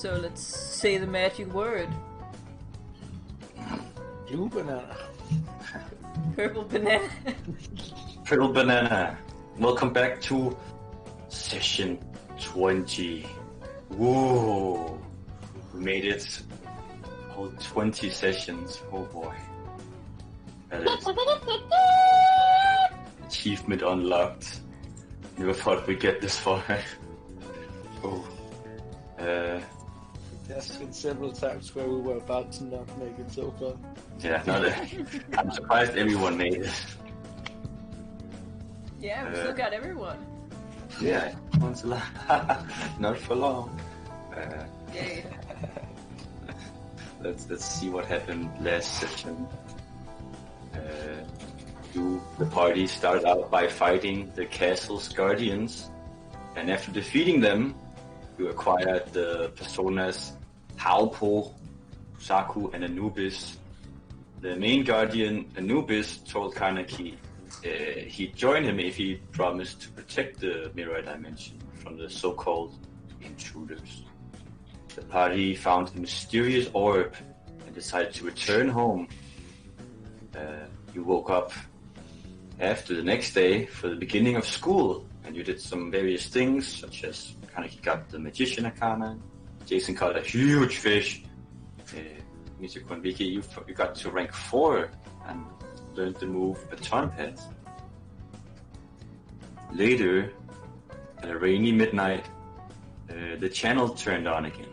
So let's say the magic word. Blue banana. Purple banana. Purple banana. Welcome back to session 20. Whoa. We made it. Whole 20 sessions. Oh boy. That is achievement unlocked. Never thought we'd get this far. Oh. There's been several times where we were about to not make it so far. Yeah, I'm surprised everyone made it. Yeah, we still got everyone. Yeah, once a lot. Not for long. Yay. Let's see what happened last session. The party started out by fighting the castle's guardians, and after defeating them, you acquired the personas Halpo, Saku, and Anubis. The main guardian, Anubis, told Kaneki he'd join him if he promised to protect the mirror dimension from the so-called intruders. The party found a mysterious orb and decided to return home. You woke up after the next day for the beginning of school, and you did some various things, such as Kaneki got the Magician Arcana, Jason caught a huge fish, Mitsuko and Vicky, you got to rank 4 and learned the move Baton Pass. Later, at a rainy midnight, the channel turned on again.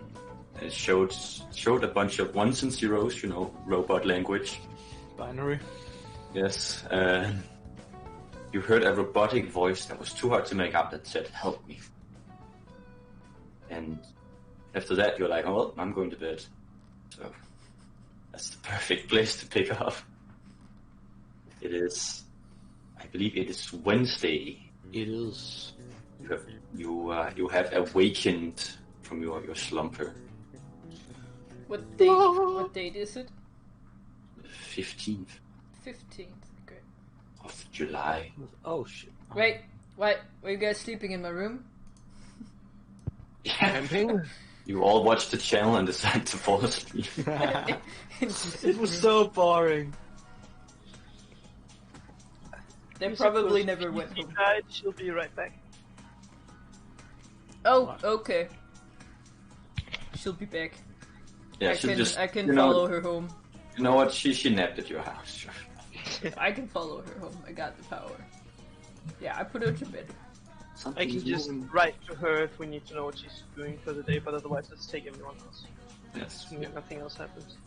It showed a bunch of ones and zeros, robot language. Binary. Yes. You heard a robotic voice that was too hard to make out that said, "Help me." And after that, you're like, "Oh, well, I'm going to bed." So that's the perfect place to pick up. It is, I believe, it is Wednesday. It is. You have awakened from your slumber. What date is it? 15th 15th. Great. of July. Oh shit. Wait, were you guys sleeping in my room? Camping? You all watched the channel and decided to fall asleep. It was so boring. They probably never went home. She'll be right back. Oh, okay. She'll be back. Yeah, I can follow her home. You know what? She napped at your house. I can follow her home. I got the power. Yeah, I put her to bed. I can just write to her if we need to know what she's doing for the day, but otherwise let's take everyone else. Yes. Nothing else happens.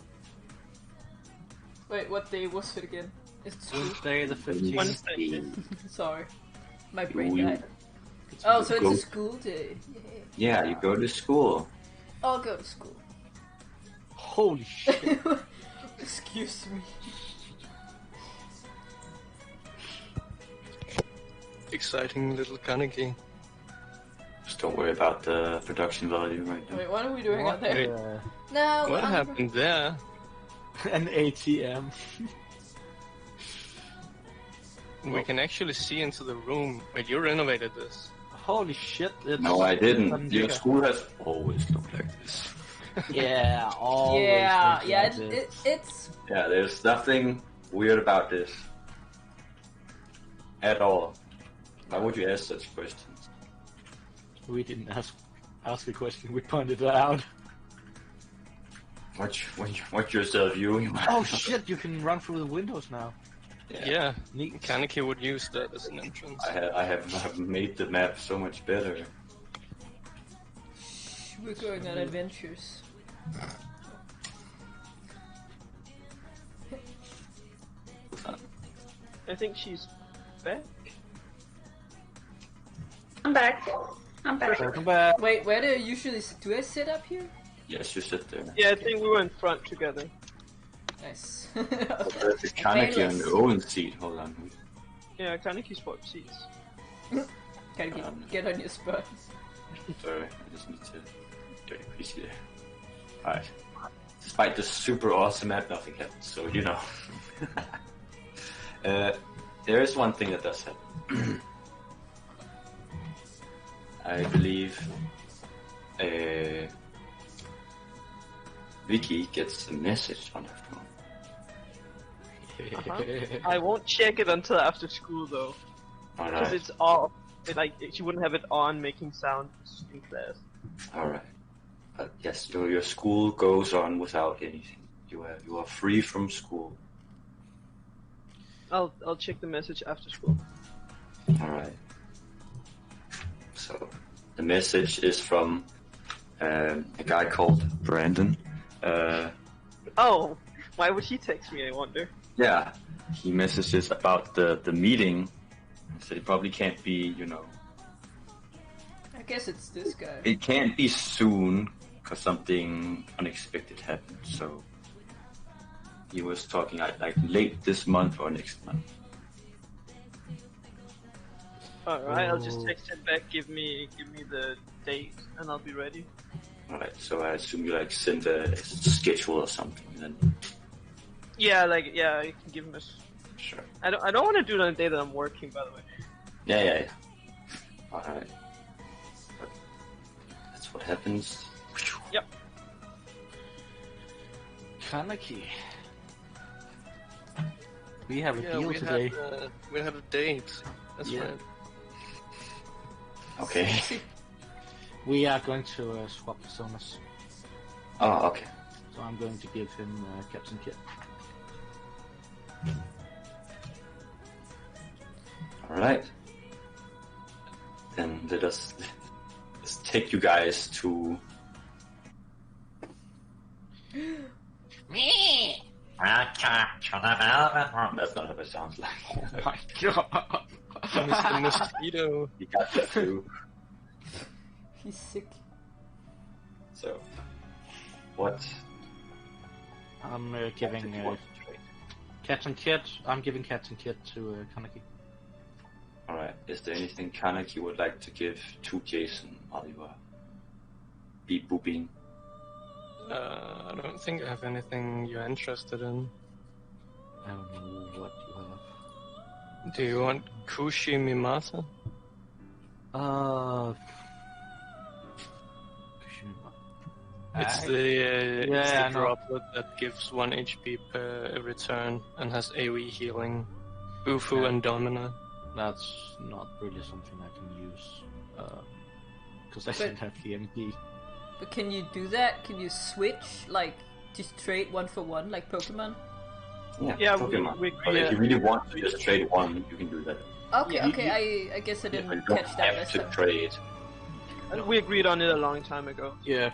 Wait, what day was it again? It's Wednesday the 15th. Wednesday. Sorry, my brain died. Oh, so it's a school day. Yeah, you go to school. I'll go to school. Holy shit. Excuse me. Exciting little Kaneki. Just don't worry about the production value right now. Wait, what are we doing out there? No, What happened there? An ATM. We can actually see into the room. Wait, you renovated this. Holy shit. It's No, I didn't. Your bigger. school has always looked like this. Yeah, always. Yeah, looks yeah, like this. it's Yeah, there's nothing weird about this. At all. Why would you ask such questions? We didn't ask a question, we pointed it out. Watch yourself, you. Oh shit, you can run through the windows now. Yeah, Neat. Kaneki would use that as an entrance. I have made the map so much better. we're going on adventures. I think she's back. I'm back. Welcome back. Wait, where do I usually do I sit up here? Yes, you sit there. Yeah, I think we were in front together. Nice. There's a Kaneki on your own seat. Hold on. Yeah, Kaneki swapped seats. Gotta get on your spot. Sorry, I just need to get a PC there. Alright. Despite the super awesome map, nothing happens, so you know. There is one thing that does happen. I believe Vicky gets a message on her phone. I won't check it until after school though, because Alright, it's off. She wouldn't have it on making sound in class. alright. But yes, your school goes on without anything. You are free from school. I'll check the message after school. Alright. So, the message is from a guy called Brandon. Oh, why would he text me? I wonder. Yeah, he messages about the meeting. So it probably can't be, I guess it's this guy. it can't be soon because something unexpected happened. So he was talking like late this month or next month. Alright, I'll just text him back. Give me the date, and I'll be ready. Alright, so I assume you send a schedule or something, and then Yeah, you can give him a. sure. I don't want to do it on a day that I'm working, by the way. Yeah. Alright. That's what happens. Yep. Kaneki. We have a Yeah, deal we today. we had a date. That's Yeah. right. Okay. We are going to swap personas. Oh, okay. So I'm going to give him Captain Kit. Alright. Then let's take you guys to... Me! That's not how it sounds like. Oh my god! Mr. Mosquito. You got that too. He's sick. So, what? I'm giving Captain Kit. I'm giving Captain Kit to Kaneki. Alright, is there anything Kaneki would like to give to Jason while you are beep booping? I don't think I have anything you're interested in. I don't know what you have. Do you want Kushi Mimasa? It's the I know. droplet that gives 1 HP per every turn and has AoE healing. Ufu Yeah. and Domina. That's not really something I can use. Because I don't have the MP. But can you do that? Can you switch? Just trade 1 for 1 like Pokemon? Yeah, Pokemon. we But agree. if you really want to just trade one, you can do that. Okay, Yeah, okay, I guess I But you didn't don't catch that have last to time. trade. We agreed on it a long time ago. Yeah.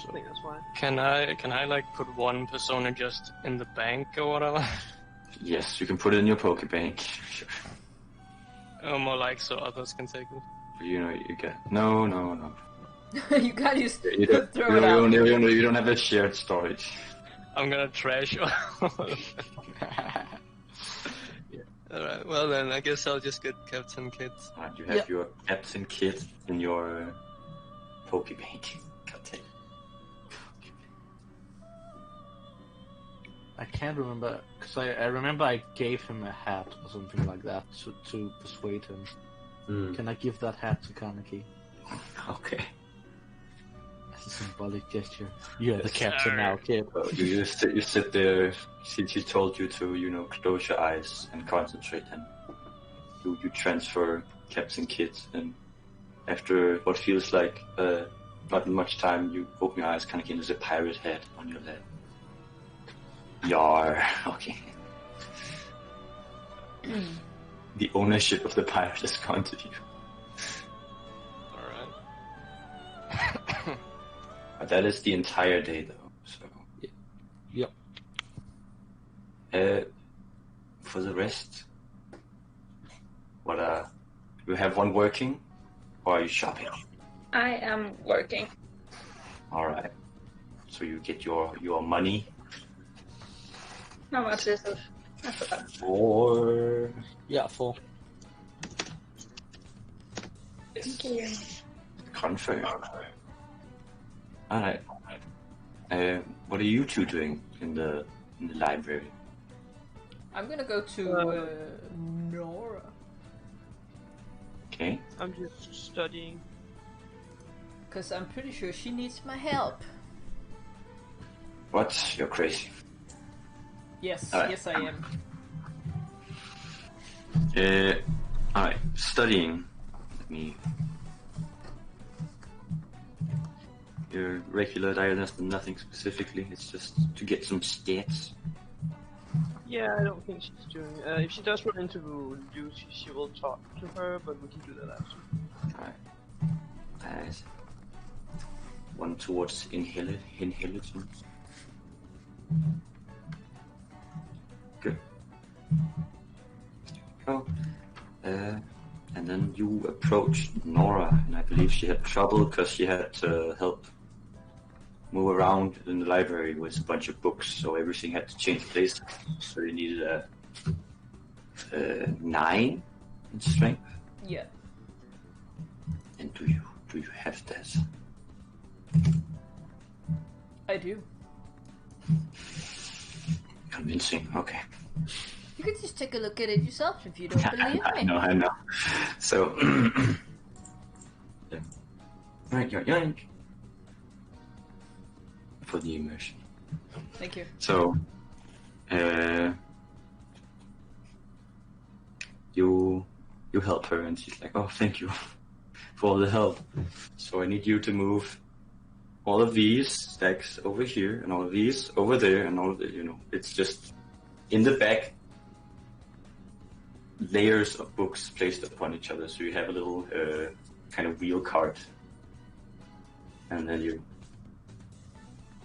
I think that's why. Can I put one persona just in the bank or whatever? Yes, you can put it in your Pokebank. Sure. Or more like so others can take it. You get no. You can't just You don't, throw it out. you don't have a shared storage. I'm gonna trash all of them. Alright, well then, I guess I'll just get Captain Kit. You have your Captain Kit in your Pokebank. God damn. I can't remember, because I remember I gave him a hat or something like that to persuade him. Can I give that hat to Kaneki? Okay. As a symbolic gesture. You're the Yes. captain now, kid. So you sit there. She told you to close your eyes and concentrate, and you transfer Captain Kit, and after what feels like not much time, you open your eyes. Kaneki, and there's a pirate head on your head. Yar. Okay. The ownership of the pirate has gone to you. Alright. But that is the entire day, though. So. Yep. For the rest, you have one working, or are you shopping? I am working. All right. So you get your money. How much is it? I forgot. 4. Yeah, 4. Thank you. Confirm. All right. What are you two doing in the library? I'm gonna go to Nora. Okay. I'm just studying. Because I'm pretty sure she needs my help. What? You're crazy. Yes, Alright. yes, I am. Alright, studying. Let me. Your regular diagnosis, nothing specifically. It's just to get some stats. Yeah, I don't think she's doing. If she does run into Lucy, she will talk to her, but we can do that after. Alright. Nice. One towards intelligence. Good. Oh. And then you approached Nora, and I believe she had trouble because she had to help move around in the library with a bunch of books, so everything had to change place. So you needed a 9 in strength. Yeah. And do you have that? I do. Convincing. Okay. You can just take a look at it yourself if you don't believe I me. know. So, yeah. Right, yoink. For the immersion. Thank you. So, you help her, and she's like, "Oh, thank you for all the help. So I need you to move all of these stacks over here, and all of these over there, and all of the, it's just in the back." Layers of books placed upon each other, so you have a little kind of wheel cart, and then you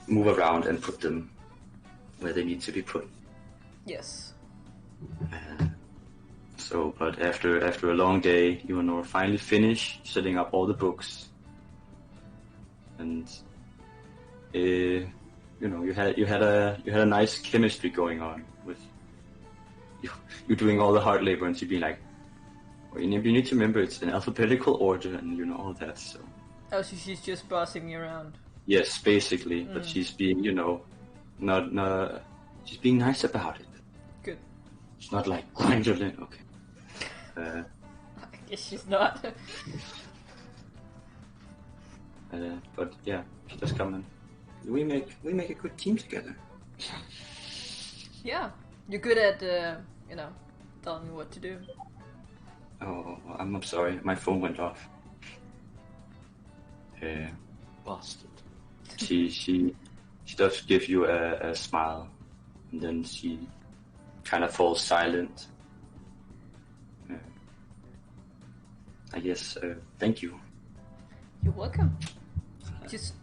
move around and put them where they need to be put. Yes. But after a long day, you and Nora finally finish setting up all the books, and you had a nice chemistry going on with. You're doing all the hard labor, and she'd be like, well, you need to remember it's in alphabetical order, and all that, so... Oh, so she's just bossing me around. Yes, basically, but she's being, not... She's being nice about it. Good. It's not like, Gwendolyn, okay. I guess she's not. But, yeah, she does come in. We make a good team together. Yeah. You're good at, telling me what to do. Oh, I'm sorry. My phone went off. Bastard. She does give you a smile, and then she kind of falls silent. I guess, thank you. You're welcome. Just,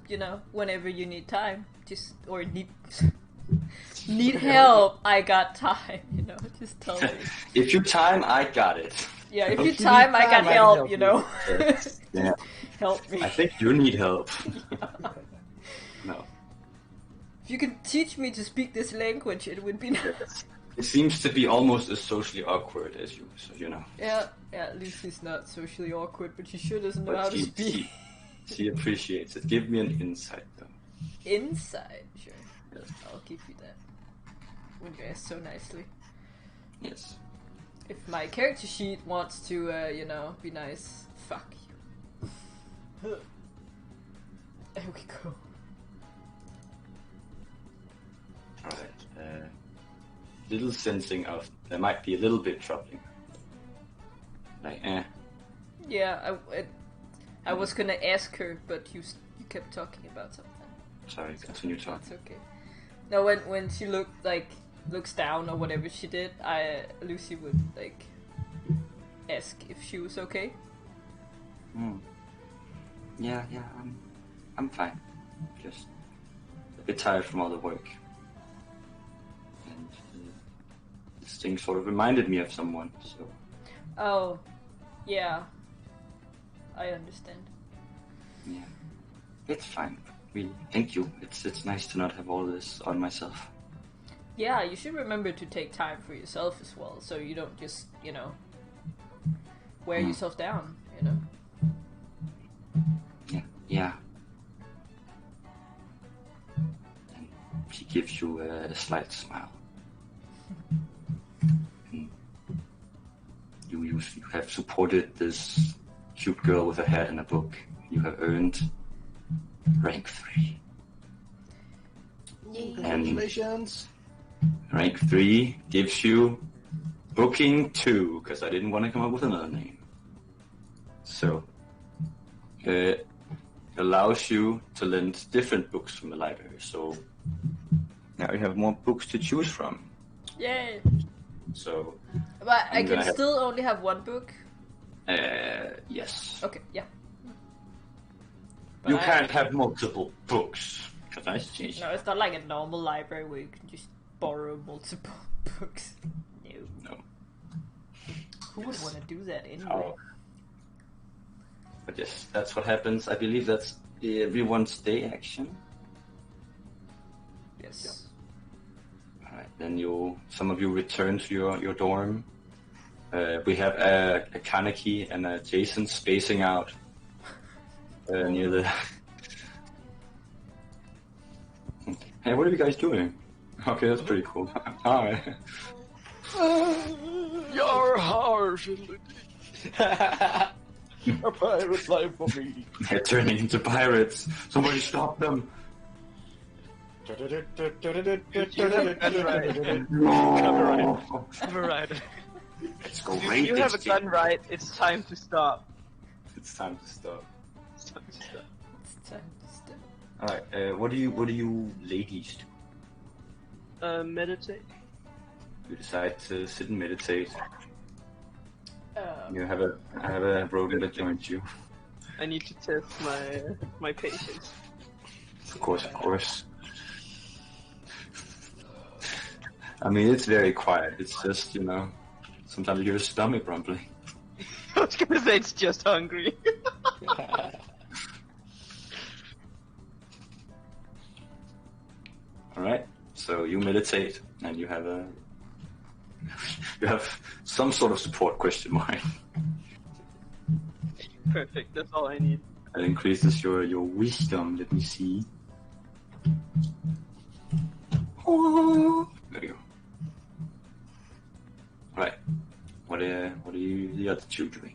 whenever you need time, or need help, I got time, just tell me. If you time, I got it. Yeah, if you time, I got help, Yes. Yeah. Help me. I think you need help. No. If you could teach me to speak this language, it would be nice. It seems to be almost as socially awkward as you, so Yeah, at least she's not socially awkward, but she sure doesn't know But how to speak. She appreciates it. Give me an insight, though. Insight, sure. Yes. I'll give you that. When you ask so nicely. Yes. If my character sheet wants to, be nice, fuck you. There we go. Alright, little sensing of there might be a little bit troubling. Like, Yeah, I was gonna ask her, but you kept talking about something. Sorry, continue talking. That's okay. No, when she looks down or whatever she did, Lucy would ask if she was okay. Yeah, I'm fine. Just a bit tired from all the work. And this thing sort of reminded me of someone, so... Oh, yeah. I understand. Yeah. It's fine. Really. Thank you. It's nice to not have all this on myself. Yeah, you should remember to take time for yourself as well, so you don't just, wear yourself down, Yeah. And she gives you a slight smile. You have supported this cute girl with a hat and a book. You have earned rank 3. Congratulations. Rank 3 gives you booking 2, because I didn't want to come up with another name. So, it allows you to lend different books from the library. So, now you have more books to choose from. Yay! So, But I can still only have one book? Yes. Okay, yeah. But You can't have multiple books. Because I changed. No, it's not like a normal library where you can just borrow multiple books. No. Who would want to do that anyway? Oh. But yes, that's what happens. I believe that's everyone's day action. Yes. Yeah. Alright, then some of you return to your dorm. We have a Kaneki and a Jason spacing out near the... Hey, what are you guys doing? Okay, that's pretty cool. Alright. You're harsh. A pirate's life for me. They're turning into pirates. Somebody stop them. Right. Let's go If raid you this have a gun thing. right, it's time to stop. It's time to stop. It's time to stop. It's time to stop. Alright, what do you ladies do? Meditate. You decide to sit and meditate. Um, I have a rodent that joins you. I need to test my patience. Of course. I mean, it's very quiet. It's just, sometimes you hear a stomach rumbling. I was gonna say it's just hungry. Alright, so you meditate, and you have some sort of support question mark. Perfect, that's all I need. That increases your wisdom. Let me see. Oh, there you go. Right. What are you the other two doing?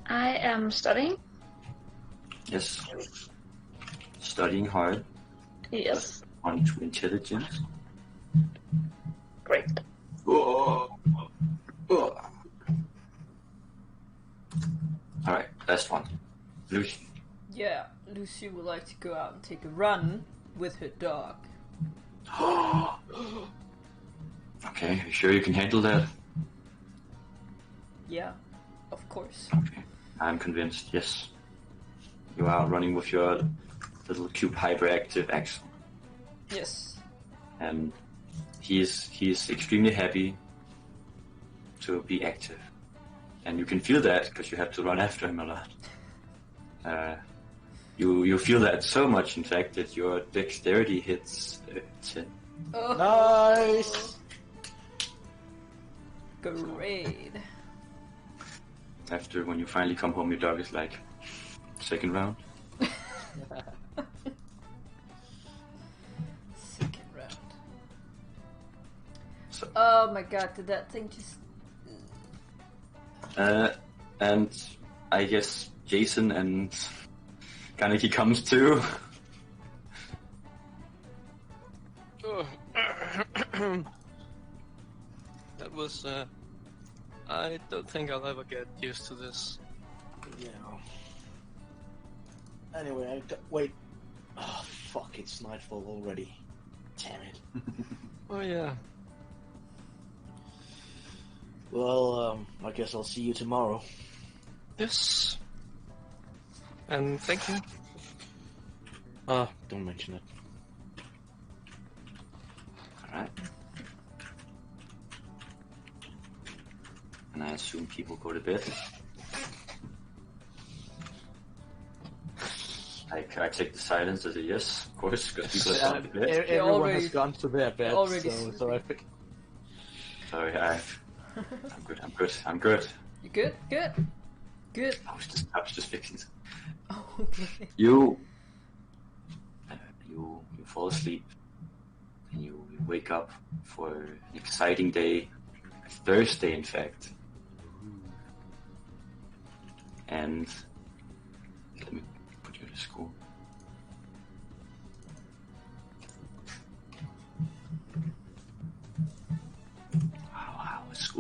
I am studying. Yes. Studying hard. Yes. On to intelligence. Great. Oh. Oh. Alright, last one. Lucy. Yeah, Lucy would like to go out and take a run with her dog. Okay, you sure you can handle that? Yeah, of course. Okay, I'm convinced, yes. You are running with your little cube hyperactive Axel. Yes. And he's extremely happy to be active. And you can feel that because you have to run after him a lot. You feel that so much, in fact, that your dexterity hits 10. Oh, Nice. great. After, when you finally come home, your dog is like, second round. Second round. So, Oh my god, did that thing just... and I guess Jason and Kaneki comes too. That was, I don't think I'll ever get used to this. Yeah. Anyway, wait. Oh, fuck, it's nightfall already. Damn it. Oh yeah. Well, I guess I'll see you tomorrow. Yes. And thank you. Don't mention it. Alright. And I assume people go to bed. I take the silence as a yes, of course, because people have gone to bed. Everyone already- has gone to their bed, already so I think... Sorry, I'm good. You good? Good? Good. I was just fixing something. Oh, okay. You fall asleep, and you wake up for an exciting day, Thursday in fact. And let me put you to school.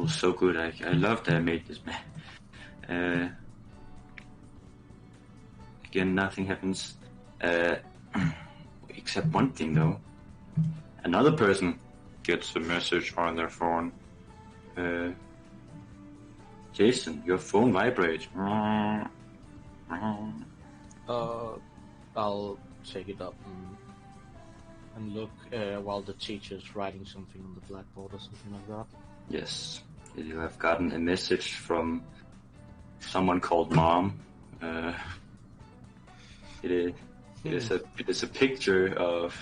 was so good. I loved that I made this man. Again, nothing happens. Except one thing, though. Another person gets a message on their phone. Jason, your phone vibrates. I'll take it up and look while the teacher's writing something on the blackboard or something like that. Yes, you have gotten a message from someone called Mom. It is a picture of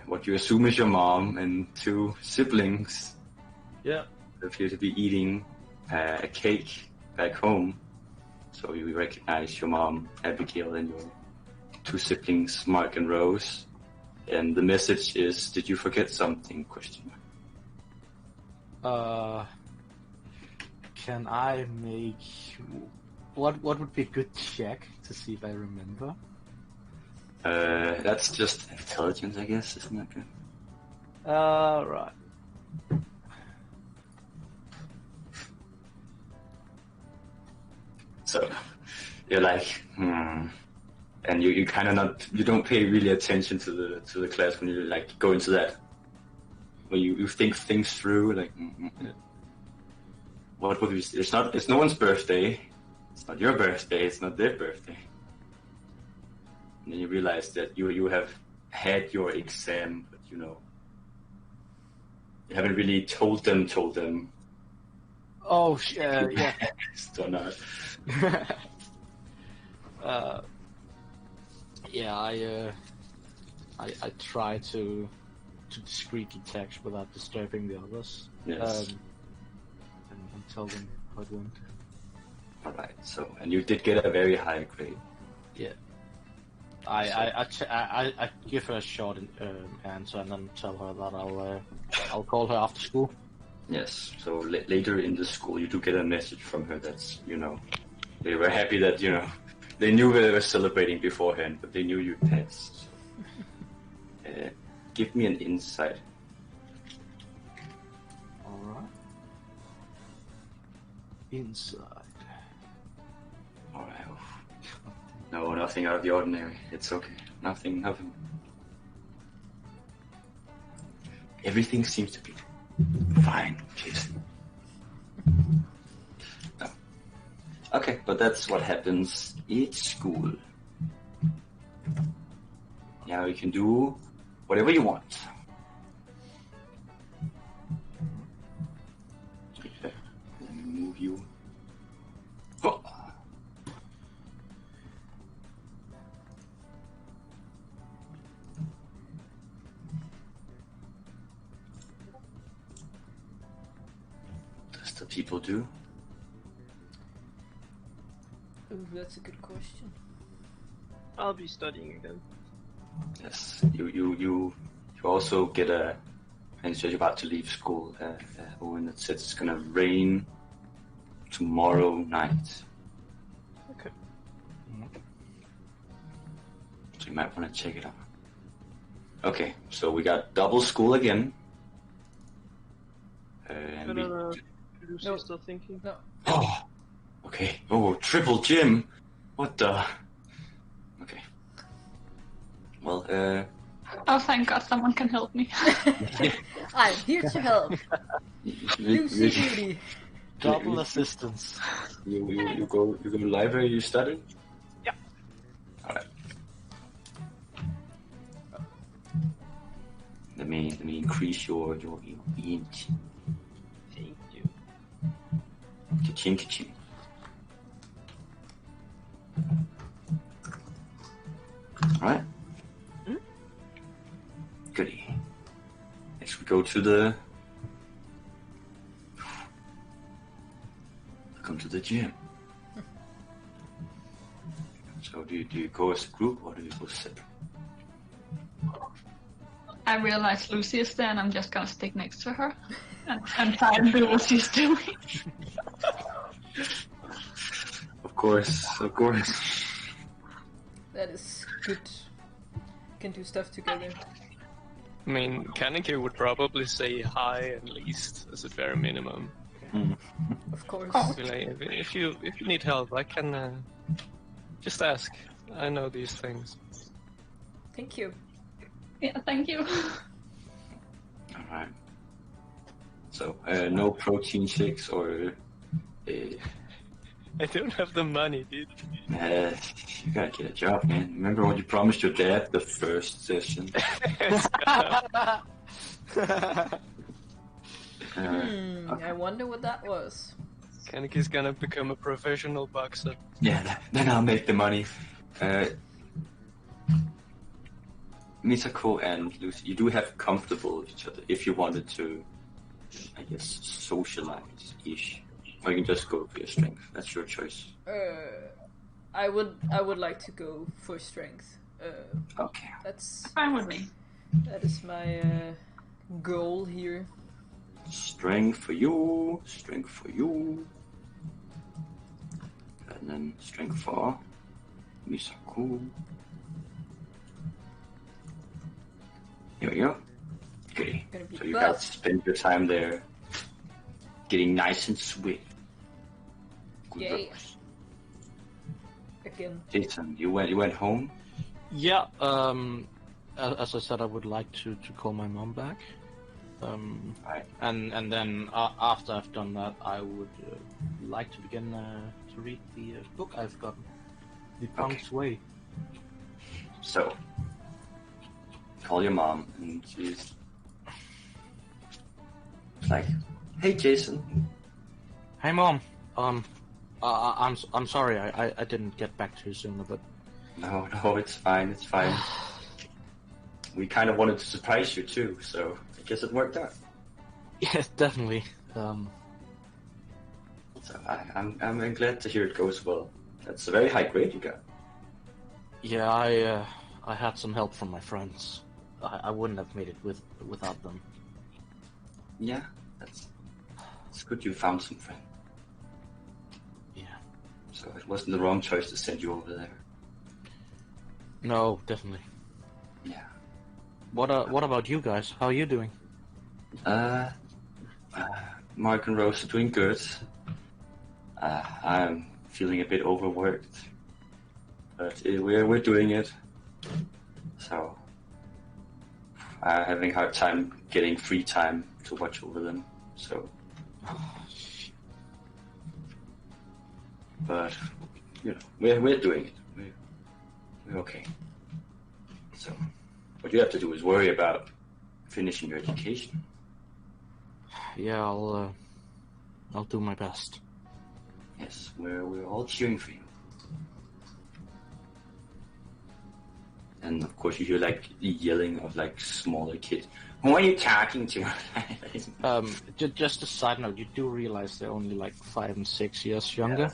what you assume is your mom and two siblings. Yeah. Who appear to be eating a cake back home. So you recognize your mom, Abigail, and your two siblings, Mark and Rose. And the message is, "Did you forget something?" ? Can I make... What would be a good check to see if I remember? That's just intelligence, I guess, isn't that good? Right. So, you're like, and you kind of you don't pay really attention to the class when you like go into that, when you think things through, like, what would we? It's no one's birthday, it's not your birthday, it's not their birthday. And then you realize that you have had your exam, but you haven't really told them. Oh, yeah. Still not. Yeah, I try to discreetly text without disturbing the others. Yes. And tell them how it went. Alright, so, and you did get a very high grade. Yeah. I give her a short answer and then tell her that I'll call her after school. Yes, so later in the school you do get a message from her that's, they were happy that, they knew they were celebrating beforehand, but they knew you passed. So. Give me an insight. Alright. Inside. Alright. No, nothing out of the ordinary. It's okay. Nothing. Everything seems to be fine, Jason. No. Okay, but that's what happens each school. Now you can do whatever you want. Okay, let me move you. Oh. Does the people do? Ooh, that's a good question. I'll be studying again. Yes, you also get a, and so you're about to leave school, when it says it's gonna rain tomorrow night. Okay. So you might want to check it out. Okay, so we got double school again. And Lucy's still thinking? No. Oh, okay. Oh, triple gym. What the? Okay. Well, Oh, thank God, someone can help me. I'm here to help. Lucy Beauty. Double assistance. You go to the library. You study. Yeah. All right. Let me increase your int. Thank you. Ka-ching, ka-ching. All right. Goody. Next we go to the... Come to the gym. So do you go as a group or do you go separate? I realize Lucy is there and I'm just gonna stick next to her and try and do what she's doing. Of course. That is good. Can do stuff together. I mean, Kaneki would probably say hi at least, as a bare minimum. Of course. Be like, if you need help, I can just ask. I know these things. Thank you. Yeah, thank you. Alright. So, no protein shakes or... I don't have the money, dude. you gotta get a job, man. Remember what you promised your dad the first session? I wonder what that was. Kaneki's gonna become a professional boxer. Yeah, then I'll make the money. Misako and Lucy, you do have comfortable with each other if you wanted to, I guess, socialize-ish. Or you can just go for your strength. That's your choice. I would like to go for strength. Okay. That's Fine with me. That is my goal here. Strength for you. Strength for you. And then strength for Misako. Here we go. Okay. So you guys spend your time there getting nice and sweet. Good Yay. work. Again. Jason, you went home? Yeah, as I said, I would like to call my mom back. Right. And then after I've done that, I would like to begin to read the book I've gotten, The Punk's Way. So, call your mom, and she's like, "Hey, Jason." Hey, Mom. I'm sorry I didn't get back to you sooner, but No, it's fine. It's fine. We kind of wanted to surprise you too, so I guess it worked out. yeah, definitely. So I'm glad to hear it goes well. That's a very high grade you got. Yeah, I had some help from my friends. I wouldn't have made it without them. Yeah, it's good you found some friend. Yeah. So it wasn't the wrong choice to send you over there. No, definitely. Yeah. What about you guys? How are you doing? Mark and Rose are doing good. I'm feeling a bit overworked, but we're doing it. So having a hard time getting free time to watch over them. So, but you know, we're doing it. We're okay. So, what you have to do is worry about finishing your education. Yeah, I'll do my best. Yes, we're all cheering for you. And of course, you hear like the yelling of like smaller kids. Who are you talking to? Just a side note, you do realize they're only like 5 and 6 years younger,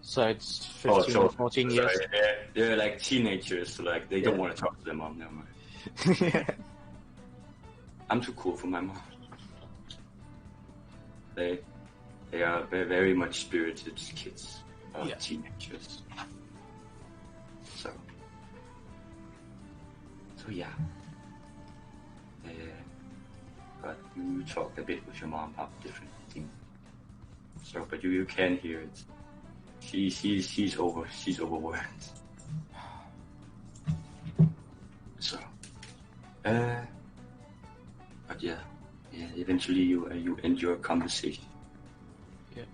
so it's 15 or 14 years. Sorry, they're like teenagers, so like they don't want to talk to their mom. Never mind. I'm too cool for my mom. They are very much spirited kids, teenagers. So yeah. But you talked a bit with your mom about different things. So, but you can hear it. She's overworked. So, but yeah. Eventually you end your conversation. Yeah.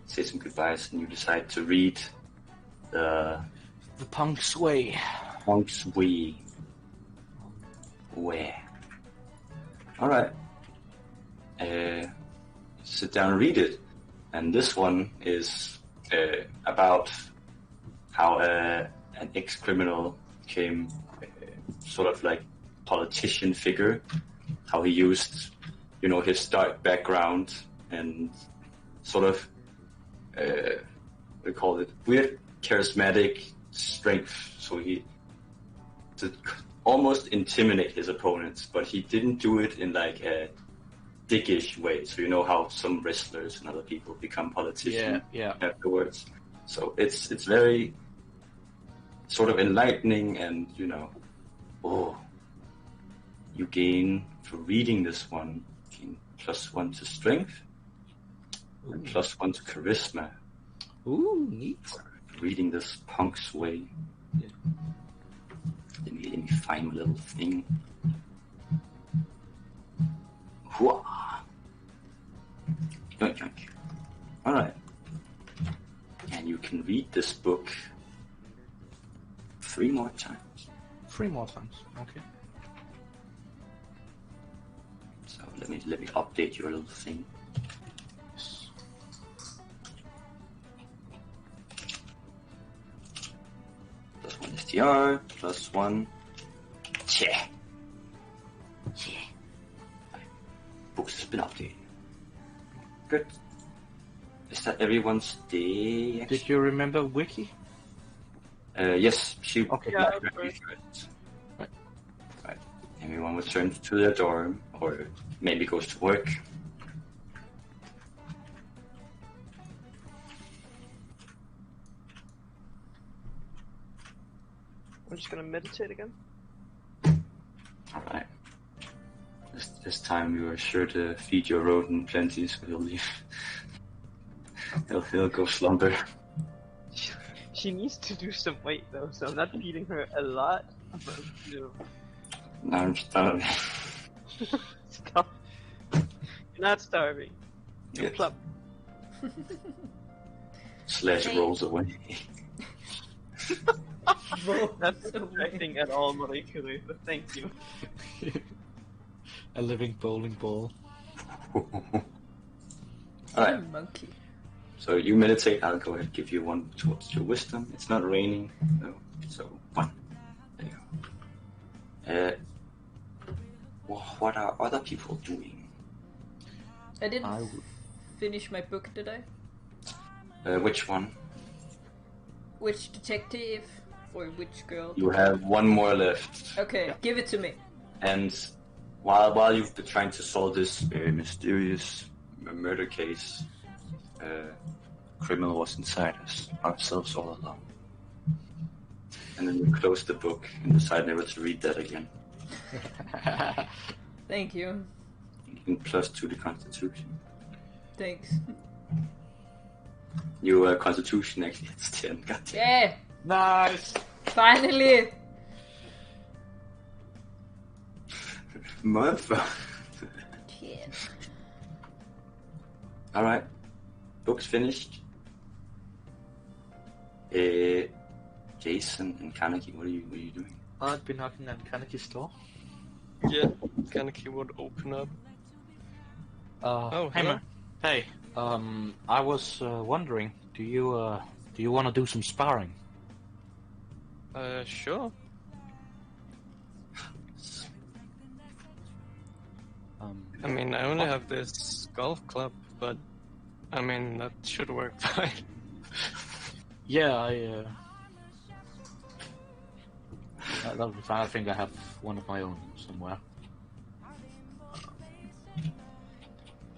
Say some goodbyes, and you decide to read the Punk's Way. Punk's Way. Where? All right. Sit down and read it. And this one is about how an ex-criminal became sort of like politician figure. How he used, his dark background and sort of, we call it weird charismatic strength. So he to almost intimidate his opponents, but he didn't do it in like a dickish way. So you know how some wrestlers and other people become politicians afterwards. So it's very sort of enlightening, and you gain for reading this one, gain +1 to strength, And +1 to charisma. Ooh, neat. Reading this punk's way. Yeah. Let me find my little thing. Hooah. Yoink, yoink. Alright. And you can read this book 3 more times. 3 more times. Okay. So let me update your little thing. Yes. +1 STR, +1. Yeah. Books has been updated. Good. Is that everyone's day? Did you remember Wiki? Yes, she. Okay. Yeah, Right. Everyone returns to their dorm, or maybe goes to work. I'm just gonna meditate again. Alright. This time you are sure to feed your rodent plenty, so he'll leave. he'll go slumber. She needs to do some weight though, so I'm not feeding her a lot. Now I'm starving. Stop. You're not starving. You're Yeah. plump. Slash rolls away. Not distracting at all, molecular, but thank you. A living bowling ball. Alright, Monkey. so you meditate. I'll go ahead and give you 1 towards your wisdom. It's not raining, no, so 1. There you go. What are other people doing? I didn't finish my book, did I? Which one? Which detective or which girl? You have 1 more left. Okay, give it to me. And while you've been trying to solve this mysterious murder case, criminal was inside ourselves all along. And then you close the book and decide never to read that again. Thank you. And +2 to Constitution. Thanks. Your Constitution actually hits 10. God damn. Yeah! Nice! Finally! Motherfucker. Yeah. Alright. Book's finished. Jason and Kaneki, what are you doing? I'd be knocking on Kaneki's door. Yeah, Kaneki would open up. Hey hello. man. Hey, I was wondering, do you want to do some sparring? Sure. I mean, I only have this golf club, but I mean, that should work fine. Yeah, that'll be fine. I think I have one of my own somewhere.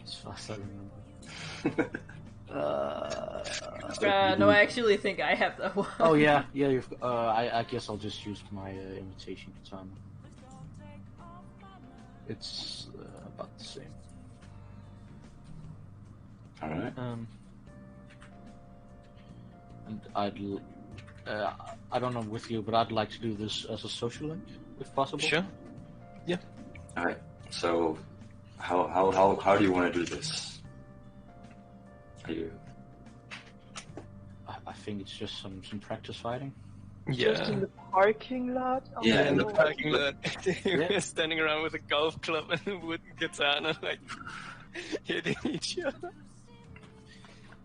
As far as I remember. No, I actually think I have that one. Oh yeah. You've, I guess I'll just use my invitation katana. It's about the same. Alright. And I don't know with you, but I'd like to do this as a social link, if possible. Sure. Yeah. Alright. So, how do you want to do this? Are you... I think it's just some practice fighting. Just in the parking lot? Oh, Yeah, in In the the parking lot, Yeah. we're standing around with a golf club and a wooden katana, like hitting each other.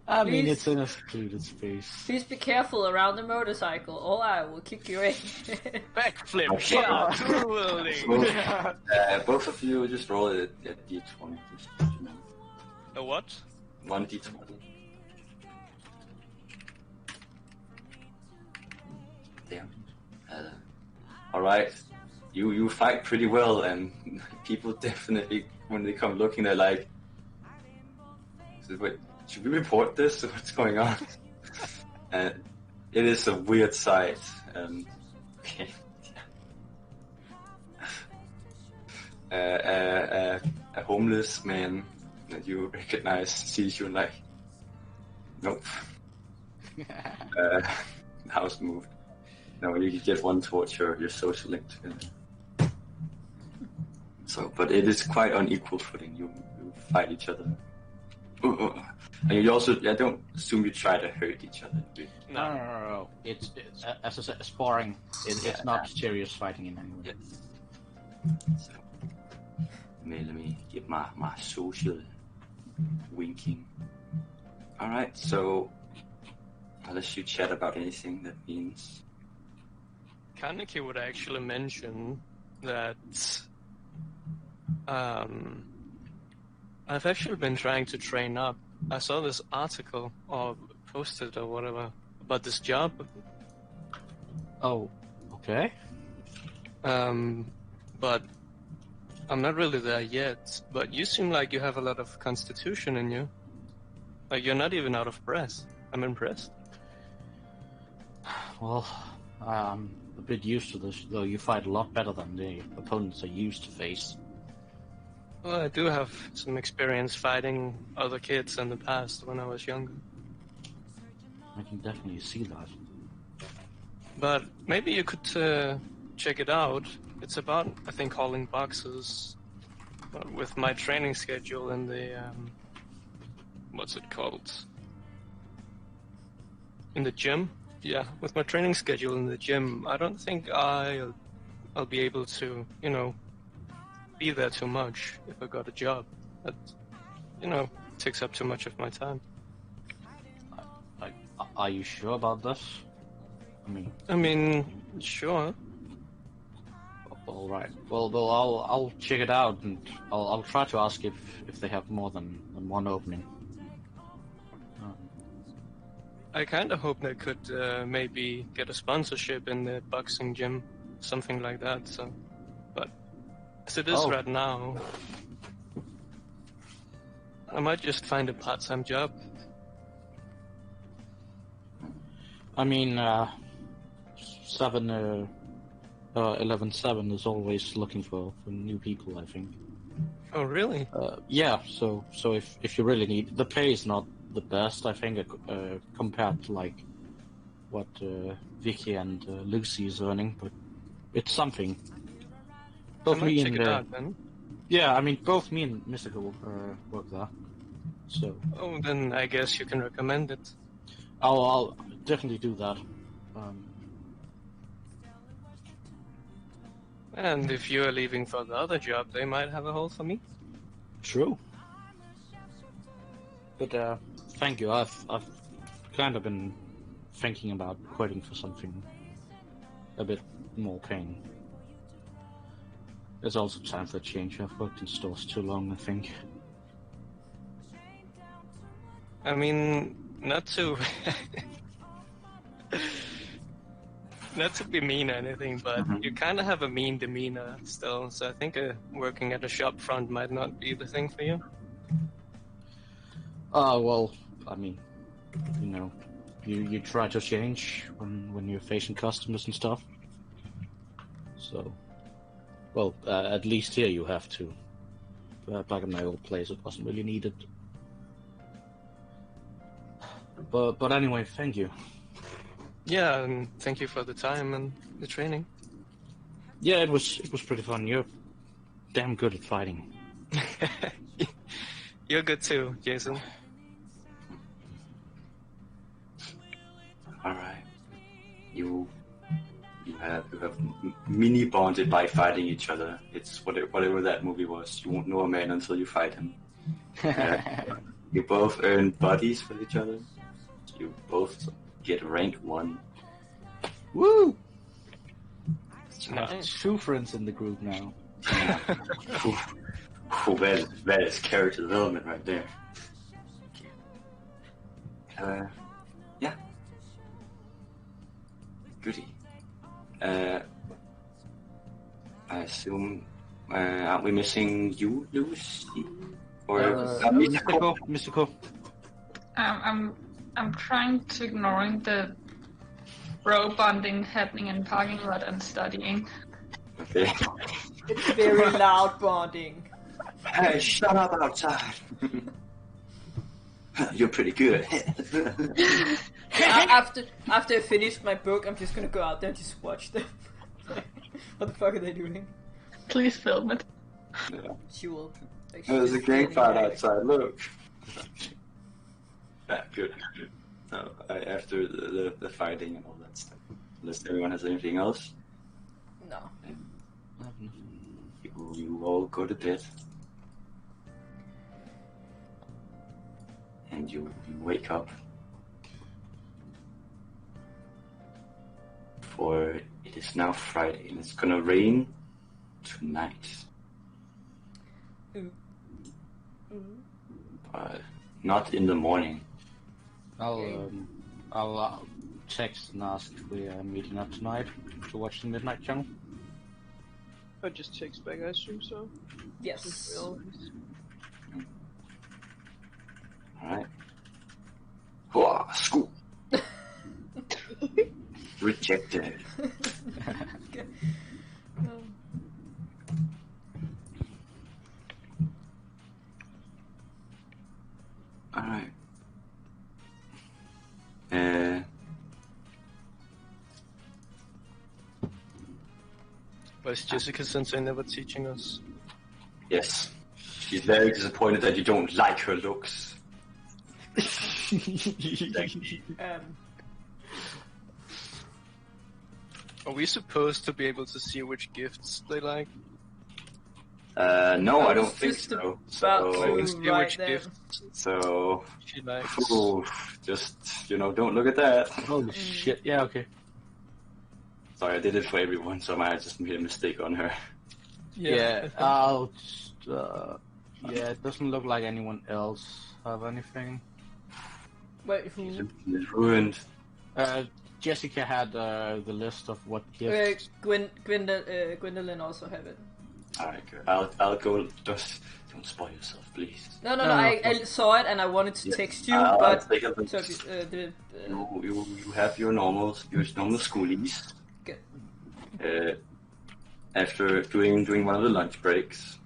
I mean, Please. it's in a secluded space. Please be careful around the motorcycle, or I will kick your ass. Backflip, Okay. yeah, twirling. Both of you just roll it at D20. Just, you know, A what? 1D20. Damn. Alright. You fight pretty well, and people definitely, when they come looking, they're like, wait, should we report this? What's going on? And it is a weird sight. Okay. A homeless man that you recognize sees you and like, Nope. House moved. No, you get one towards your social link. So, but it is quite unequal footing. You fight each other. And you also, I don't assume you try to hurt each other. No. It's as I said, sparring. It's not serious fighting in any way. So, let me get my social winking. Alright, so unless you chat about anything, that means Kaneki would actually mention that I've actually been trying to train up. I saw this article or posted or whatever about this job. Oh, okay. But I'm not really there yet. But you seem like you have a lot of constitution in you. Like you're not even out of breath. I'm impressed. Well, I'm a bit used to this, though. You fight a lot better than the opponents I used to face. Well, I do have some experience fighting other kids in the past when I was younger. I can definitely see that. But maybe you could check it out. It's about, I think, hauling boxes with my training schedule in the, what's it called? In the gym? Yeah, with my training schedule in the gym, I don't think I'll be able to, be there too much if I got a job. That, takes up too much of my time. Are you sure about this? I mean, sure. All right. Well, I'll check it out, and I'll try to ask if they have more than one opening. I kind of hope they could maybe get a sponsorship in the boxing gym, something like that. So, but as it is right now, I might just find a part-time job. 11-7 is always looking for new people, I think. Oh, really? Yeah. So if you really need, the pay is not the best, I think, compared to like what Vicky and Lucy is earning, but it's something. Both me and both me and Mystical work there. So. Oh, then I guess you can recommend it. I'll definitely do that. And if you're leaving for the other job, they might have a hole for me. True. But thank you. I've kind of been thinking about quitting for something a bit more paying. It's also time for a change. I've worked in stores too long, I think. I mean, not to be mean or anything, but you kind of have a mean demeanor still, so I think working at a shop front might not be the thing for you. Well, I mean, you try to change when you're facing customers and stuff. So, well, at least here you have to. Back in my old place, it wasn't really needed. But anyway, thank you. Yeah, and thank you for the time and the training. Yeah, it was pretty fun. You're damn good at fighting. You're good too, Jason. All right. You have mini bonded by fighting each other. It's whatever that movie was. You won't know a man until you fight him. You both earn buddies with each other. You both get rank 1. Woo! Nice. 2 friends in the group now. That is character development right there. Yeah. Goody. I assume, aren't we missing you, Lucy? Or Mystical. I'm trying to ignoring the bro bonding happening in parking lot and studying. Okay. It's very loud bonding. Hey, shut up outside. You're pretty good. After I finish my book, I'm just gonna go out there and just watch them. What the fuck are they doing? Please film it. Yeah. She will. Like, There's a she's gang getting fight mad. outside. Look. Yeah, good. No, after the fighting and all that stuff. Unless anyone has anything else, No. you all go to bed. And you wake up. For it is now Friday and it's gonna rain tonight. But not in the morning. I'll text and ask if we are meeting up tonight to watch the Midnight Channel. I just text back, I assume so. Yes. Alright. Whoa, school. Rejected. Alright. Why is Jessica Sensei never teaching us? Yes. She's very disappointed that you don't like her looks. Are we supposed to be able to see which gifts they like? No, I don't was think just so. about So, I can to see write which them. gifts so she likes. ooh, just, don't look at that. Holy shit! Yeah, okay. Sorry, I did it for everyone, so I might have just made a mistake on her. Yeah, I'll just, yeah, it doesn't look like anyone else have anything. Wait, who? It's ruined. Jessica had the list of what gifts. Gwendolyn also have it. Alright, good. I'll go. Don't spoil yourself, please. No, No, I saw it and I wanted to text you, I'll but take a look. so, You have your normal schoolies. Good. After doing one of the lunch breaks.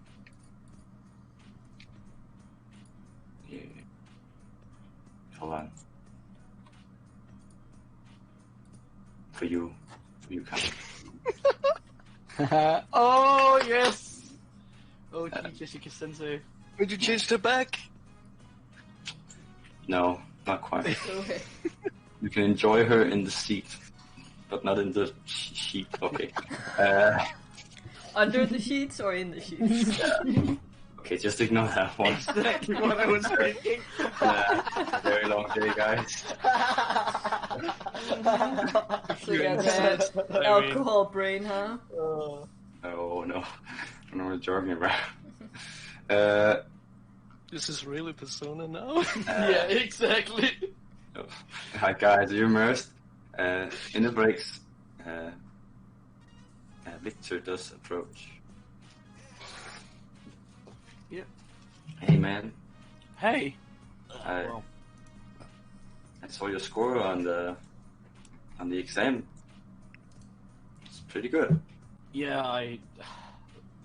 Yeah. Hold on. For you, Cam. Oh yes! Oh gee, Jessica Sensei. Would you change her back? No, not quite. Okay. You can enjoy her in the seat, but not in the sheet. Okay. Under the sheets or in the sheets? Okay, just ignore that one. Exactly what I was thinking. Very long day, guys. So you got that alcohol brain, huh? Oh no, I don't know what you're talking about. This is really Persona now? Yeah, exactly. Hi guys, are you immersed? In the breaks, Victor does approach. Yeah. Hey man, Hey. I saw your score on the exam. It's pretty good. Yeah, I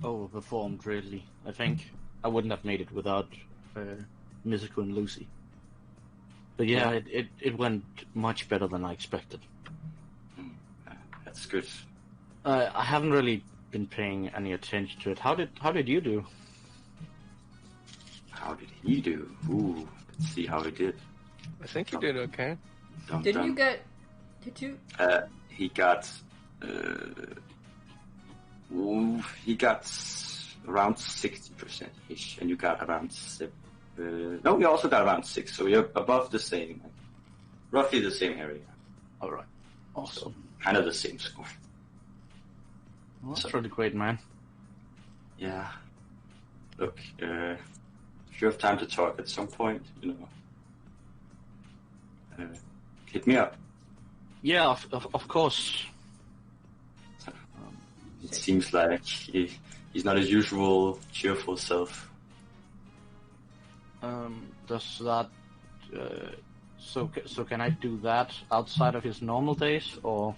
overperformed really. I think I wouldn't have made it without Mizuko and Lucy. But yeah, it went much better than I expected. That's good. I haven't really been paying any attention to it. How did you do? How did he do? Ooh, let's see how he did. I think you did okay. Dum, Did dum. you get? Did you? He got around 60% ish, and you got around 7. No, we also got around 6, so we're above the same, roughly the same area. All right. Awesome. Kind of the same score. Well, that's really great, man. Yeah. Look, if you have time to talk at some point, hit me up. Yeah, of course. It seems like he's not his usual cheerful self. Does that? So can I do that outside of his normal days, or?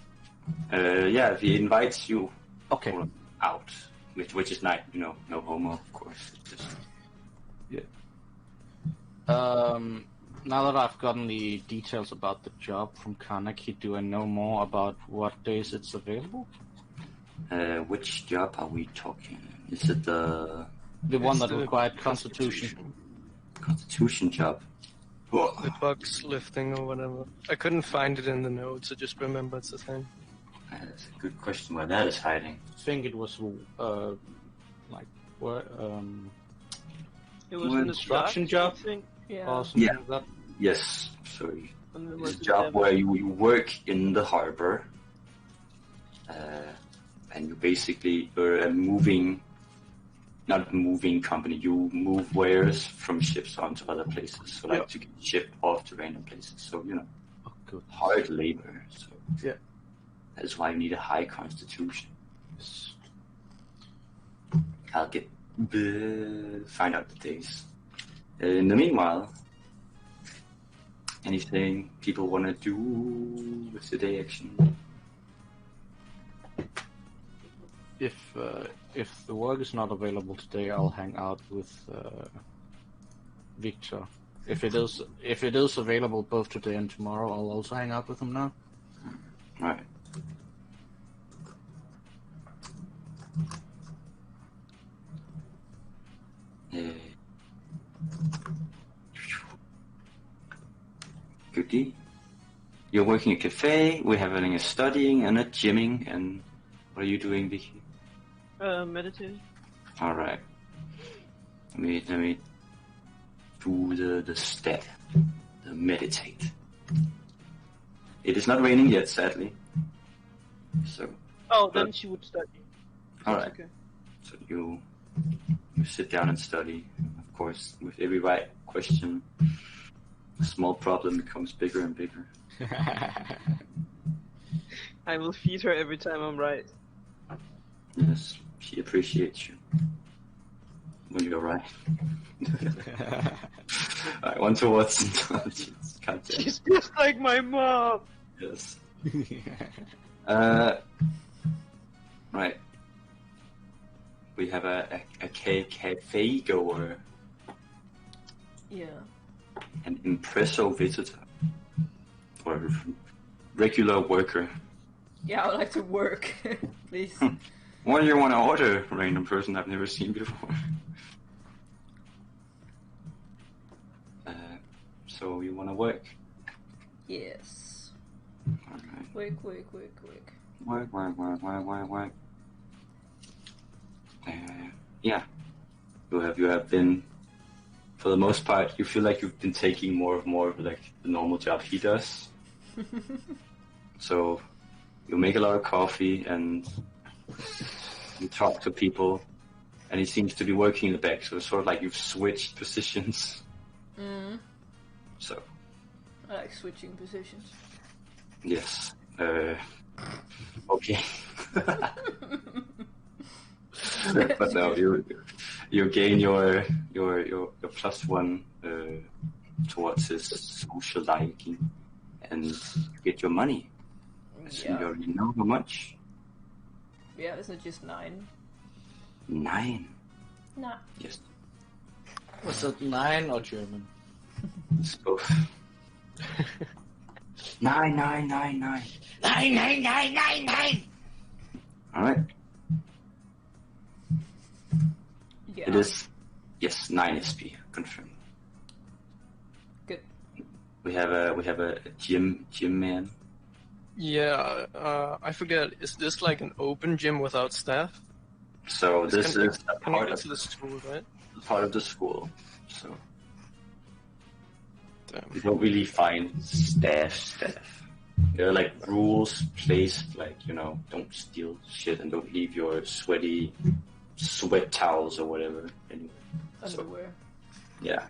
Yeah, if he invites you Okay. out, which is not, no homo, of course. It's just, Yeah. Now that I've gotten the details about the job from Carnegie, do I know more about what days it's available? Which job are we talking? Is it the one that the required Constitution. Constitution job? The box lifting or whatever. I couldn't find it in the notes, I just remember it's a thing. That's a good question where that is hiding. I think it was like what It was in the construction start, job? I think. Yeah. or something Yeah. like that. Yes, sorry. And there It's was a the job devil. where you work in the harbor, and you're a not moving company. You move wares from ships onto other places, so like Yeah. to get shipped off to random places. So Oh, good. hard labor. So Yeah. that's why you need a high constitution. Yes. I'll find out the days. In the meanwhile, anything people want to do with the day action? If the work is not available today, I'll hang out with Victor. If it is available both today and tomorrow, I'll also hang out with him now. Right. Goodie. You're working at a cafe, we're having a studying and a gymming, and what are you doing, Vicky? Meditating. Alright. Let me do the step. The meditate. It is not raining yet, sadly. So, Oh, then she would study. alright. Okay. So you sit down and study. Of course, with every right question, a small problem becomes bigger and bigger. I will feed her every time I'm right. Yes, she appreciates you when you're right. Alright, one towards intelligence. God damn. She's just like my mom. Yes. Right. We have a cafe goer, Yeah. an impresso visitor, or a regular worker. Yeah, I would like to work, please. What do you want to order, random person I've never seen before? So you want to work? Yes. Alright. Work. Work. Yeah. You have been, for the most part, you feel like you've been taking more of like the normal job he does. So you make a lot of coffee and you talk to people, and he seems to be working in the back. So it's sort of like you've switched positions. Mm. So I like switching positions. yes. Okay. But no, you gain your +1 towards his social liking, and you get your money. So you already know how much. Yeah, isn't it just 9? 9. Nah. Yes, Was it 9 or German? it's both. 9. 9. All right. Yeah. It is. Yes, 9 SP confirmed. Good. We have a gym man. Yeah, I forget, is this like an open gym without staff? So this is a part connected of to the school, right? the school. So Damn. we don't really find staff. There are like rules placed, like, don't steal shit and don't leave your sweaty sweat towels or whatever anywhere. So, Underwear. yeah.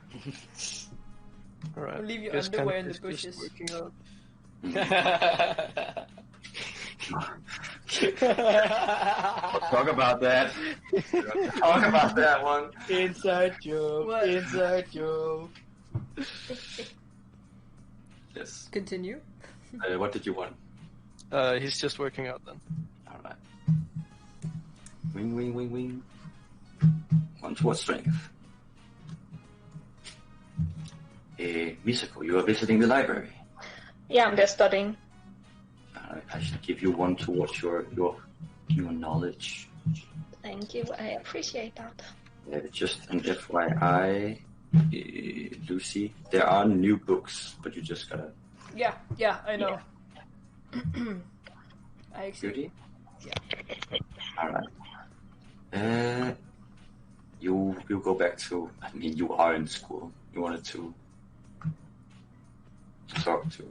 Alright. Or leave your Guess underwear in Kenneth the is just bushes. working out. Talk about that. Talk about that one. Inside joke. What? Inside joke. Yes. Continue. What did you want? He's just working out then. All right. Wing. 1 towards strength. Misako, you are visiting the library. Yeah, I'm just studying. I should give you one towards your knowledge. Thank you, I appreciate that. Just an FYI, Lucy, there are new books, but you just gotta... Yeah, I know. I accept. Judy? Yeah. Alright. You go back to... I mean, you are in school. You wanted to talk to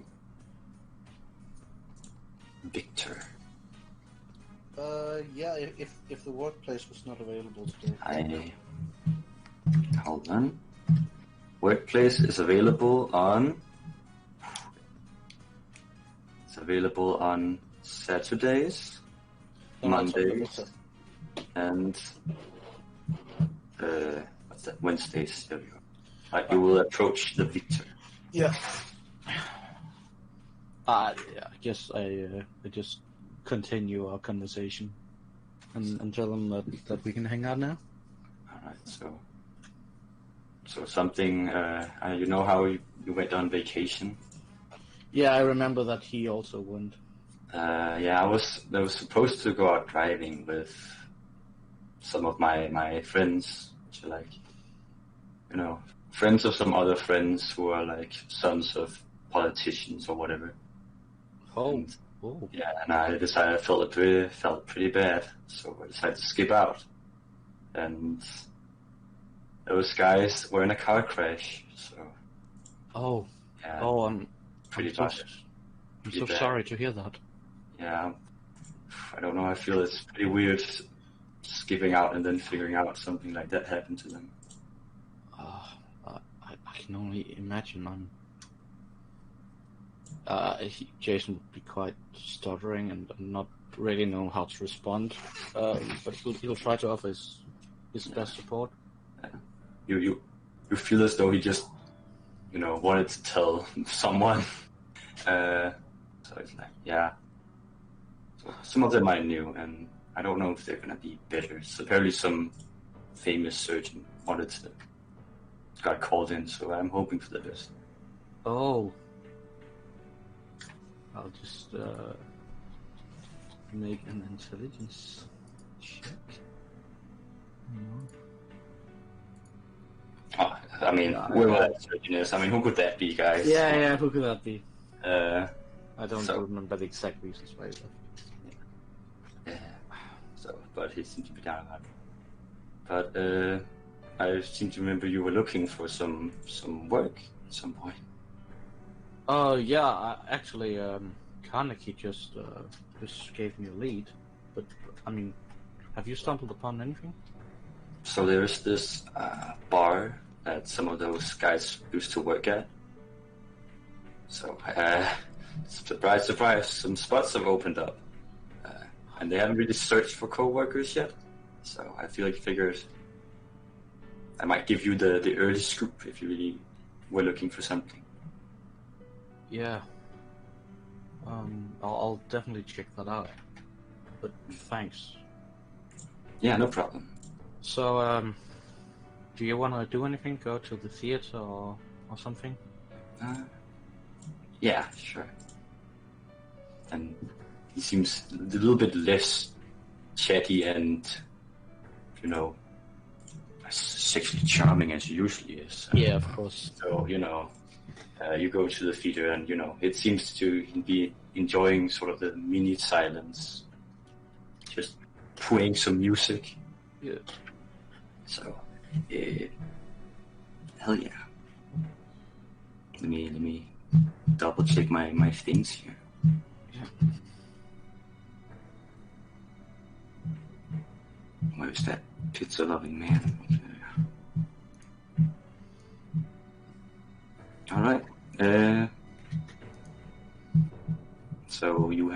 Victor. Yeah, if the workplace was not available today. Hold on. Workplace is available on... It's available on Saturdays, Mondays, and what's that? Wednesdays. There we go. You will approach the Victor. Yeah. I guess I just continue our conversation and tell him that we can hang out now. Alright, so something, you know how you went on vacation? Yeah, I remember that he also went. I was supposed to go out driving with some of my friends, which are like, friends of some other friends who are like sons of politicians or whatever. Oh. Yeah, and I decided I felt pretty bad, so I decided to skip out. And those guys were in a car crash, so... Oh. Yeah, Oh, I'm so bad. Sorry to hear that. Yeah, I don't know, I feel it's pretty weird skipping out and then figuring out something like that happened to them. I can only imagine. Jason would be quite stuttering and not really know how to respond, but he'll try to offer his best support. You feel as though he just, wanted to tell someone. So it's like, yeah. So some of them I knew, and I don't know if they're gonna be better. So apparently some famous surgeon got called in, so I'm hoping for the best. Oh. I'll just make an intelligence check. Oh, I mean, whoever that surgeon is, who could that be, guys? Yeah, who could that be? I don't remember the exact reasons why. But he seemed to be down about it. But I seem to remember you were looking for some work at some point. Oh yeah, actually, Carnegie just gave me a lead. But have you stumbled upon anything? So there's this bar that some of those guys used to work at. So, surprise, some spots have opened up. And they haven't really searched for co-workers yet. So I figured I might give you the early scoop if you really were looking for something. Yeah. I'll definitely check that out. But thanks. Yeah, no problem. So, do you want to do anything? Go to the theater or something? Yeah, sure. And he seems a little bit less chatty and, sexually charming as he usually is. Yeah, of course. So, you go to the theater and, it seems to be enjoying sort of the mini silence. Just playing some music. Yeah. So, hell yeah. Let me double check my things here. Yeah. Where's that pizza loving man? All right. So you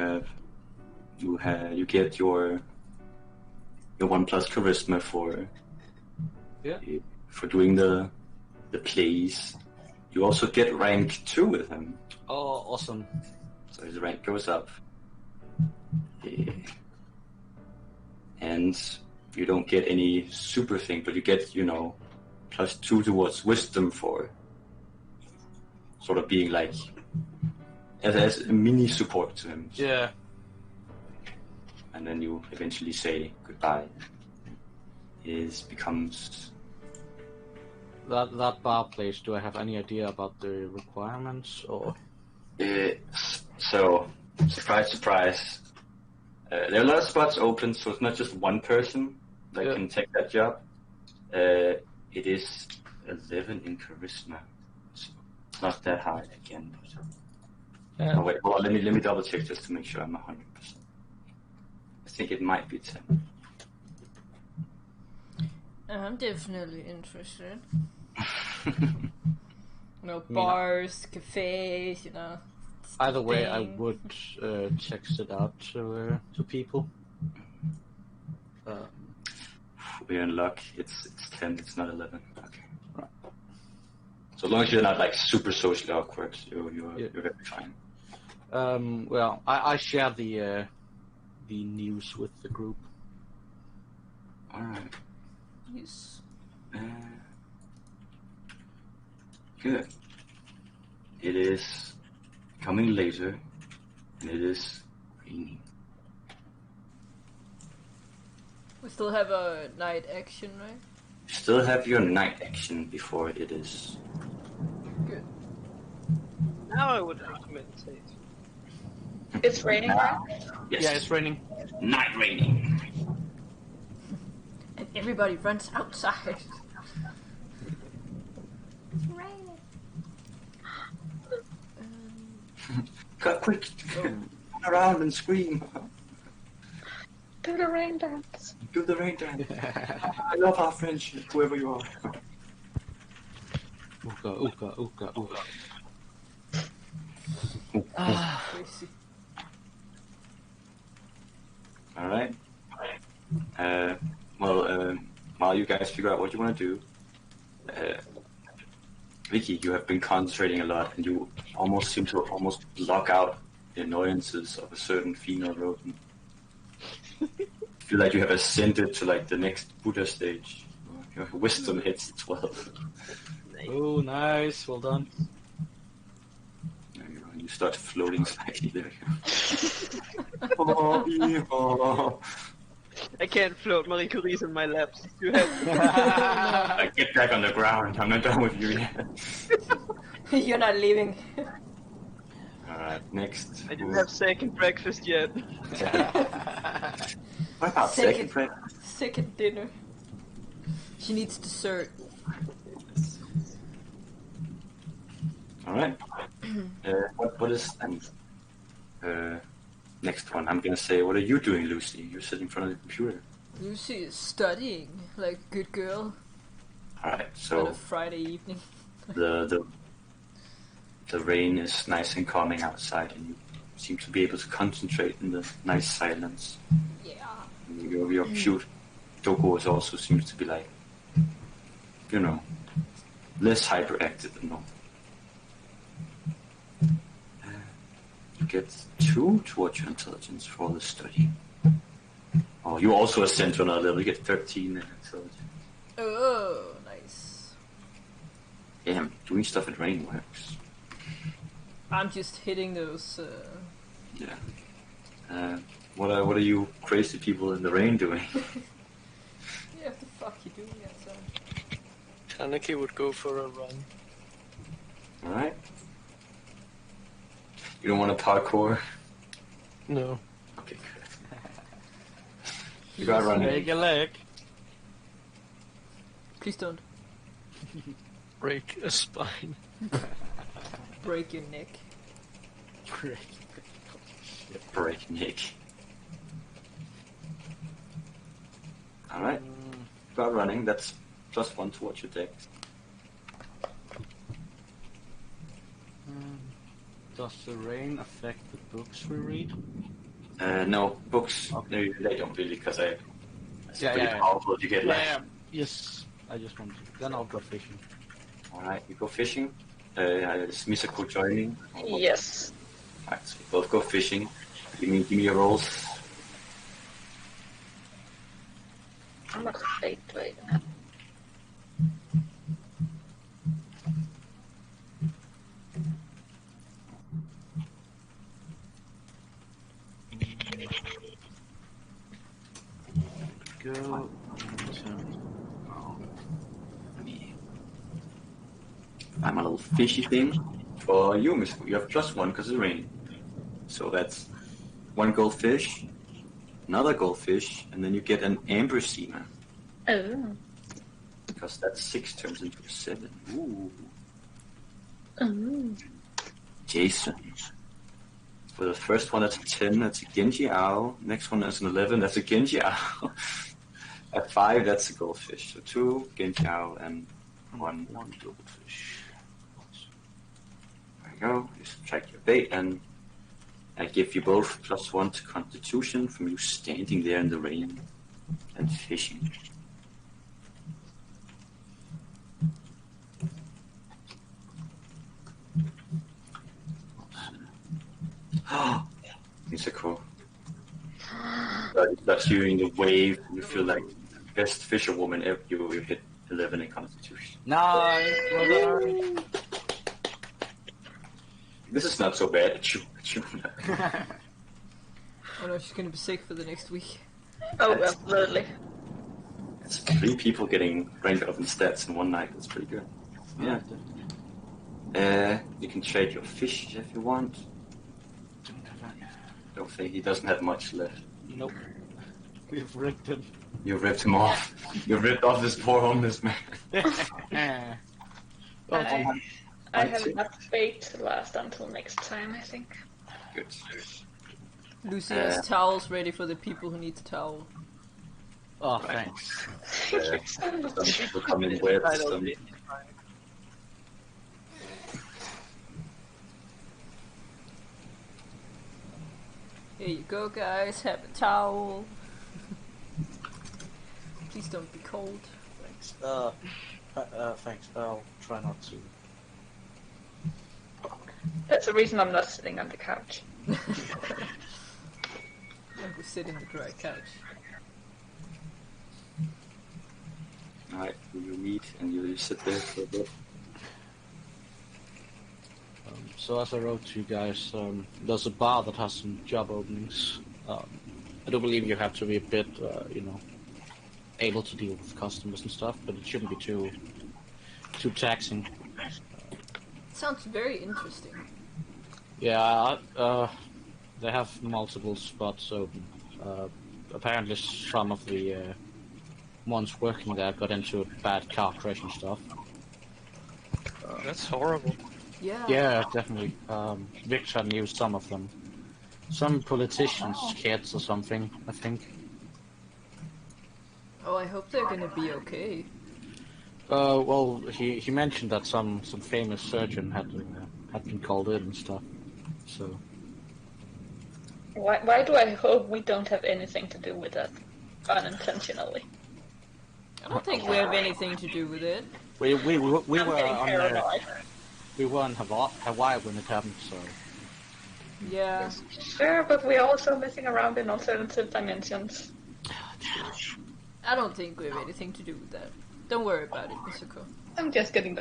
get your 1+ charisma for doing the plays. You also get rank 2 with him. Oh, awesome! So his rank goes up, and you don't get any super thing, but you get +2 towards wisdom for sort of being like as a mini support to him. Yeah. And then you eventually say goodbye. It becomes That bar place. Do I have any idea about the requirements or? so surprise, surprise. There are a lot of spots open, so it's not just one person that can take that job. It is 11 in charisma, so it's not that high again. But... Oh, wait, hold on, let me double check just to make sure I'm 100%. I think it might be 10. I'm definitely interested. Bars, cafes, Either way, I thing. would text it out to people. We're in luck. It's 10. It's not 11. Okay. Right. So as long as you're not like super socially awkward, you're gonna be fine. Well, I share the news with the group. All right. Yes. Good. It is coming later, and it is raining. We still have a night action, right? You still have your night action before it is. Good. Now I would like to meditate. It's raining, right? Yes. Yeah, it's raining. Night raining. And everybody runs outside. It's raining. Cut quick. Run around and scream. Do the rain dance. Do the rain dance. I love our friendship, whoever you are. Ooka, ooka, ooka, ooka. Crazy. All right. While you guys figure out what you want to do, Vicky, you have been concentrating a lot, and you almost seem to block out the annoyances of a certain female rodent. Feel like you have ascended to like the next Buddha stage. Your wisdom hits 12. Oh, nice. Well done. There you go. And you start floating slightly. There you go. Oh. I can't float. Marie Curie's in my lap. She's too heavy. Get back on the ground. I'm not done with you yet. You're not leaving. Alright, next. I didn't have second breakfast yet. What about second breakfast? Second dinner. She needs dessert. Alright. What is next one? I'm gonna say, what are you doing, Lucy? You're sitting in front of the computer. Lucy is studying, like a good girl. Alright, On so a Friday evening. the rain is nice and calming outside, and you seem to be able to concentrate in the nice silence. Yeah. Your cute Doko also seems to be like, less hyperactive than normal. You get 2 towards your intelligence for the study. Oh, you also ascend to another level. You get 13 in intelligence. Oh, nice. Yeah, doing stuff in rain works. I'm just hitting those. Yeah. What are you crazy people in the rain doing? Yeah, what the fuck you doing outside? Tanaki would go for a run. Alright. You don't want to parkour? No. Okay, good. You got running. Break a leg. Please don't Break a spine. break your neck. Break Nick. Alright. Got running, that's +1 towards your dex. Does the rain affect the books we read? No, books, they don't really, because it's pretty powerful if you get Yes, I just want to. Then I'll go fishing. Alright, you go fishing. Is Misako joining? Yes. Alright, so you both go fishing. Give me your rolls. How much fate do I even have? I'm a little fishy thing. For you, Miss, you have +1 because it's raining. So that's 1 goldfish, another goldfish, and then you get an amber seaman. Oh. Because that 6 turns into a 7. Ooh. Oh. Jason. For the first one, that's a 10. That's a Genji owl. Next one, that's an 11. That's a Genji owl. At 5, that's a goldfish. So 2 Genji owl and 1 goldfish. There you go. You subtract your bait, and I give you both +1 to Constitution from you standing there in the rain and fishing. These are cool. That's you in the wave. You feel like best fisherwoman ever. You hit 11 in Constitution. Nice, brother. This is not so bad. Oh no, she's gonna be sick for the next week. Oh, absolutely. It's 3 people getting ranked up in stats in one night. That's pretty good. Yeah. You can trade your fish if you want. Don't think he doesn't have much left. Nope. We've ripped him. You ripped him off. You ripped off this poor homeless man. I have enough bait to last until next time, I think. Good. Lucy has towels ready for the people who need the towel. Oh, thanks. Some people come in wet. I don't Some... need Here you go, guys. Have a towel. Please don't be cold. Thanks. Thanks. I'll try not to. That's the reason I'm not sitting on the couch. And we sit in the dry couch. Alright, you meet and you sit there for a bit. So as I wrote to you guys, there's a bar that has some job openings. I do believe you have to be a bit, able to deal with customers and stuff, but it shouldn't be too taxing. Sounds very interesting. Yeah, they have multiple spots open. Apparently some of the ones working there got into a bad car crash and stuff. That's horrible. Yeah. Yeah, definitely. Victor knew some of them. Some politicians' kids or something, I think. Oh, I hope they're gonna be okay. Well, he mentioned that some famous surgeon had been called in and stuff. So. Why do I hope we don't have anything to do with that unintentionally? I don't think we have anything to do with it. We were I'm getting on paranoid. we were in Hawaii when it happened, so. Yeah. Sure, but we're also messing around in alternative dimensions. I don't think we have anything to do with that. Don't worry about it, Misuko. I'm just getting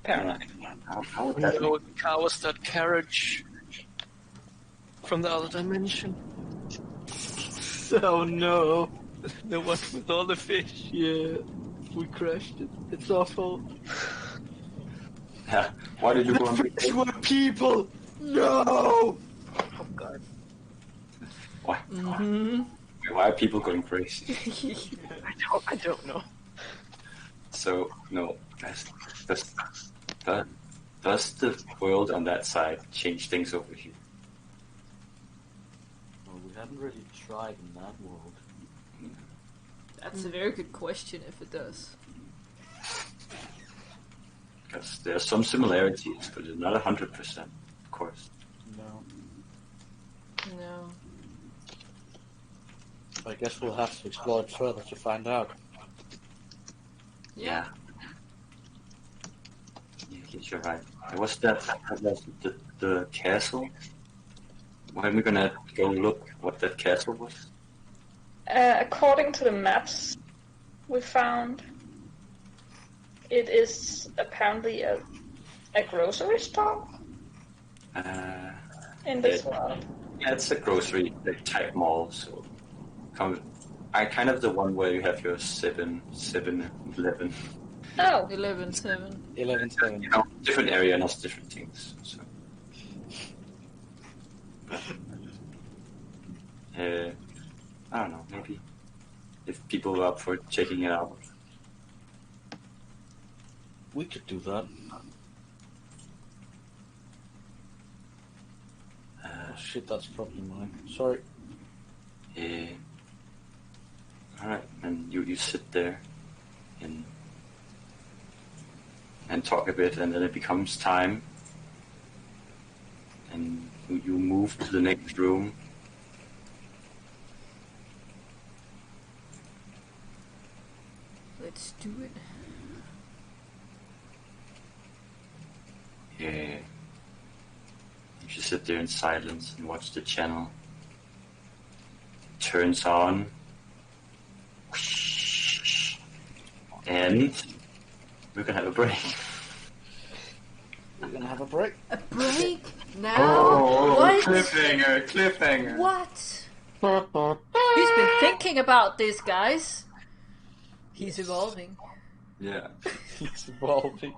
paranoid. How would that No, how was that carriage from the other dimension? Oh no! The one with all the fish. Yeah, we crashed it. It's awful. Yeah. Why did you go on Fish were people! No! Oh god. Why? Mm-hmm. Why are people going crazy? I don't know. So, no. Does the world on that side change things over here? Well, we haven't really tried in that world. That's a very good question if it does. Because there are some similarities, but it's not 100%, of course. No. No. I guess we'll have to explore it further to find out. Yeah. Yes, you're right. What's that? The castle? When are we gonna go look what that castle was? According to the maps we found, it is apparently a grocery store in this world. Yeah, it's a grocery type mall, so I kind of the one where you have your 7, 11. Oh, 11-7. 11-7. You know, different area and also different things. So. I don't know, maybe if people are up for checking it out. We could do that. Oh shit, that's probably mine. Sorry. Alright, and you sit there and talk a bit, and then it becomes time, and you move to the next room. Let's do it. Yeah. You just sit there in silence and watch the channel. It turns on. And we're gonna have a break. We're gonna have a break. A break? Now? Oh, What? cliffhanger. What? He's been thinking about this, guys. He's evolving. Yeah. It's evolving.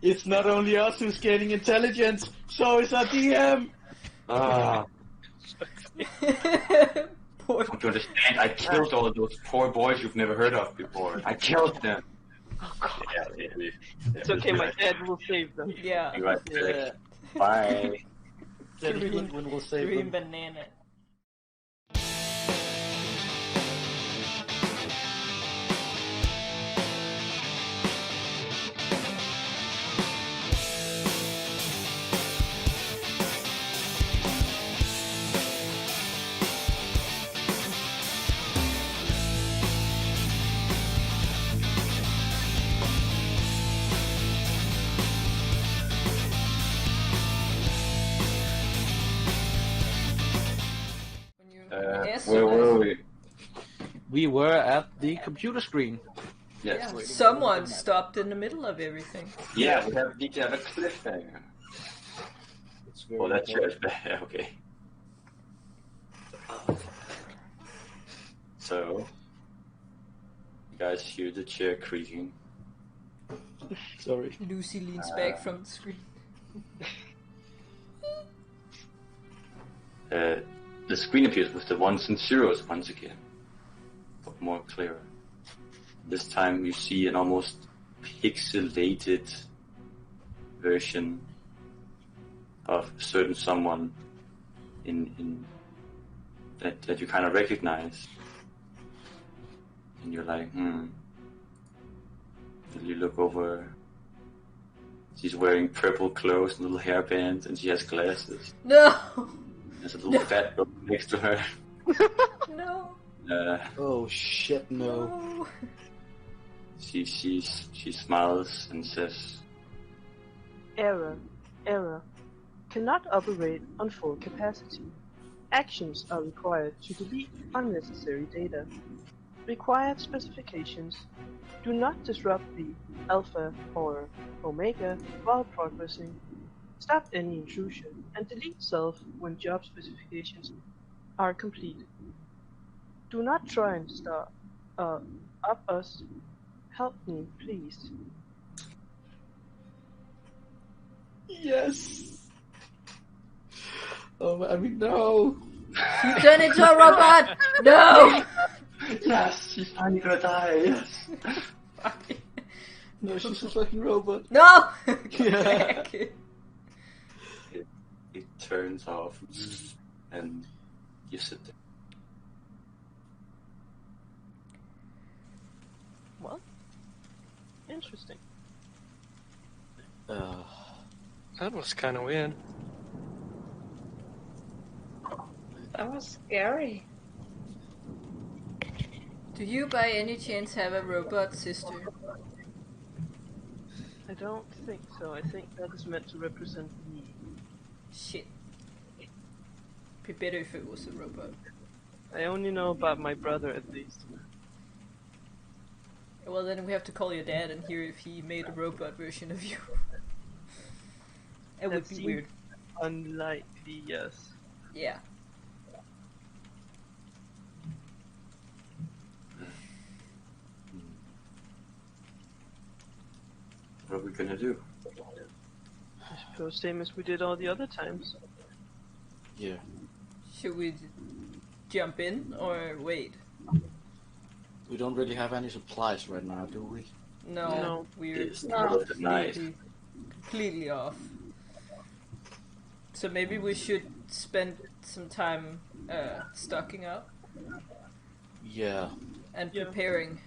It's not only us who's gaining intelligence, so is our DM! Ah, Poor. come to understand, I killed all of those poor boys you've never heard of before. I killed them. Oh god. Yeah, It's okay, my dad will save them. Yeah. You're right, Yeah. Bye. Daddy Goodwin will save Green them. banana. Yes, Where were we? We were at the computer screen. Yes. Yeah, someone stopped in the middle of everything. Yeah, we need to have a cliffhanger. It's very Oh, that chair is important. bad. Okay. So, you guys hear the chair creaking. Sorry. Lucy leans back from the screen. The screen appears with the ones and zeros once again, but more clearer. This time you see an almost pixelated version of a certain someone in that you kind of recognize, and you're like, And you look over. She's wearing purple clothes and little hairband, and she has glasses. No! There's a little fat girl next to her. No! Oh shit, no. No! She smiles and says, Error. Cannot operate on full capacity. Actions are required to delete unnecessary data. Required specifications. Do not disrupt the Alpha or Omega while progressing. Stop any intrusion and delete self when job specifications are complete. Do not try and start up us. Help me, please. Yes! Oh, I mean, no! You turn into a robot! No! yes, she's finally gonna die, yes. No, she's a fucking robot. No! Yeah. It turns off, and you sit there. Well, interesting. That was kind of weird. that was scary. Do you by any chance have a robot sister? I don't think so. I think that is meant to represent me. Shit. Be better if it was a robot. I only know about my brother at least. Well, then we have to call your dad and hear if he made a robot version of you. It would That be seems weird. Unlikely, yes. Yeah. we gonna do? I suppose same as we did all the other times. Yeah. Should we jump in or wait? We don't really have any supplies right now, do we? No, No. we're It's the middle of the night. completely off. So maybe we should spend some time stocking up Yeah. and Yeah. preparing.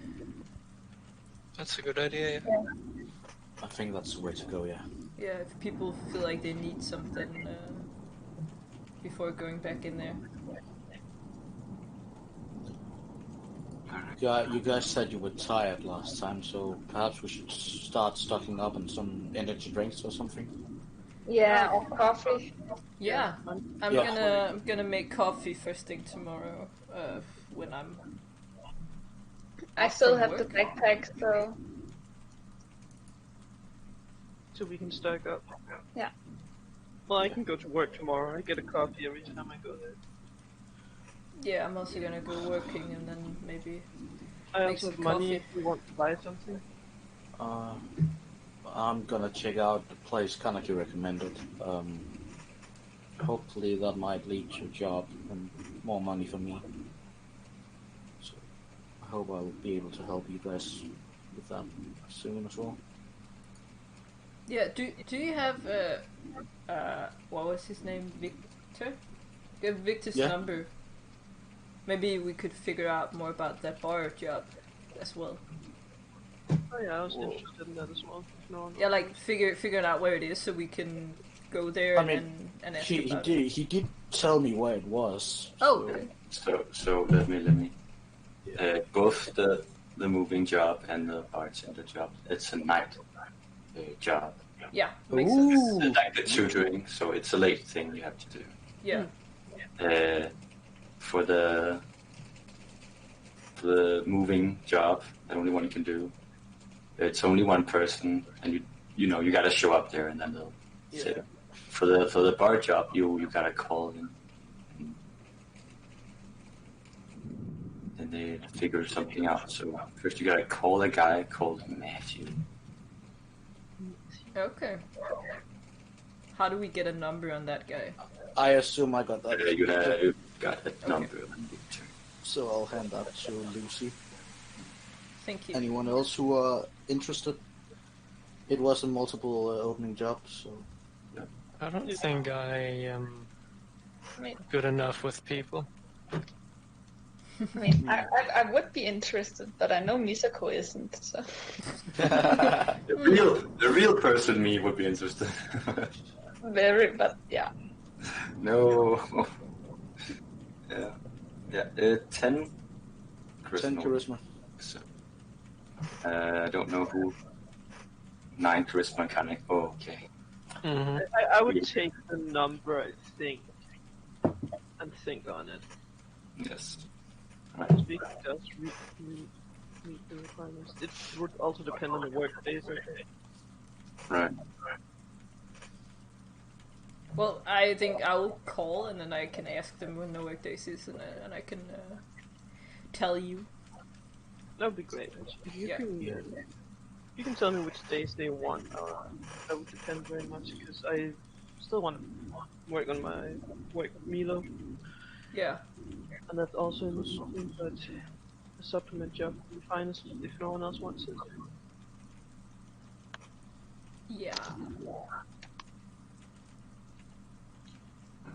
That's a good idea. Yeah. I think that's the way to go, yeah. Yeah, if people feel like they need something before going back in there. You guys said you were tired last time, so perhaps we should start stocking up on some energy drinks or something. Yeah, or coffee. Yeah, I'm Yeah. gonna make coffee first thing tomorrow. When I'm. I off still from have work. the backpack, so So we can stock up. yeah. Well, I can go to work tomorrow. I get a coffee every time I go there. Yeah, I'm also gonna go working and then maybe. I Make also have some money coffee. if you want to buy something. I'm gonna check out the place Kaneki recommended. Hopefully that might lead to a job and more money for me. So I hope I'll be able to help you guys with that soon as well. Yeah. Do you have what was his name? Victor. You have Victor's Yeah. number. Maybe we could figure out more about that bar job as well. Oh yeah, I was interested in that as well. If no one Yeah, like figure out where it is so we can go there I mean, and ask He about it. did tell me where it was. Oh, so- So let me. Both the moving job and the bartender job, it's a night job. yeah, makes sense. Ooh. Like the tutoring, so it's a late thing you have to do. Yeah, For the moving job, the only one you can do. It's only one person, and you gotta show up there, and then they'll sit. For the bar job, you gotta call in, and they figure something out. So first you gotta call a guy called Matthew. okay. How do we get a number on that guy? I assume I got that. You got that number. So I'll hand that to Lucy. Thank you. Anyone else who are interested? It was a multiple opening job, so I don't think I am good enough with people. I mean, I would be interested, but I know Misako isn't. So The real person me would be interested. but yeah. No. Yeah. 10 charisma. 10 charisma. So, I don't know who. 9 charisma mechanic. Oh, okay. Mm-hmm. I would take the number, I think, and think on it. Yes. Speaking does meet the requirements. It would also depend on the work days. Right. Well, I think I'll call and then I can ask them when the work days is, and I can tell you. That would be great. If you Yeah. can, you can tell me which days they want. That would depend very much because I still want to work on my work Milo, Yeah. and that's also in the evening, but a supplement job would be fine if no one else wants it. Yeah.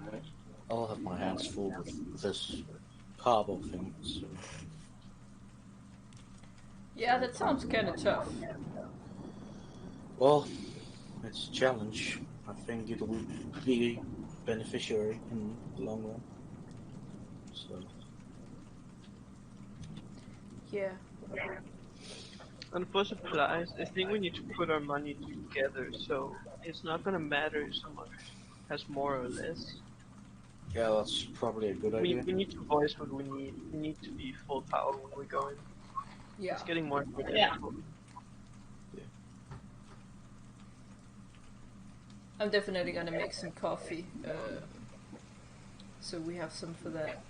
Alright. I'll have my hands full with this harbor thing. So. Yeah, that sounds kind of tough. Well, it's a challenge. I think it will be beneficiary in the long run. So. Yeah. And for supplies, I think we need to put our money together, so it's not gonna matter if someone has more or less. Yeah, that's probably a good idea. We need to voice what we need. We need to be full power when we go in. Yeah. It's getting more difficult. Yeah. I'm definitely gonna make some coffee, so we have some for that.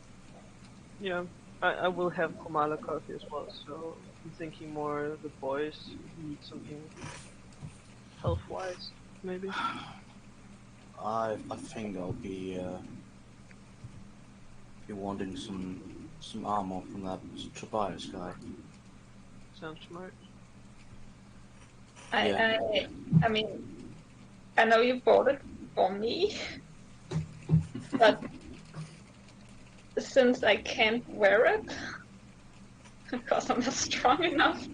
Yeah, I will have Komala coffee as well, so I'm thinking more the boys need something Health-wise, maybe. I think I'll be wanting some armor from that Tobias guy. Sounds smart. I mean, I know you bought it for me, but since I can't wear it because I'm not strong enough,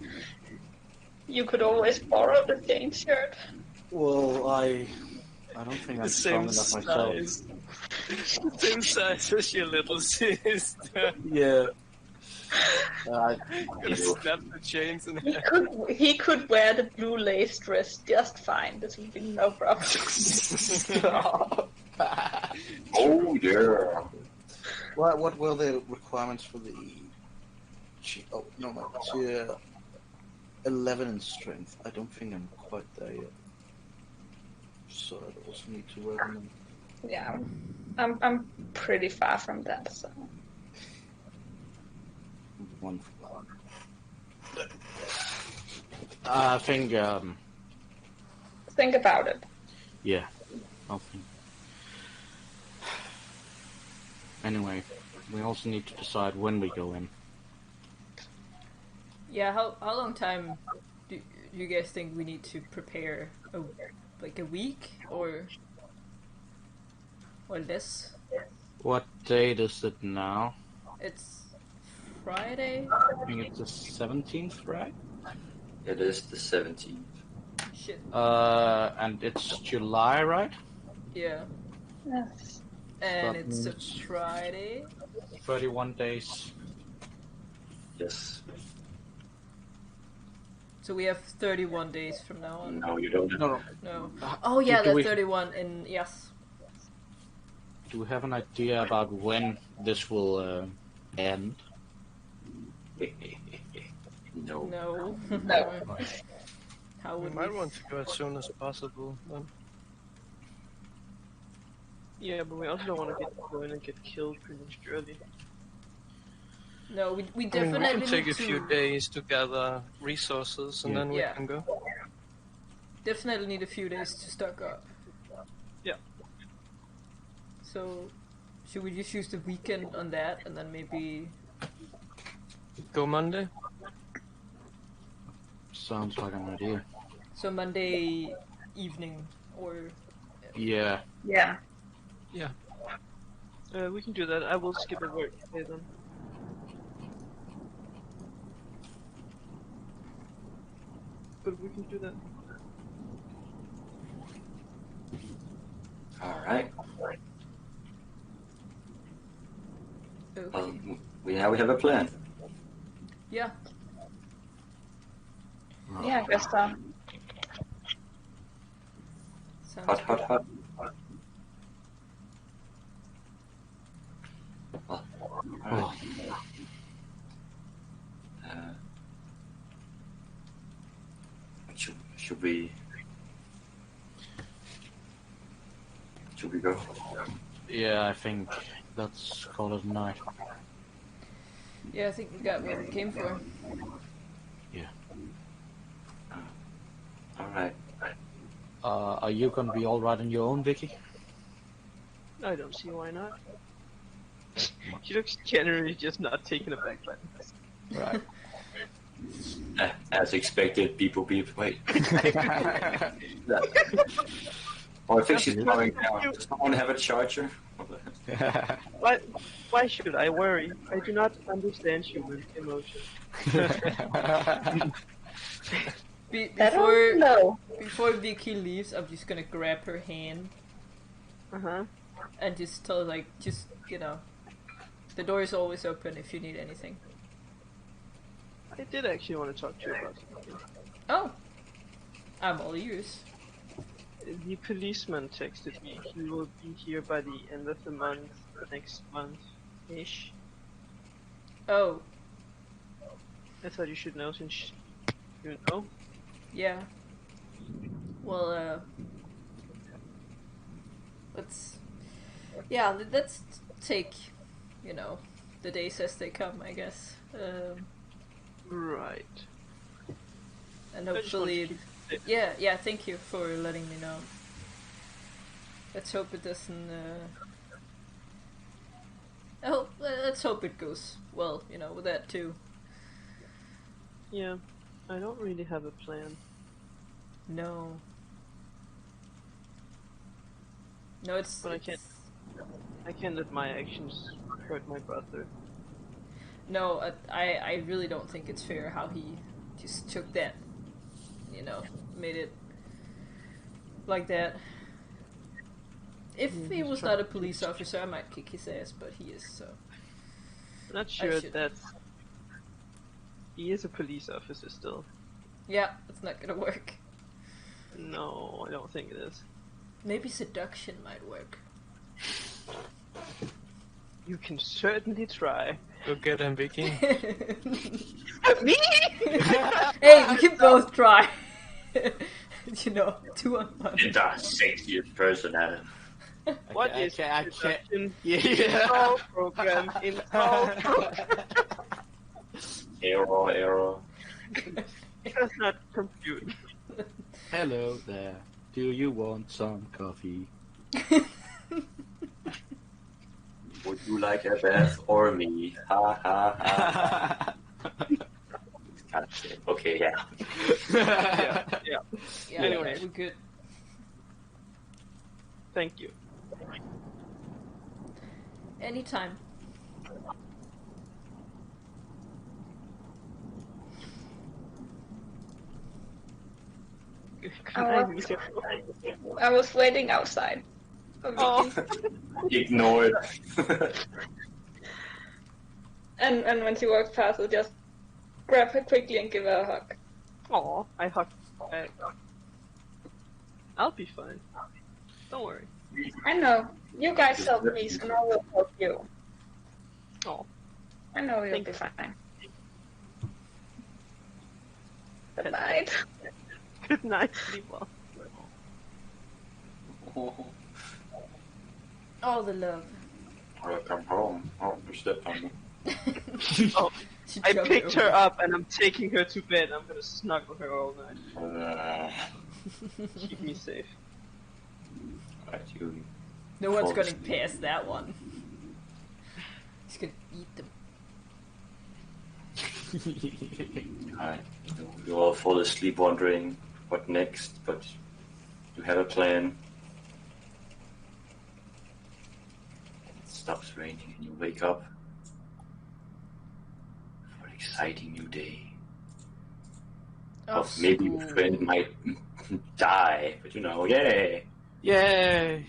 you could always borrow the Jane shirt. Well, I don't think I'm strong enough myself. The same size as your little sister. Yeah. Gonna snap the chains in half. He could wear the blue lace dress just fine. This would be no problem. Oh yeah. What were the requirements for the? Tier 11 in strength. I don't think I'm quite there yet. So I also need to work on them. Yeah, I'm pretty far from that. So One for one. I think. think about it. Yeah. I'll think. Anyway, we also need to decide when we go in. Yeah, how long time do you guys think we need to prepare? Like a week or less? What date is it now? It's Friday. I think it's the 17th, right? It is the 17th. Shit. And it's July, right? Yeah. Yes. And That it's a means- Friday. 31 days. Yes. So we have 31 days from now on. No, you don't. No. No. Oh yeah, do that's we- 31 in yes. Do we have an idea about when this will end? No. No. No. How We would might we? want to go as soon as possible. Then. Yeah, but we also don't want to go in and get killed prematurely. No, we I mean, definitely we can take need a few to. days to gather resources, and Yeah. then we Yeah. can go. Definitely need a few days to stock up. Yeah. So, should we just use the weekend on that, and then maybe? Go Monday. Sounds like an idea. So Monday evening or Yeah. Yeah. Yeah. We can do that. I will skip a work day then. But we can do that. All right. okay. We have a plan. Yeah. Yeah, I guess so. Sounds Hot, hot, good. hot. Well, all right. Oh, Should we go? yeah, I think let's call it a night. Yeah, I think we got what we came for. Yeah. All right. Are you gonna be alright on your own, Vicky? I don't see why not. She looks generally just not taken aback by this. Right. As expected, beep boop beep. Wait. Oh, I think she's going now. Does someone have a charger? Why should I worry? I do not understand human emotion. I don't know. Before Vicky leaves, I'm just gonna grab her hand Uh-huh. and just tell her, like, just, the door is always open if you need anything. I did actually want to talk to you about something. Oh! I'm all ears. The policeman texted me. He will be here by the end of the month, next month-ish. Oh, I thought you should know since you know. yeah. Well, let's take, the days as they come, I guess. Right. And I just want to hopefully Yeah, thank you for letting me know. Let's hope it doesn't, let's hope it goes well, with that too. Yeah, I don't really have a plan. No. No, But I can't let my actions hurt my brother. No, I really don't think it's fair how he just took that, made it like that. If he was not a police officer, I might kick his ass, but he is, so. I'm not sure that he is a police officer still. Yeah, it's not gonna work. No, I don't think it is. Maybe seduction might work. You can certainly try. Go get him, Vicky. Me? Hey, we can both try. 2-on-1. You're the sexiest person, Adam. What I is can't. seduction? Yeah. All program in all program. Error. It does not compute. Hello there. Do you want some coffee? Would you like a bath or me? Ha ha ha. Okay, yeah. Yeah. Yeah, Anyway. we're good. Thank you. Anytime. I was waiting outside. For Vicky. Ignore it. And when she walks past, I'll just grab her quickly and give her a hug. Aw, I hugged back. I'll be fine. Don't worry. I know. You guys help me, so now we'll help you. Aw. I know you'll Thank be you. fine. Good night. Good night, sleep well. All the love. I'll come home. Oh, you stepped on me. Oh, She I jumped picked over. her up and I'm taking her to bed. I'm gonna snuggle her all night. Keep me safe. Right, you. No one's Fall gonna asleep. pass that one. He's gonna eat them. Alright. You all fall asleep wondering what next, but you have a plan. It stops raining and you wake up for an exciting new day. Off Maybe your school. friend might die, but yay! Yay!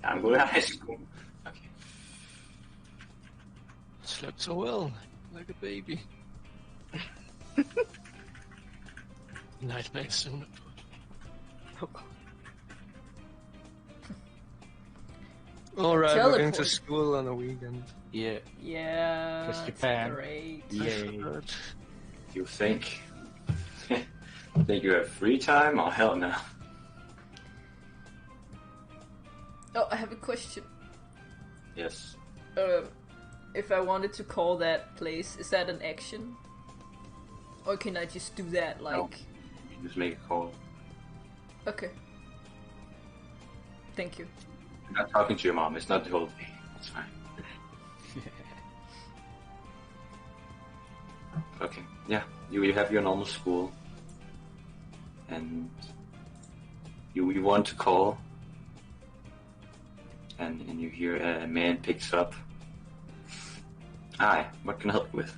I'm going to high school. Okay. Slept so well, like a baby. Nightmare soon. Alright, we're going to Teleport. school on a weekend. Yeah. Yeah, Chris it's Japan. great. Yay. Good. You think? Think you have free time? Oh, hell no. Oh, I have a question. Yes. If I wanted to call that place, is that an action? Or can I just do that, like... No. You just make a call. Okay. Thank you. You're not talking to your mom. It's not the whole day. It's fine. Okay. Yeah. You have your normal school. And you want to call. And you hear a man picks up. Hi, what can I help you with?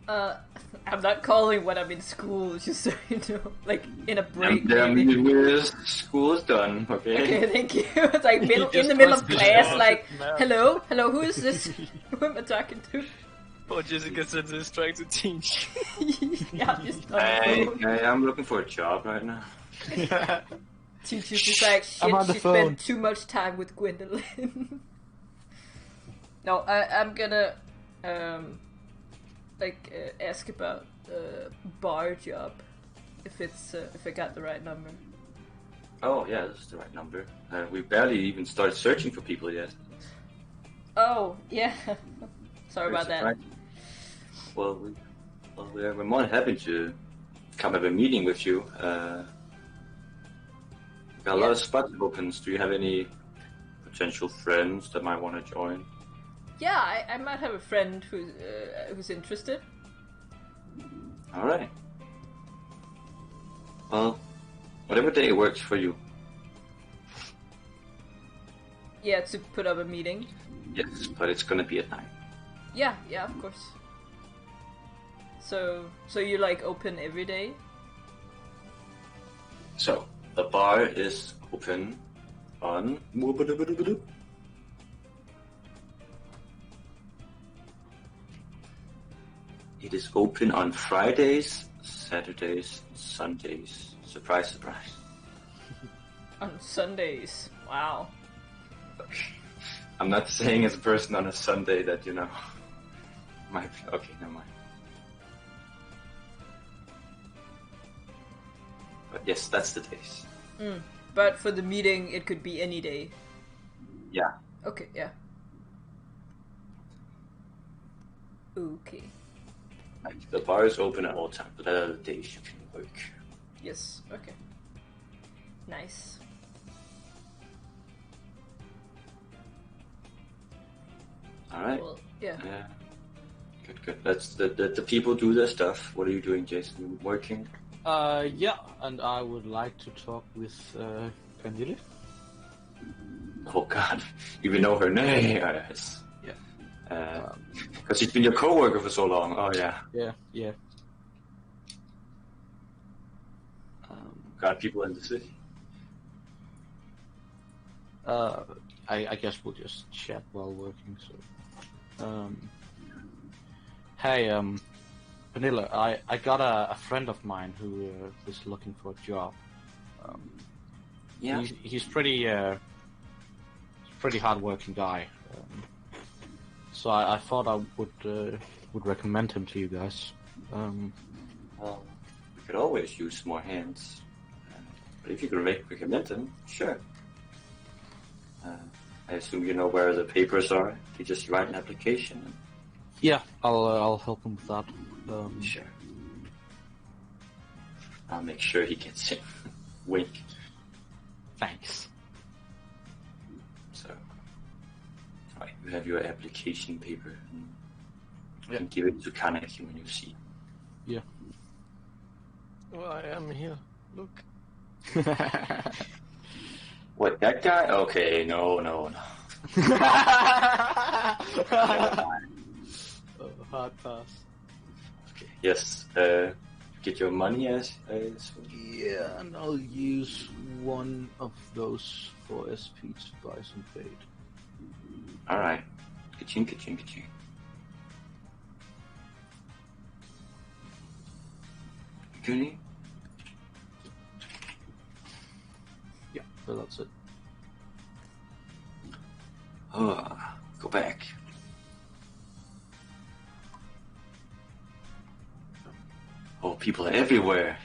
I'm not calling when I'm in school, just so you know. Like, in a break, maybe. School is done, okay? Okay, thank you. It's like He in just the middle of wants to class, show off like, his math. hello, who is this? Who am I talking to? Poor Jessica says he's trying to teach. Yeah, I'm just on the phone. I'm looking for a job right now. Teacher's just like, shit, I'm on the she phone. spent too much time with Gwendolyn. No, I'm gonna, ask about bar job. If I got the right number. Oh, yeah, this is the right number. We barely even started searching for people yet. Oh, yeah. Sorry about that. Right. Well, we're more than happy to come have a meeting with you. Got a lot Yeah. of spots opens. Do you have any potential friends that might want to join? Yeah, I might have a friend who's interested. All right. Well, whatever day works for you. Yeah, to put up a meeting. Yes, but it's gonna be at night. Yeah, of course. So you like open every day? So the bar is open on. It is open on Fridays, Saturdays, Sundays. Surprise, surprise. On Sundays. Wow. I'm not saying as a person on a Sunday that, you know, might be, okay, never mind. But yes, that's the days. But for the meeting, it could be any day. Yeah. Okay, yeah. Okay. Like, the bar is open at all times, but other days you can work. Yes, okay. Nice. Alright. Well, yeah. Yeah. Good. Let's the people do their stuff. What are you doing, Jason? Working? Yeah, and I would like to talk with Pernille. Oh God, even know her name. Yes. Yeah. Because she's been your co-worker for so long. Oh yeah. Yeah. Got people in the city. I guess we'll just chat while working. So, hey, Vanilla, I got a friend of mine who is looking for a job. Yeah. He's pretty hard-working guy. So I thought I would recommend him to you guys. Well, we could always use more hands. But if you could recommend him, sure. I assume you know where the papers are. You just write an application. Yeah, I'll help him with that. Sure. I'll make sure he gets it. Wink. Thanks. So, alright, you have your application paper. You Yeah. can give it to Kaneki when you see. Yeah. Well, I am here. Look. What, that guy? Okay, no. Hard pass. Okay, yes, get your money as Yeah, and I'll use one of those for SP to buy some bait. Alright. Ka-ching, ka-ching, ka-ching. Goonie? Yeah, so that's it. Oh, go back. Oh, people are everywhere.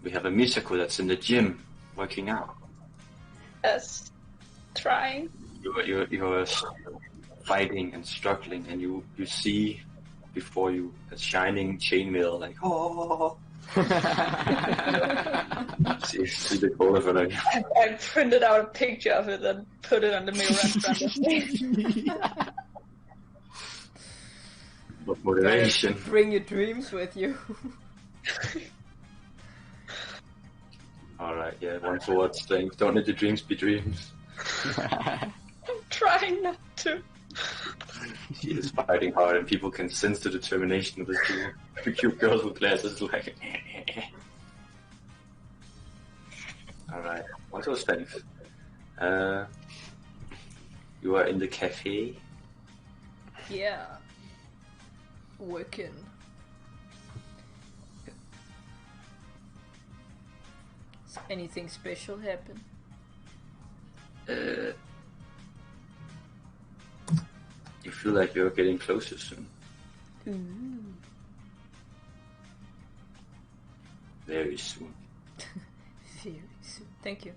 We have a Misako that's in the gym, working out. Yes. Trying. You're fighting and struggling, and you see before you a shining chainmail, like, oh. see the goal in front of you. I printed out a picture of it and put it on the mirror in front of me. What motivation. Bring your dreams with you. Alright, yeah, one forward strength. Don't let your dreams be dreams. I'm trying not to. She is fighting hard, and people can sense the determination of the two cute girls with glasses. Like, all right, what's your strength? You are in the cafe. Yeah. Working. Does anything special happen? You feel like you're getting closer soon. Ooh. Very soon. Very soon. Thank you.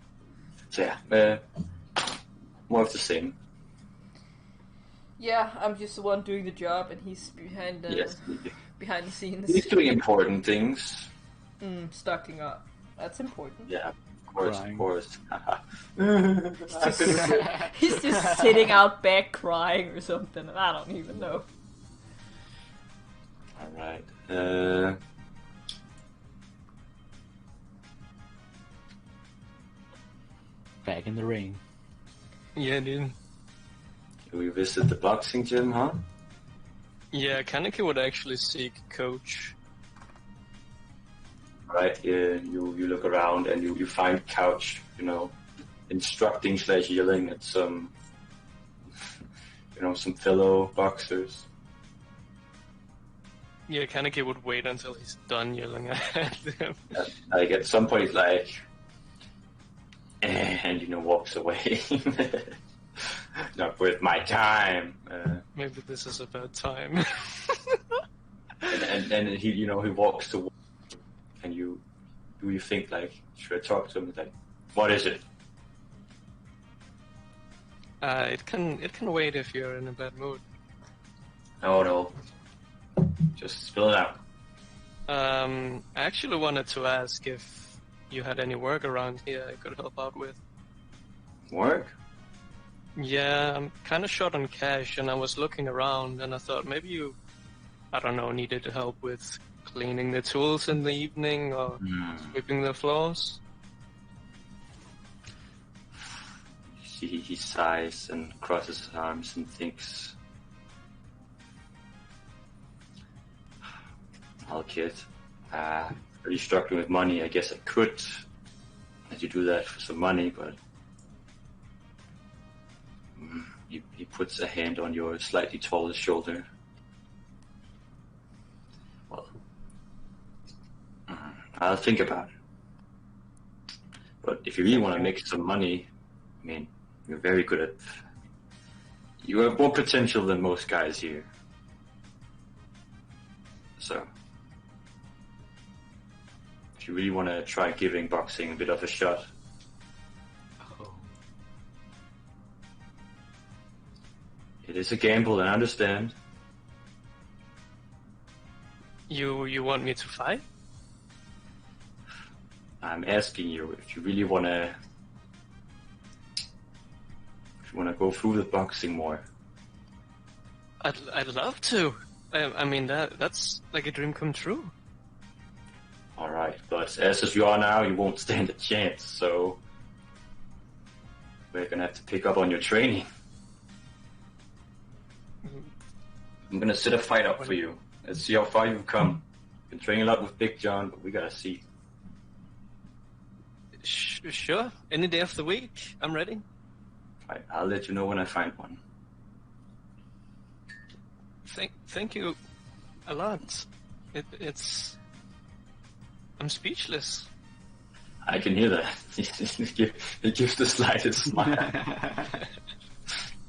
So yeah, more of the same. Yeah, I'm just the one doing the job, and he's behind the Yes, behind the scenes. he's doing important things. Stocking up. That's important. Yeah, of course, Crying. of course. He's just sitting out back crying or something. I don't even know. All right. Back in the ring. Yeah, dude. We visit the boxing gym, huh? Yeah, Kaneki would actually seek a coach. Right. Yeah. You look around and you find Couch, instructing / yelling at some, some fellow boxers. Yeah, Kaneki would wait until he's done yelling at them. Like at some point, he's like, and walks away. Not worth my time. Maybe this is a bad time. and then he walks away, and you think like, should I talk to him? Like, what is it? It can wait if you're in a bad mood. No. Just spill it out. I actually wanted to ask if you had any work around here I could help out with. Work? Yeah, I'm kind of short on cash, and I was looking around, and I thought maybe you, I don't know, needed help with cleaning the tools in the evening or sweeping the floors. He sighs and crosses his arms and thinks, "Well, kid, really struggling with money. I guess I could let you do that for some money, but." He puts a hand on your slightly taller shoulder. Well, I'll think about it. But if you really want to make some money, I mean, you're very good at... You have more potential than most guys here. So, if you really want to try giving boxing a bit of a shot, it is a gamble, I understand. You want me to fight? I'm asking you if you really want to... If you want to go through the boxing more. I'd love to. I mean, that's like a dream come true. Alright, but as you are now, you won't stand a chance, so... We're gonna have to pick up on your training. I'm gonna set a fight up for you. Let's see how far you've come. Been training a lot with Big John, but we gotta see. Sure. Any day of the week, I'm ready. Right, I'll let you know when I find one. Thank you a lot. I'm speechless. I can hear that. He gives the slightest smile.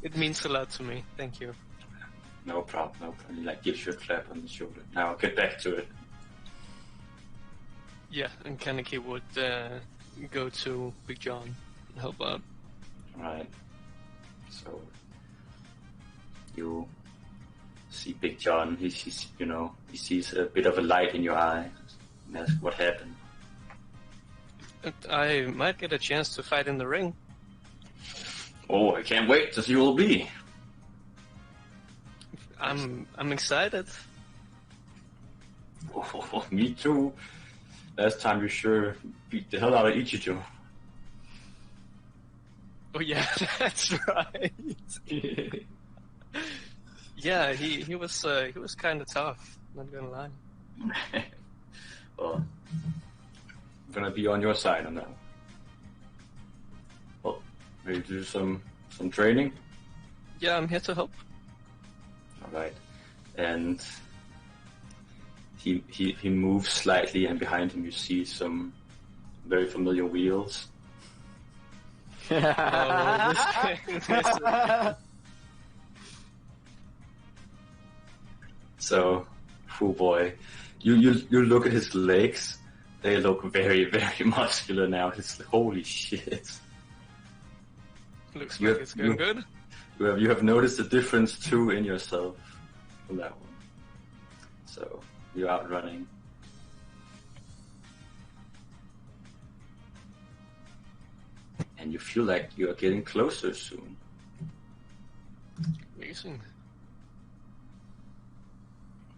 It means a lot to me. Thank you. No problem. He gives you a clap on the shoulder. Now get back to it. Yeah, and Kaneki would go to Big John and help out. Right. So you see Big John. He sees a bit of a light in your eye. And that's what happened. I might get a chance to fight in the ring. Oh, I can't wait to see who will be. I'm excited. Oh, me too. Last time you sure beat the hell out of Ichijo. Oh yeah, that's right. Yeah, he was kind of tough. Not gonna lie. Well, I'm gonna be on your side on that one. Well, ready to do some training? Yeah, I'm here to help. Alright. And he moves slightly, and behind him you see some very familiar wheels. So, oh boy, you look at his legs. They look very, very muscular now. Holy shit. Looks like it's going good. You have noticed a difference too in yourself from that one. So you're out running. and you feel like you are getting closer soon. Amazing.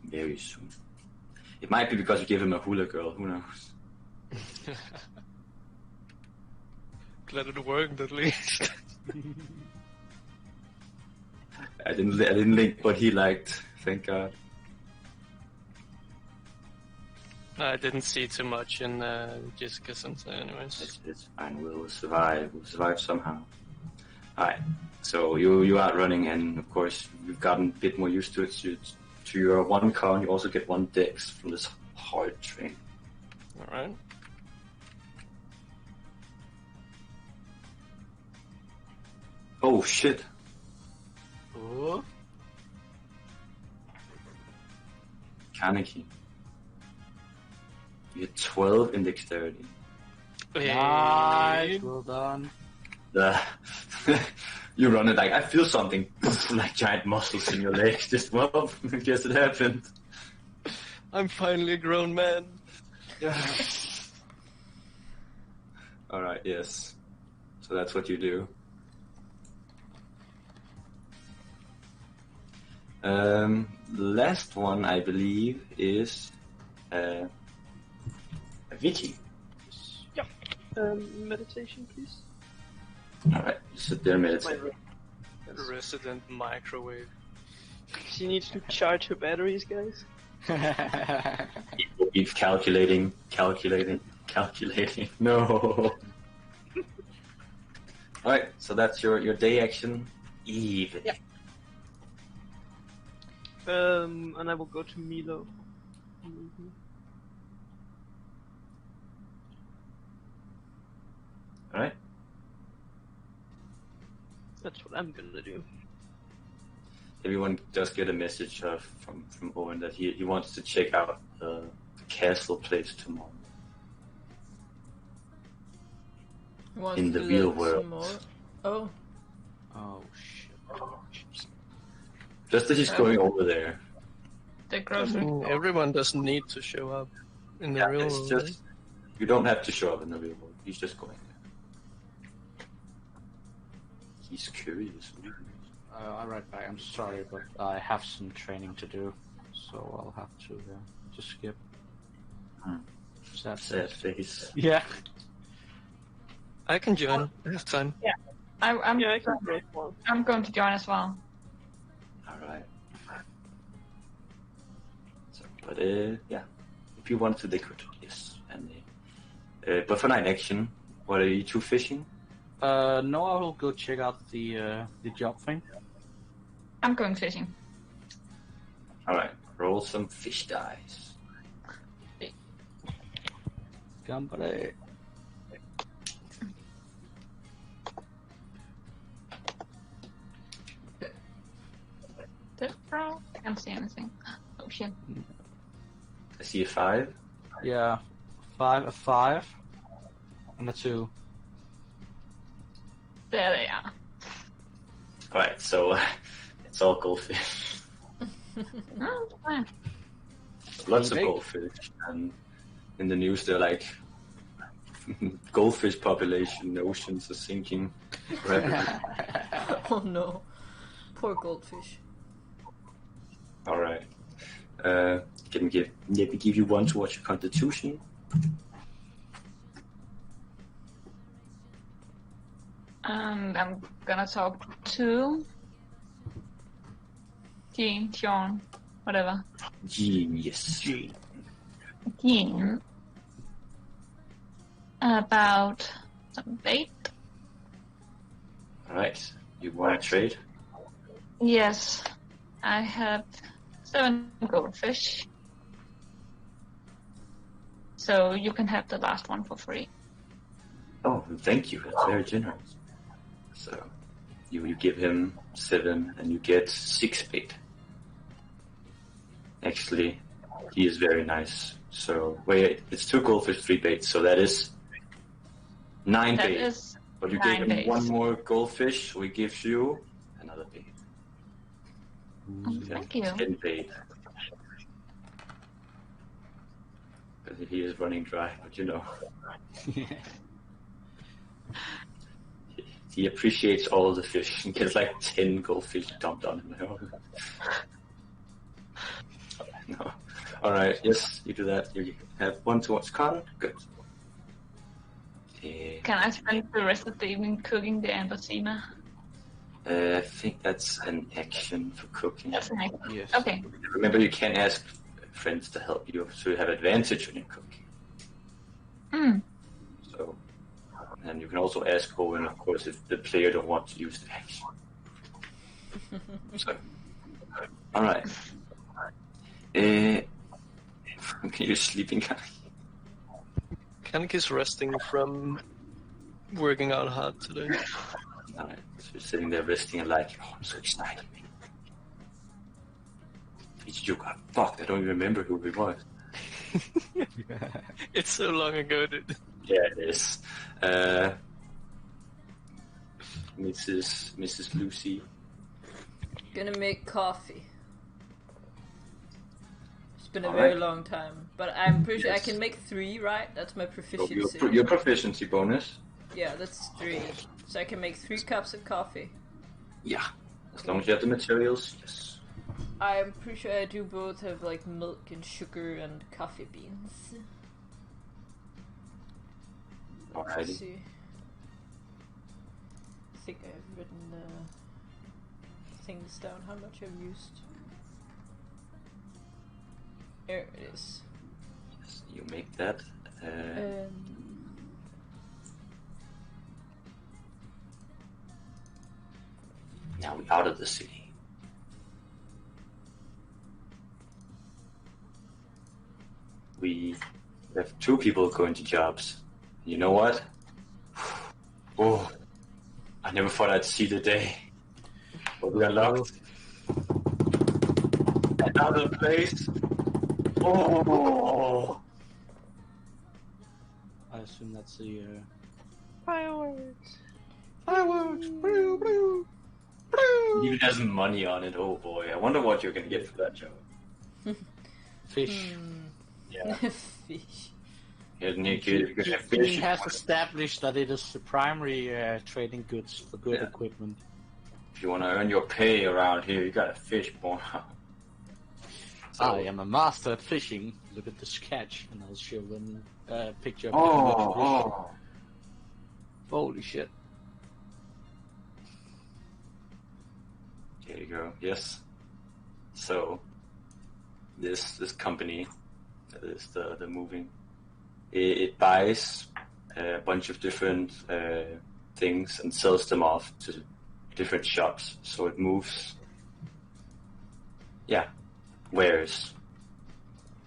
Very soon. It might be because you give him a hula girl. Who knows? Glad it worked at least. I didn't link what he liked. Thank God. I didn't see too much in Jessica Center anyways. It's fine. We'll survive. We'll survive somehow. Alright. So you are running, and of course you've gotten a bit more used to it. To your 1 con, you also get 1 dex from this hard train. Alright. Oh shit! Oh. Kaneki. You get 12 in dexterity. Nice. Well done. You run it like, I feel something, like giant muscles in your legs. Just, well, I guess it happened. I'm finally a grown man. Yeah. Alright, yes. So that's what you do. Last one, I believe, is Vicky. Meditation, please. Alright, you sit there and meditate. Resident microwave. She needs to charge her batteries, guys. Keep calculating. No. Alright, so that's your day action. Eve. Yeah. And I will go to Milo. Mm-hmm. Alright. That's what I'm gonna do. Everyone does get a message from Owen that he wants to check out the castle place tomorrow. He wants In to the do real that world. some more. Oh, Oh shit. Just that he's going over there. The grocery. Everyone doesn't need to show up in the real It's world. just you don't have to show up in the real world. He's just going there. He's curious. I'll write back. I'm sorry, but I have some training to do, so I'll have to skip. Sad face. Yeah. I can join. I have time. I'm Yeah, I can break one. I'm going to join as well. Alright. So, but yeah. If you want to, they could. Yes. And but for night action, what are you two fishing? No, I will go check out the job thing. I'm going fishing. Alright. Roll some fish dice. Gambare. I can't see anything. Oh shit. I see a 5. Yeah, a 5, and a 2. There they are. Alright, so it's all goldfish. Oh, fine. Lots of Big. goldfish. And in the news, they're like, goldfish population, the oceans are sinking rapidly. oh no. Poor goldfish. Alright. Let me give you 1 towards your constitution. And I'm gonna talk to John, whatever. Genius. Jean. About some bait. Alright. You want to trade? Yes, I have 7 goldfish. So you can have the last one for free. Oh, thank you. That's very generous. So, you give him 7 and you get 6 bait. Actually, he is very nice. So, wait, it's 2 goldfish, 3 bait. So that is 9 That bait. is But you 9 gave him baits. 1 more goldfish, so he gives you another bait. Oh, thank you. 10 bait. Because he is running dry, but you know. he appreciates all the fish and gets like 10 goldfish dumped on him. No. Alright, yes, you do that. You have one towards Carter. Good. Can I spend the rest of the evening cooking the ambasima? I think that's an action for cooking. That's an action. Yes. Okay. Remember, you can ask friends to help you, so you have advantage when you're cooking. Hmm. So, and you can also ask Owen, of course, if the player don't want to use the action. So, all right. You're sleeping, guy. Kanik is resting from working out hard today. All right. So you're sitting there resting and like, oh, I'm so excited. Fuck, I don't even remember who he was. It's so long ago, dude. Yeah, it is. Mrs. Lucy. Gonna make coffee. It's been a All very right. long time, but I'm pretty sure I Yes. can make 3, right? That's my So proficiency. your proficiency bonus. Yeah, that's 3. So I can make 3 cups of coffee. Yeah. As long as you have the materials, yes. I'm pretty sure I do both have like milk and sugar and coffee beans. Let's Alrighty. see. I think I've written things down how much I've used. There it is. Yes, you make that. Now we're out of the city. We have 2 people going to jobs. You know what? Oh, I never thought I'd see the day. But we are locked. Another place. Oh, I assume that's the. Fireworks. Fireworks! it even has money on it. Oh boy, I wonder what you're gonna get for that job. Fish. Yeah, Fish. you're gonna have He fish. has established that it is the primary trading goods for good Yeah. equipment. If you want to earn your pay around here, you gotta fish more. I am a master at fishing. Look at this catch, and I'll show them a picture of the Oh, fish. oh. Holy shit. There you go. Yes. So, this company, that is the moving, it buys a bunch of different things and sells them off to different shops. So it moves. Yeah, wares.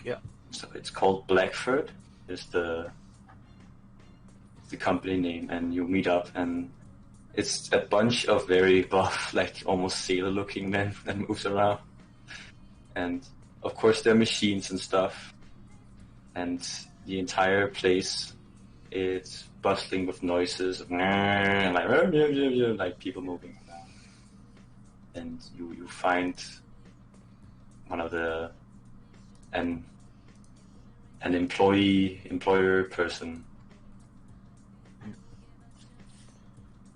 Yeah. So it's called Blackford. Is the company name, and you meet up, and it's a bunch of very buff, like almost sailor-looking men that moves around. And of course, there are machines and stuff, and the entire place is bustling with noises, and like people moving around. And you find one of an employer person.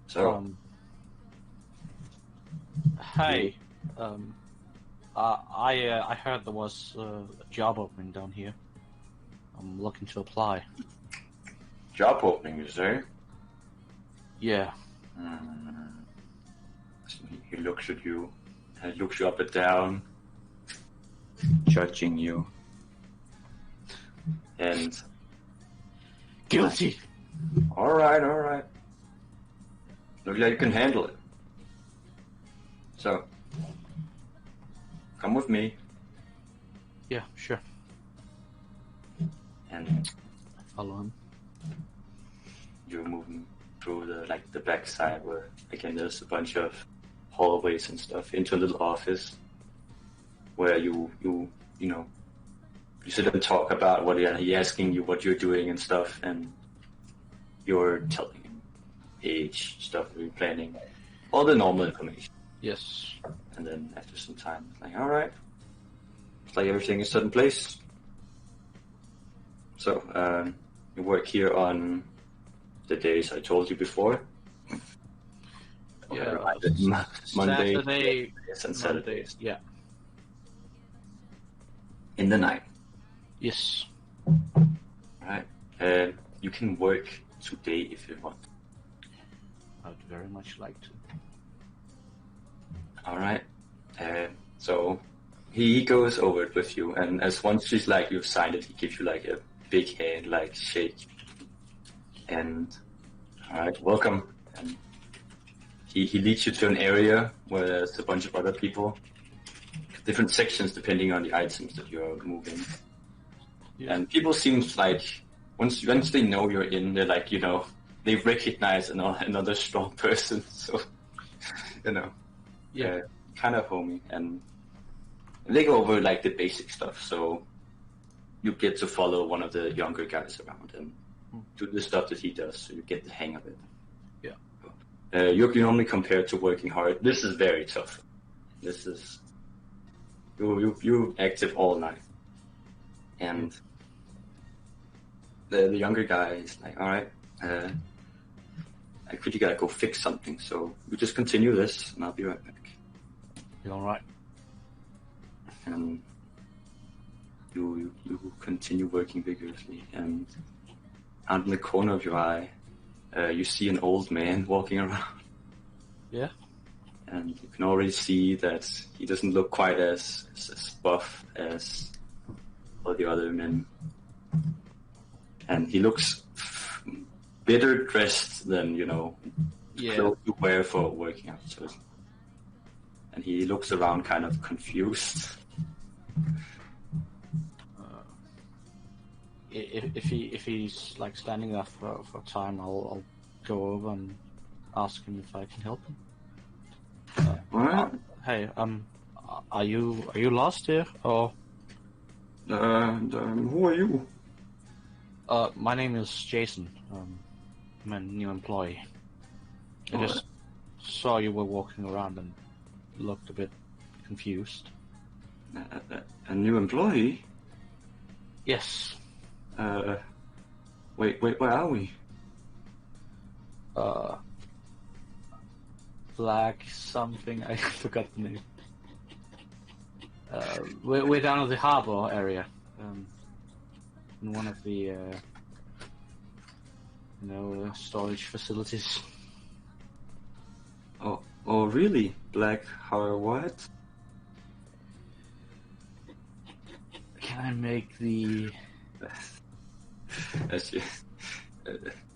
So Hey, I heard there was a job opening down here. I'm looking to apply. job opening, is there? Yeah. He looks at you, and looks you up and down, judging you. And Guilty. all right. Looks like you can handle it. So, come with me, Yeah, sure. and Follow him. you're moving through the back side where again there's a bunch of hallways and stuff into a little office where you sit and talk about what he's asking you what you're doing and stuff, and you're telling him age, stuff that you're planning, all the normal information. Yes. And then after some time, it's like, all right, it's like everything is set in place. So you work here on the days I told you before. Yeah, Monday, Saturday, and Saturdays. Yeah. In the night. Yes. Right. You can work today if you want. I'd very much like to. All right. So he goes over it with you, and as once she's like you've signed it, he gives you like a big hand like shake. And all right, welcome. And he leads you to an area where there's a bunch of other people, different sections depending on the items that you're moving. Yeah. And people seem like once they know you're in, they're like they recognize another strong person. So Yeah. kind of homey, and they go over like the basic stuff. So you get to follow one of the younger guys around and do the stuff that he does, so you get the hang of it. Yeah. You can only compare to working hard. This is very tough. This is you active all night, and the younger guy is like, all right, I could you gotta go fix something, so you just continue this, and I'll be right back. You all right? And you continue working vigorously, and out in the corner of your eye, you see an old man walking around. Yeah. And you can already see that he doesn't look quite as buff as all the other men. And he looks better dressed than, clothes you wear for working out. So, and he looks around kind of confused. If he's like standing there for time, I'll go over and ask him if I can help him. Hey, are you lost here or? Who are you? My name is Jason. I'm a new employee. I just saw you were walking around and looked a bit confused. A new employee? Yes. Wait, where are we? Black something, I forgot the name. We're down at the harbor area, in one of the, storage facilities. Oh, really? Black what? Can I make the... As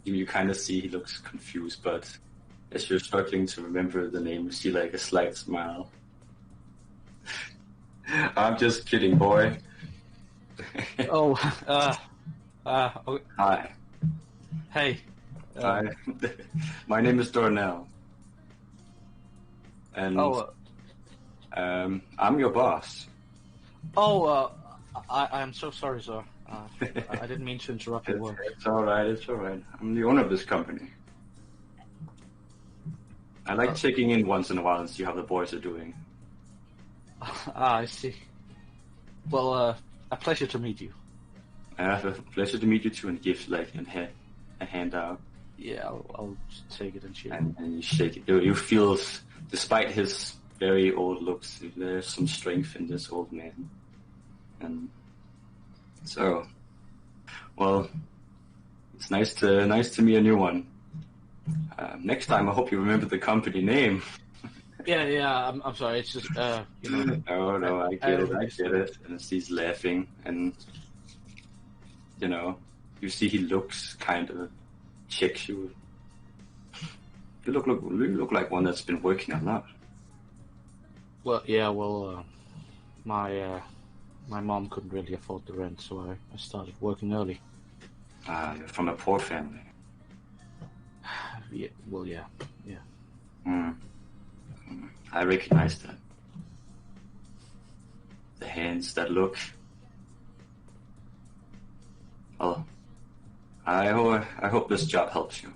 you kind of see he looks confused, but as you're struggling to remember the name, you see like a slight smile. I'm just kidding, boy. Hi. Hey. Hi. My name is Darnell. And I'm your boss. I'm so sorry, sir. I didn't mean to interrupt your work. It's all right. I'm the owner of this company. I like checking in once in a while and see how the boys are doing. I see. Well, a pleasure to meet you. A pleasure to meet you too, and gives like a handout. Yeah, I'll take it and shake it. And you shake it. You feel, despite his very old looks, there's some strength in this old man. And so, well, it's nice to meet a new one. Next time, I hope you remember the company name. Yeah. I'm sorry. It's just No, I get it. And he's laughing, and you see he looks kind of checks you. You look like one that's been working a lot. Well, yeah. Well, my mom couldn't really afford the rent, so I started working early. You're from a poor family. Yeah. Well, yeah. I recognize that. The hands, that look. Well, I hope this job helps you.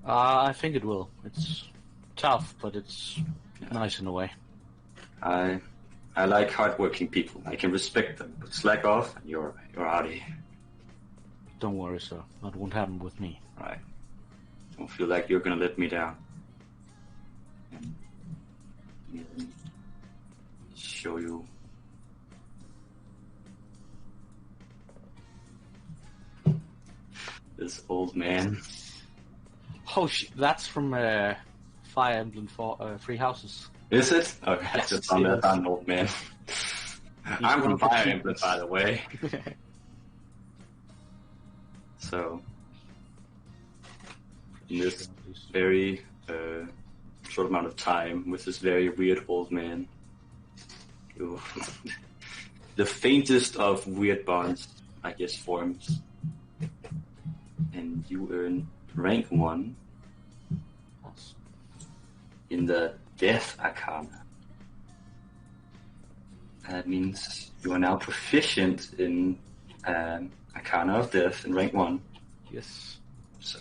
I think it will. It's tough, but it's nice in a way. I like hardworking people. I can respect them, but slack off and you're out of here. Don't worry, sir. That won't happen with me. Right. Don't feel like you're gonna let me down. And let me show you. This old man. Oh, that's from Fire Emblem Three Houses. Is it? Okay, I Yes, just found it that is. I'm an old man. I'm one from of the Fire Emblem, cheapest. by the way. So, in this very short amount of time with this very weird old man, you, the faintest of weird bonds, I guess, forms, and you earn rank 1 in the Death Arcana. That means you are now proficient in Arcana of Death in rank 1. Yes. So,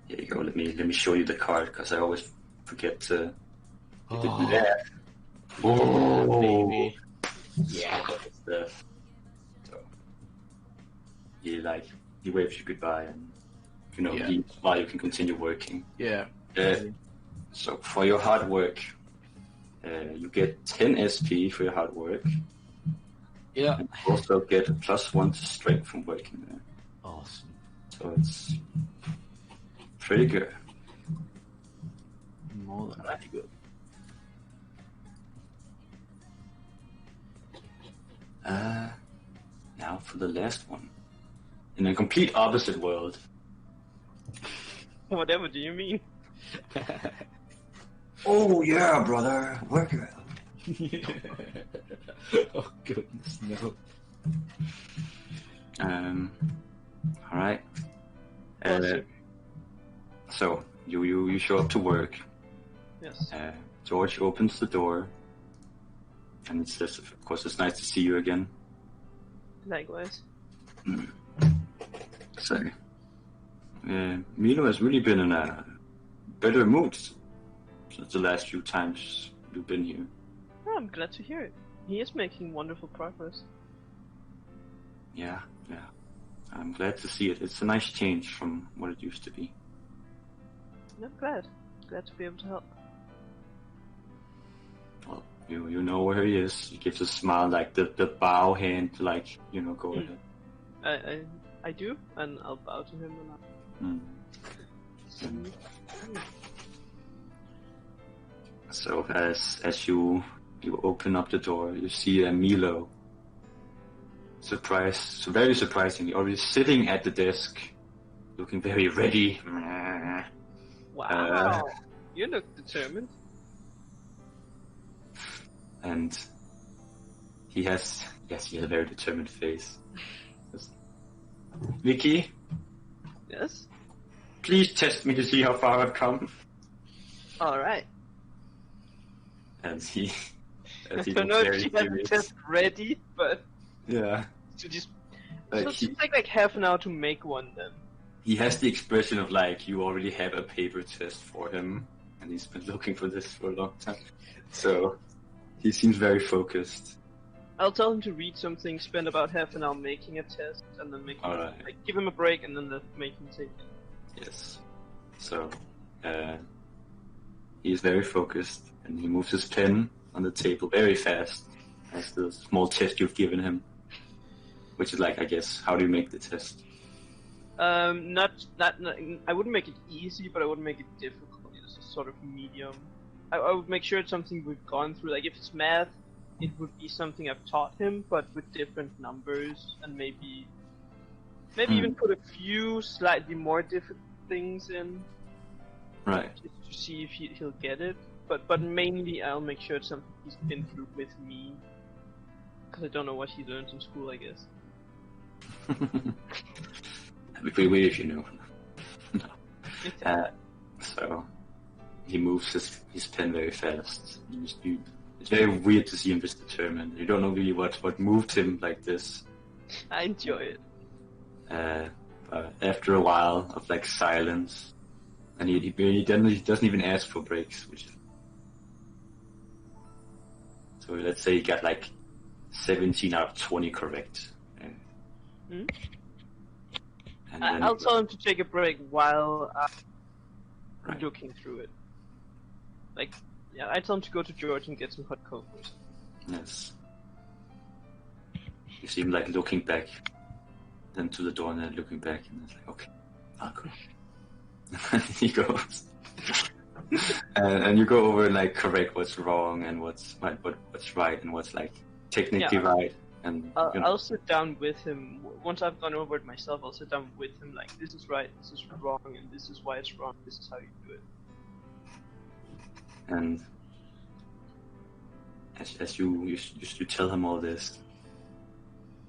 here you go. Let me show you the card, because I always forget to do that. Oh, baby. Yeah. Stuff. So, he waves you goodbye, and Yeah. leaves while you can continue working. Yeah. So for your hard work, you get 10 SP for your hard work. Yeah. And you also get a +1 to strength from working there. Awesome. So it's pretty good. More than pretty good. Now for the last one. In a complete opposite world. Whatever do you mean? Oh yeah, brother, work it out. Oh goodness, no. All right. Awesome. So you show up to work. Yes. George opens the door, and it says, "Of course, it's nice to see you again." Likewise. So, Milo has really been in a better mood since the last few times you've been here. Oh, I'm glad to hear it. He is making wonderful progress. Yeah. I'm glad to see it. It's a nice change from what it used to be. I'm glad. Glad to be able to help. Well, you know where he is. He gives a smile, like the bow hand, like, go ahead. I do, and I'll bow to him and Mm. see. So as you open up the door, you see Milo. Very surprisingly, already sitting at the desk, looking very ready. Wow, you look determined. And he has a very determined face. Vicky, Yes. please test me to see how far I've come. All right. And he I looks don't know if very she has the serious. test ready, but Yeah. to just Like, so it takes like half an hour to make one then. he has the expression of like you already have a paper test for him, and he's been looking for this for a long time. So he seems very focused. I'll tell him to read something, spend about half an hour making a test, and then All right. like give him a break, and then make him take it. Yes. So he is very focused, and he moves his pen on the table very fast as the small test you've given him, which is like, I guess, how do you make the test? Not I wouldn't make it easy, but I wouldn't make it difficult. It's a sort of medium. I would make sure it's something we've gone through. Like if it's math, it would be something I've taught him, but with different numbers, and maybe even put a few slightly more difficult things in, Right. just to see if he'll get it. But mainly I'll make sure it's something he's been through with me, because I don't know what he learned in school, I guess. That'd be pretty weird if you knew. No. So he moves his pen very fast. It's very weird to see him this determined. You don't know really what moved him like this. I enjoy it. After a while of like silence, and he doesn't even ask for breaks, which is so let's say he got like 17 out of 20 correct. Hmm? And then I'll tell him to take a break while Right. looking through it. Like, yeah, I tell him to go to George and get some hot cocoa. Yes. You see him like looking back, then to the door, and then looking back, and it's like, okay, I'll go. And he goes, and you go over and like correct what's wrong and what's right and what's like technically Yeah. right. And I'll sit down with him. Once I've gone over it myself, I'll sit down with him like, this is right, this is wrong, and this is why it's wrong, this is how you do it. and as you tell him all this,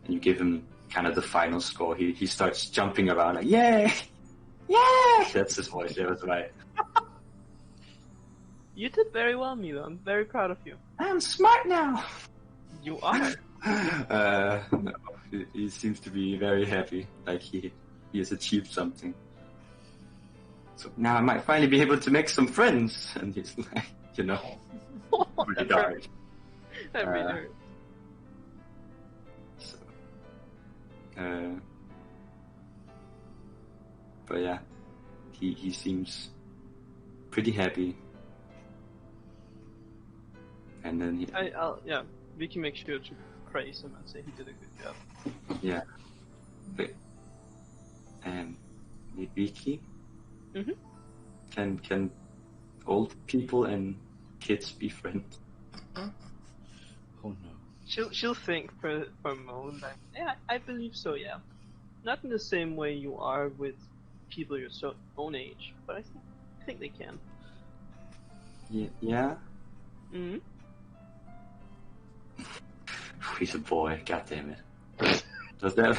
and you give him kind of the final score, he starts jumping around like, yay! Yay! That's his voice, that was right. You did very well, Milo. I'm very proud of you. I'm smart now! You are. No, he seems to be very happy, like he has achieved something. So now I might finally be able to make some friends, and he's like, pretty dark. That really hurt. So, but yeah, he seems pretty happy, and then we can make sure to praise him and say he did a good job. yeah. Wait, Vicky, can old people and kids be friends? Oh no. She'll think for a moment like, yeah, I believe so, yeah. Not in the same way you are with people your own age, but I think they can. Yeah. Mm-hmm. He's a boy. God damn it. Does that?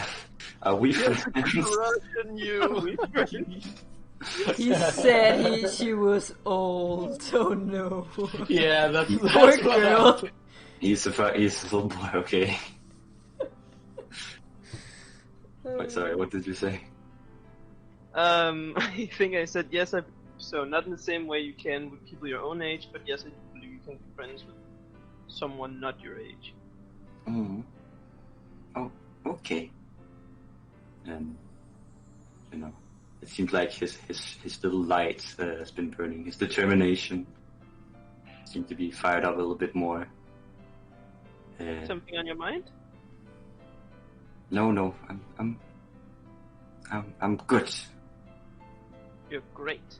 Are we friends? Russian you. He said she was old. Oh no. Yeah, that's Poor what girl. happened. He's a little boy. Okay. Wait, sorry. What did you say? I think I said yes. So not in the same way you can with people your own age, but yes, I do believe you can be friends with someone not your age. Oh. Oh. Okay. And it seems like his little light has been burning. His determination seemed to be fired up a little bit more. Something on your mind? No. I'm good. You're great.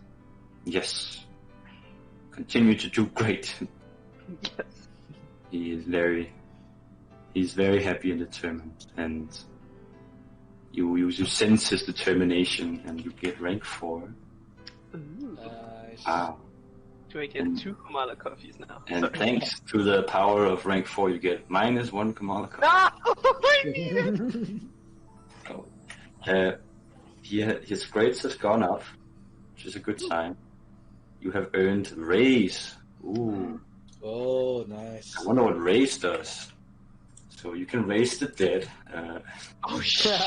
Yes. Continue to do great. Yes. He's very happy and determined, and you sense his determination, and you get rank 4. Ooh. Nice. Wow. Do I get 2 Kamala coffees now? And Sorry. thanks to the power of rank 4, you get -1 Kamala coffee. No! I need it! His grades has gone up, which is a good sign. You have earned raise. Ooh. Oh, nice. I wonder what raise does. So you can raise the dead. Oh shit!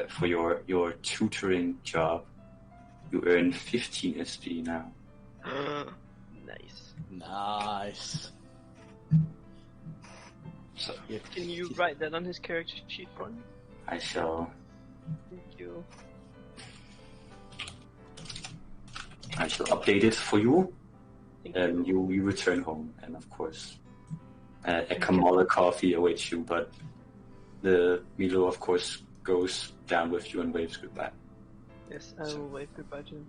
For your tutoring job, you earn 15 SP now. Nice. Nice. So Can you write that on his character sheet for me? I shall Thank you. update it for you, Thank and you. you return home, and of course, a Kamala coffee awaits you. But the Milo, of course, goes down with you and waves goodbye. Yes, I will wave goodbye to him.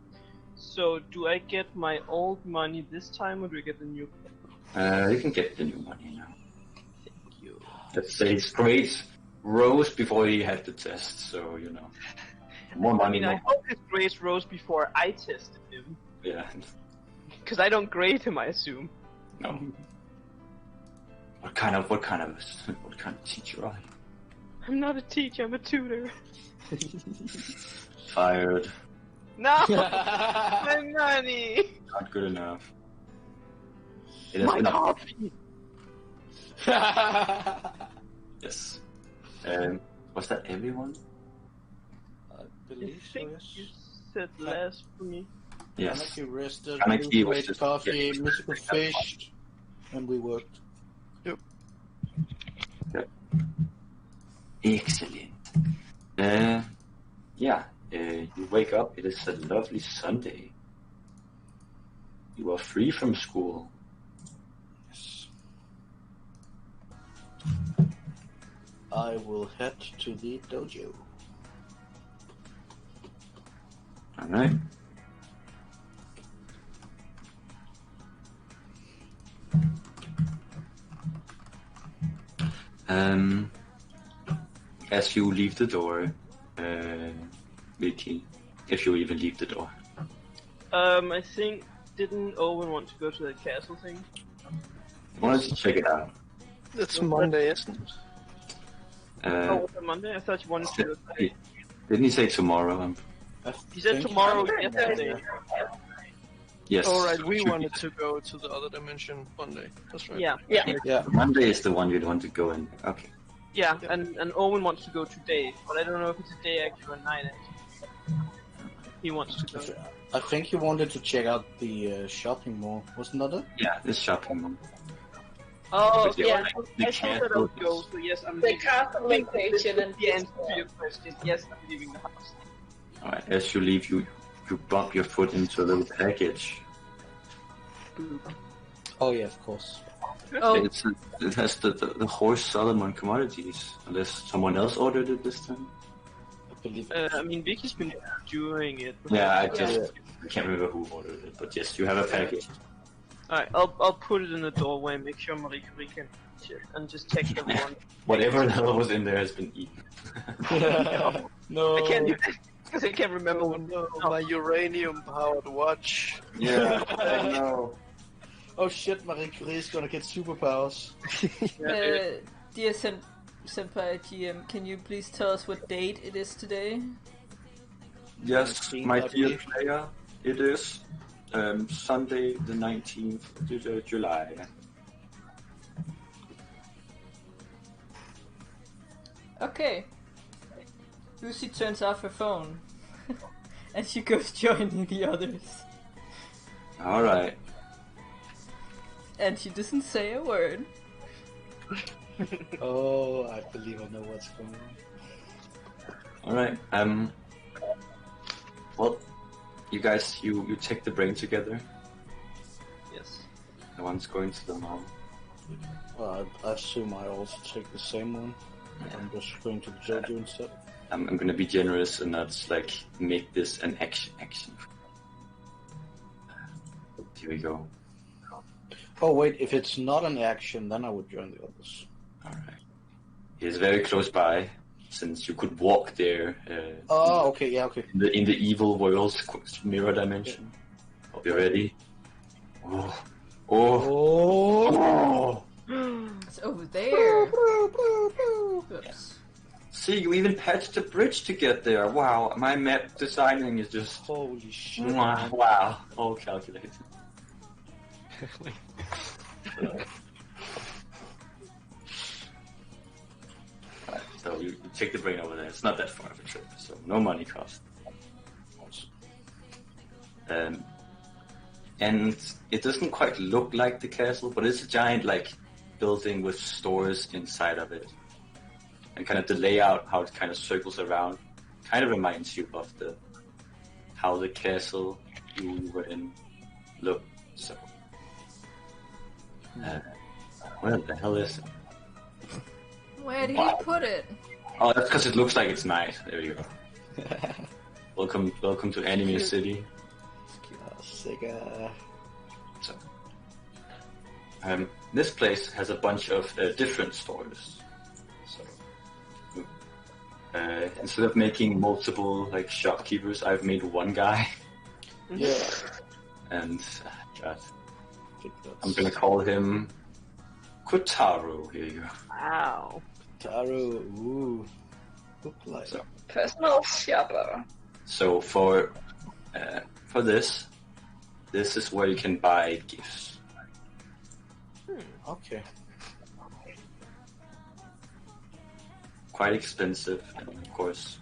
So, do I get my old money this time, or do I get the new? You can get the new money now. Thank you. Let's say his grades rose before he had the test, so more money. I hope his grades rose before I tested him, Yeah. because I don't grade him, I assume. No. What kind of teacher are you? I'm not a teacher, I'm a tutor. Fired. No! My money! Not good enough. It has My been up. coffee! Yes. Was that everyone? I I believe so, think yes. you said last for me. Yes. Kaneki rested, Kaneki was made just- coffee, yeah. musical fished, and we worked. Excellent. Yeah. You wake up, it is a lovely Sunday. You are free from school. Yes. I will head to the dojo. Alright. As you leave the door, Vicky, if you even leave the door. I think, didn't Owen want to go to the castle thing? I wanted to check it out. It's Monday, isn't it? Oh, was it Monday? I thought you wanted to go today. Didn't he say tomorrow? He said tomorrow yesterday. Yes. Alright, we Should be. wanted to go to the other dimension Monday. That's right. Yeah. Yeah. Monday is the one you'd want to go in. Okay. Yeah, and Owen wants to go today, but I don't know if it's a day actually or a night actually. He wants to go. I think he wanted to check out the shopping mall. Wasn't that it? Yeah, this shopping mall. Oh, But yeah. the I thought that I would go, so yes, I'm The leaving. castle I think this location is and the answer to your question. Yes, I'm leaving the house. Alright, as you leave, you bump your foot into a little package. Oh yeah, of course. Oh, It has the horse Solomon commodities. Unless someone else ordered it this time. I believe. I mean, Vicky's been doing it. Yeah, I can't remember who ordered it, but yes, you have a package. Alright, I'll put it in the doorway, make sure Marie Curie can shit, and just text everyone. Whatever the hell was in there has been eaten. No. I can't do that because I can't remember Oh what. no, my uranium-powered watch. Yeah, I know. Oh shit, Marie Curie is gonna get superpowers. dear Senpai GM, can you please tell us what date it is today? Yes, 19th, my I dear believe. player, it is Sunday the 19th of July. Okay. Lucy turns off her phone. And she goes joining the others. Alright. And she doesn't say a word. Oh, I believe I know what's going on. Alright, well, you guys, you take the brain together. Yes. The one's going to the mall. Well, I assume I also take the same one. I'm just going to the dojo instead. I'm gonna be generous and not like make this an action. Here we go. Oh wait, if it's not an action, then I would join the others. Alright. It is very close by, since you could walk there. Oh, okay, yeah, okay. In the evil world's mirror dimension. Hope you're ready. Oh. Oh. It's over there. Oops. See, you even patched a bridge to get there. Wow, my map designing is just Holy shit. wow, all calculated. Alright, so you take the brain over there. It's not that far of a trip, so no money cost. And it doesn't quite look like the castle, but it's a giant like building with stores inside of it. And kind of the layout, how it kind of circles around, kind of reminds you of how the castle you were in looked. So, where the hell is it? Where did he put it? Oh, that's because it looks like it's night. There you go. Welcome to Anime City. Sega. So, this place has a bunch of different stores. So, instead of making multiple like shopkeepers, I've made one guy, Yeah. and God, I think that's I'm gonna call him Kotaro. Here you go. Wow. Taro. Ooh. Look like. So, Personal shopper. so for this is where you can buy gifts. Okay. Quite expensive, and of course,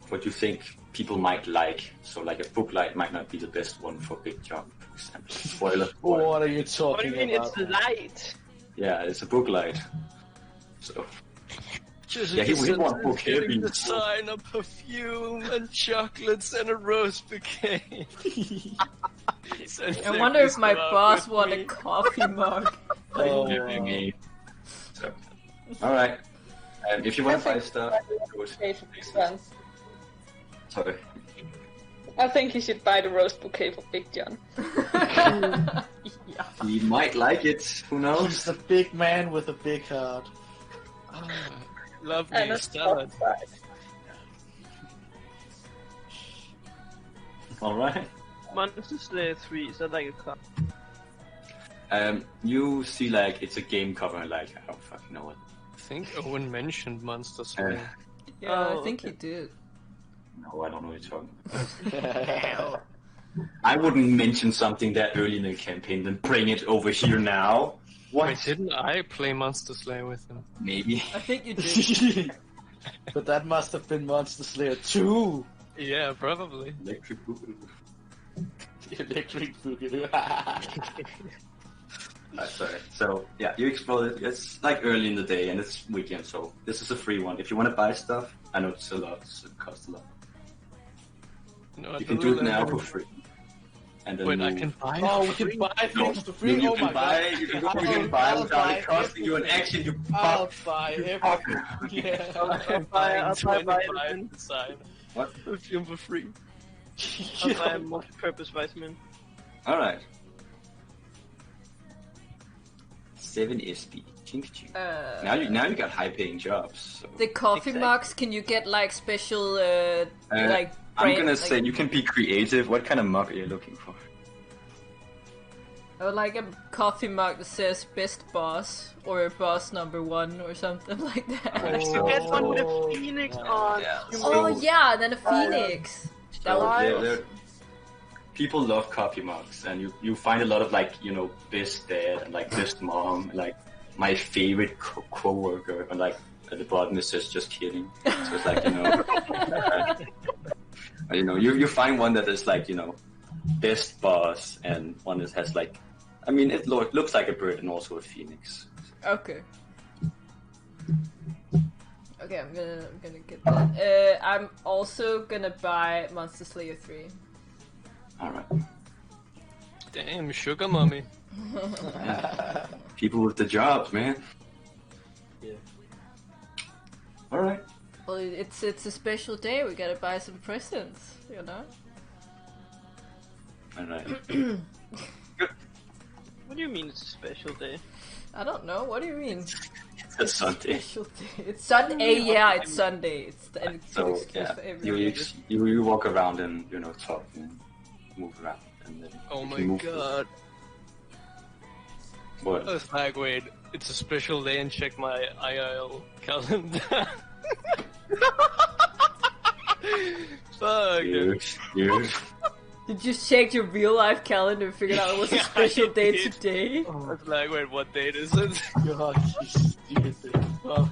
what you think people might like. So, like a book light might not be the best one for Big Jump, for example. Spoiler. What are you What do talking you mean about? it's light? Yeah, it's a book light. So, Yeah, he wants bouquet getting being designer perfume and chocolates and a rose bouquet. I wonder if my boss want a coffee mug. me. So, all right. If you want to buy stuff, go Bouquet for Big John. Sorry. I think he should buy the rose bouquet for Big John. Yeah. He might like it. Who He's knows? the big man with a big heart. Lovely And a salad. All right. Monster Slayer 3, is that like a car? You see, like, it's a game cover, and like, I don't fucking know what. I think Owen mentioned Monster Slayer. Yeah, I Oh, think okay. he did. No, I don't know what you're talking about. I wouldn't mention something that early in the campaign, then bring it over here now. What? Wait, didn't I play Monster Slayer with him? Maybe. I think you did. But that must have been Monster Slayer 2. Yeah, probably. Electric Boogaloo. Electric Boogaloo. Sorry. So, yeah, you explore it. It's like early in the day, and it's weekend, so this is a free one. If you want to buy stuff, I know it's a lot, it costs a lot. No, I You can don't do it now remember. for free. And then Wait, I you- can buy it Oh, for we free? can buy No, things for free. you Oh can my buy. god. You can buy I'll without buy it costing you an everything. action. You I'll fuck. buy You everything. fuck. Yeah. I'm I'll buying buy 25 vitamin. design What? perfume for free. I'll buy a multi-purpose vitamin. All right. 7 SP. Now you got high paying jobs. So. The coffee Exactly. mugs, can you get like special like I'm brand, gonna like, say you can be creative. What kind of mug are you looking for? or like a coffee mug that says best boss or boss number 1 or something like that. Alright, You so- get one with a phoenix on. Yeah, You Oh so- yeah, then a phoenix. That So, would be yeah, awesome. people love coffee mugs, and you find a lot of like best dad and like best mom, and, like my favorite co-worker, and like at the bottom it says just kidding. So it's like you find one that is like best boss, and one that has like, I mean it looks like a bird and also a phoenix. Okay. Okay, I'm gonna get that. I'm also gonna buy Monster Slayer 3. All right, Damn, sugar mommy. people with the jobs, man. Yeah. All right. Well, it's a special day. We gotta buy some presents, you know. All right. What do you mean it's a special day? I don't know. What do you mean? It's a Sunday. Special day. It's Sunday. Yeah, it's Sunday. It's an So excuse yeah, for you, everything. you walk around and talk and move around, and then Oh you my can move god. What? I was like, wait, it's a special day and check my IRL calendar. Fuck. Dude. Did you check your real life calendar and figured out it was a Yeah, special I day did. today? I was like, wait, what date is it? God, you stupid thing. Oh.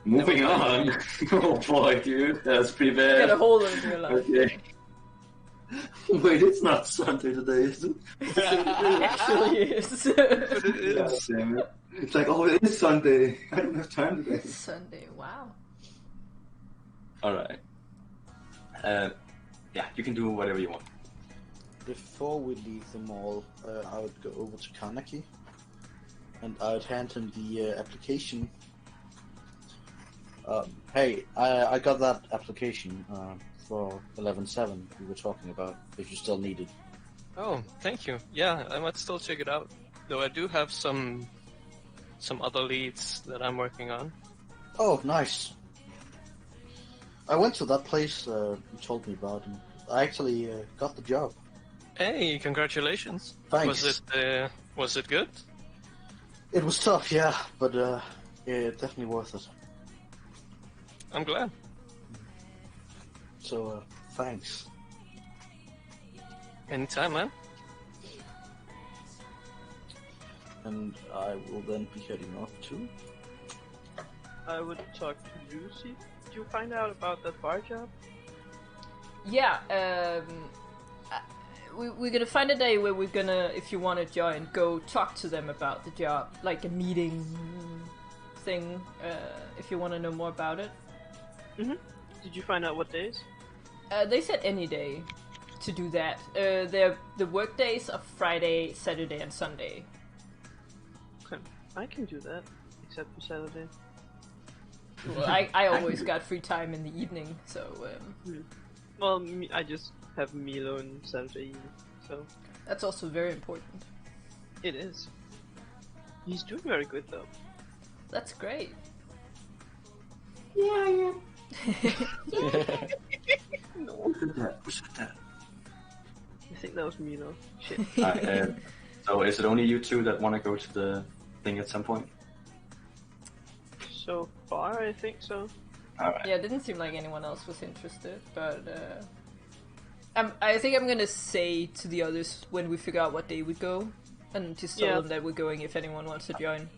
Moving on. Oh boy, dude, that's pretty Get a bad. hold of your life. Okay. Wait, it's not Sunday today, is it? It actually is. But it God is. damn it. It's like, oh, it is Sunday. I don't have time today. Sunday. Wow. All right. Yeah, you can do whatever you want. Before we leave the mall, I would go over to Kaneki, and I would hand him the application. Hey, I got that application for 11.7 we were talking about, if you still need it. Oh, thank you. Yeah, I might still check it out. Though I do have some other leads that I'm working on. Oh, nice. I went to that place you told me about, and I actually got the job. Hey, congratulations. Thanks. Was it good? It was tough, yeah, but yeah, definitely worth it. I'm glad. So, thanks. Anytime, man. And I will then be heading off too. I would talk to Lucy. Did you find out about that bar job? Yeah. we're gonna find a day where we're gonna, if you want to join, go talk to them about the job, like a meeting thing. If you want to know more about it. Mm-hmm. Did you find out what days? They said any day to do that. The work days are Friday, Saturday, and Sunday. Okay. I can do that, except for Saturday. Well, I always got free time in the evening, so Well, I just have Milo on Saturday evening, so that's also very important. it is. He's doing very good though. That's great. Yeah. No, Who said that? I think that was Milo. Shit. So is it only you two that want to go to the thing at some point? So far, I think so. Alright. Yeah, it didn't seem like anyone else was interested, but I think I'm gonna say to the others when we figure out what day we go, and just tell Yeah. them that we're going if anyone wants to join.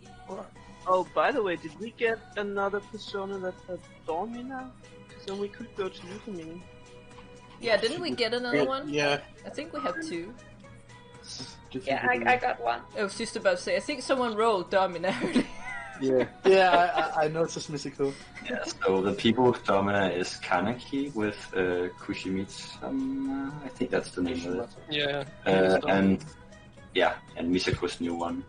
Oh, by the way, did we get another persona that had Dormy now? Because then we could go to Lutheming. Yeah, didn't we get another one? Yeah. I think we have two. Yeah, I got one. I was just about to say, I think someone rolled Domina earlier. Yeah. Yeah, I noticed Misako. Yeah, so the people's domina is Kaneki with Kushimitsu. I think that's the name of it. Yeah. And Misako's new one.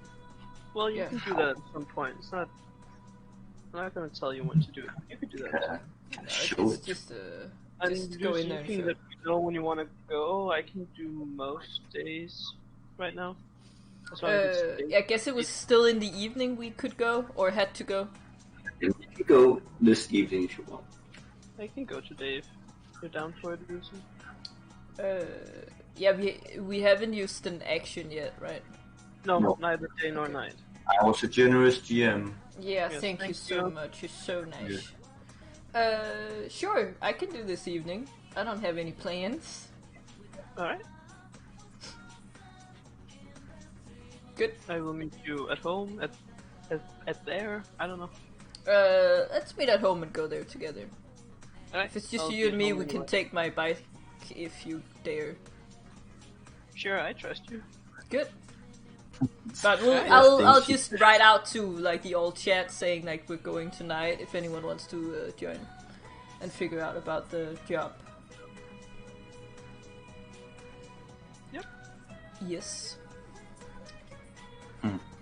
Well, you Yeah. can do that at some point. It's not. I'm not gonna tell you when to do it. You can do that. Sure. It's just And Just go in there and you can show. let me know when you want to go. I can do most days right now. As long as it's I guess it was still in the evening we could go, or had to go. You can go this evening if you want. I can go today if you're down for it, Lucy. Yeah, we haven't used an action yet, right? No, No. neither day nor night. I was a generous GM. Yeah, Yes, thank you thank so you. much. You're so nice. Sure, I can do this evening. I don't have any plans. Alright. Good. I will meet you at home, at there. I don't know. Let's meet at home and go there together. Alright. If it's just I'll you be and me, home we can anyway. take my bike if you dare. Sure, I trust you. Good. But we'll, Okay. I'll just write out to like the old chat saying like we're going tonight if anyone wants to join and figure out about the job. Yep. Yes.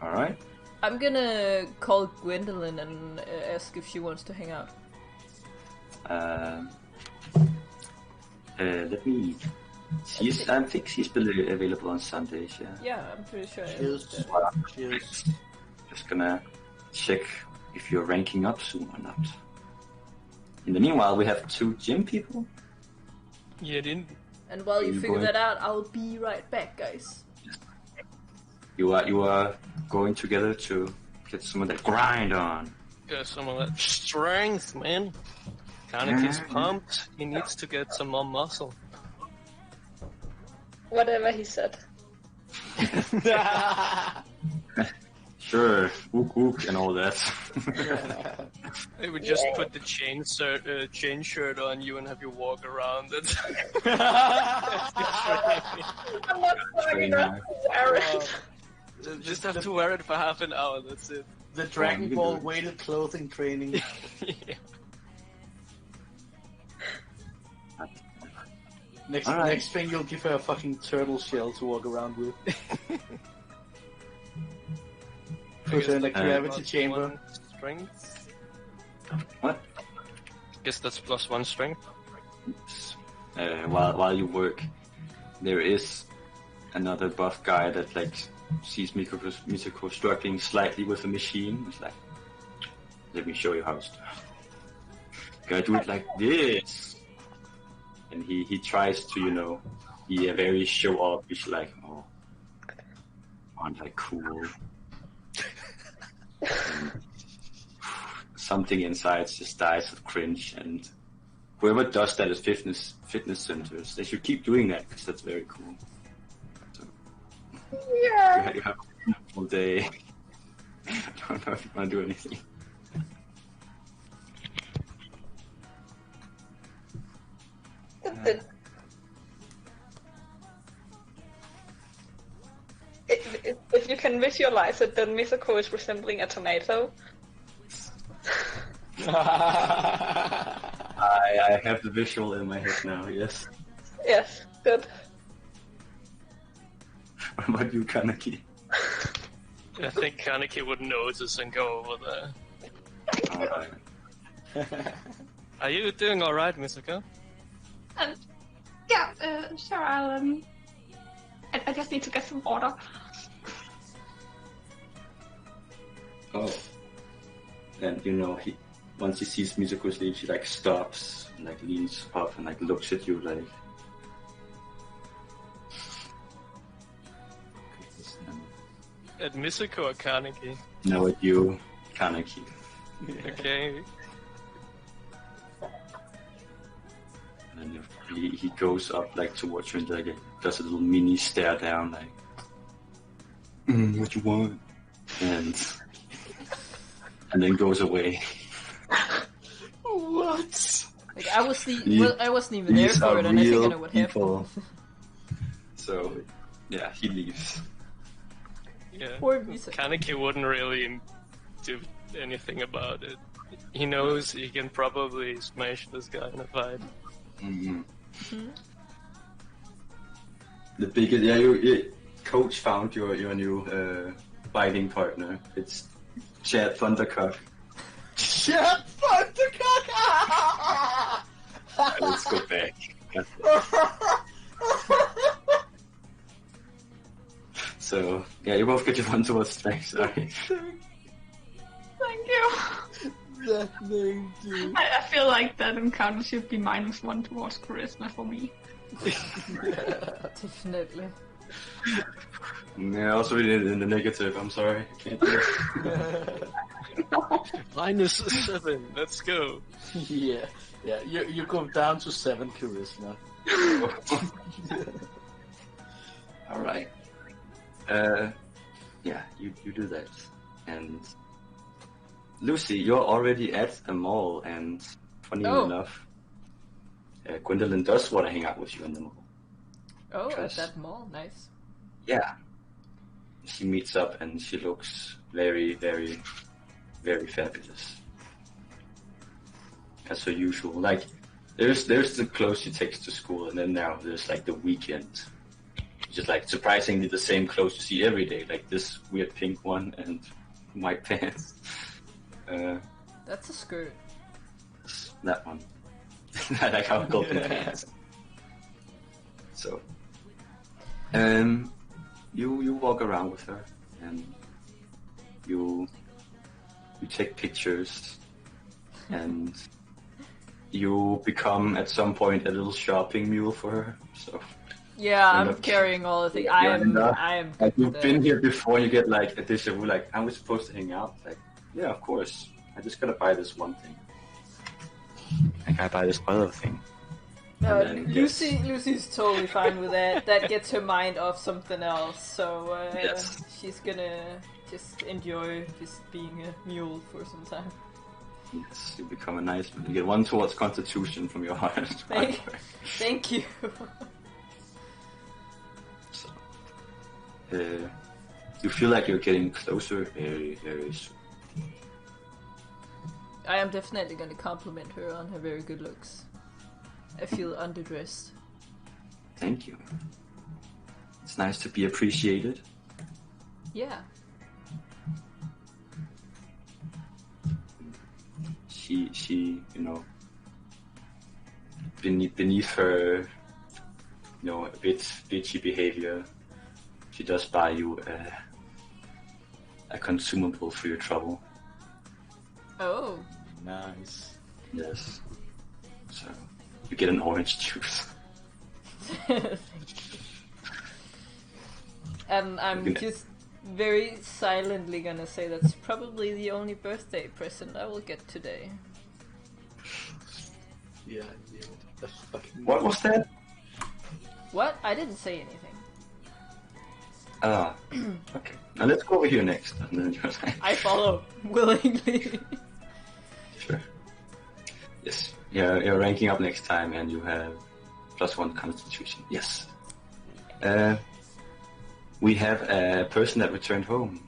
Alright. I'm gonna call Gwendolyn and ask if she wants to hang out. Let me. I think she's available on Sundays, yeah. Yeah, I'm pretty sure. Cheers. Cheers. Just gonna check if you're ranking up soon or not. In the meanwhile, we have 2 gym people. Yeah, didn't. And while you Are you figure going- that out, I'll be right back, guys. You are going together to get some of that grind on. Get some of that strength, man. Kaneki's pumped. He needs to get some more muscle. Whatever he said. Sure, ook ook and all that. They would just put the chain shirt on you and have you walk around. That's I'm not strong enough to wear it. just have to wear it for half an hour. That's it. The Dragon you can Ball do it. weighted clothing training. Yeah. Next, Alright. next thing you'll give her a fucking turtle shell to walk around with. Put her in a gravity Plus chamber. 1 strength. What? Guess that's +1 strength. While you work, there is another buff guy that like sees Misako struggling slightly with a machine. It's like, let me show you how it's done. Gotta do it like this. And he tries to, be a very show off. He's like, oh, aren't I cool? And something inside just dies of cringe, and whoever does that at fitness centers, they should keep doing that because that's very cool. So, Yeah. you have all day. I don't know if you want to do anything. can visualize it, then Misako is resembling a tomato. I have the visual in my head now, yes. Yes, good. What about you, Kaneki? I think Kaneki would notice and go over there. Alright. Are you doing alright, Misako? Yeah, sure, I just need to get some water. Oh. And once he sees Misako sleep, she like stops and like leans up and like looks at you like. At Misako or Kaneki? No, at you, Kaneki. Okay. And then he goes up like towards you and like does a little mini stare down like, what you want? And then goes away. What? Like I wasn't even there These for are it, and I think I real know what people. happened. So, yeah, he leaves. Yeah. Poor Misako. Kaneki wouldn't really do anything about it. He knows he can probably smash this guy in a fight. Mm-hmm. Hmm? The biggest, coach found your new fighting partner. It's Chad Thundercock. Chad Thundercock! Let's go back. So, yeah, you both get your 1 towards strength, sorry. Thank you. Thank you. I feel like that encounter should be -1 towards charisma for me. Definitely. Yeah, also read it in the negative, I'm sorry. I can't do it. -7, let's go. Yeah, you go down to 7 charisma. Alright. Yeah, you do that. And Lucy, you're already at a mall, and funny Oh. enough, Gwendolyn does want to hang out with you in the mall. Oh, at Because- that mall, nice. Yeah. She meets up and she looks very, very, very fabulous. As her usual. Like, there's the clothes she takes to school, and then now there's like the weekend. Just like surprisingly the same clothes you see every day, like this weird pink one and white pants. That's a skirt. That one. I like how golden pants. So, you walk around with her, and you take pictures, and you become at some point a little shopping mule for her. So. Yeah, I'm Look. carrying all the things. Yeah, I am. like you've been here before, you get like a déjà vu, like, are we supposed to hang out? Like, yeah, of course. I just gotta buy this one thing. I gotta buy this other thing. And then, Lucy's totally fine with that. That gets her mind off something else. So Yes. she's gonna just enjoy just being a mule for some time. Yes, you become a nice man. You get 1 towards Constitution from your heart. Thank you. So, you feel like you're getting closer very, very soon. I am definitely going to compliment her on her very good looks. I feel underdressed. Thank you. It's nice to be appreciated. Yeah. She, beneath her, a bit bitchy behavior, she does buy you a consumable for your trouble. Oh. Nice. Yes. So, you get an orange juice. And I'm just very silently gonna say that's probably the only birthday present I will get today. Yeah. That's fucking. What was that? What? I didn't say anything. Okay. Now let's go over here next. And then you're like, I follow willingly. sure. Yes. You're ranking up next time, and you have +1 Constitution. Yes. We have a person that returned home.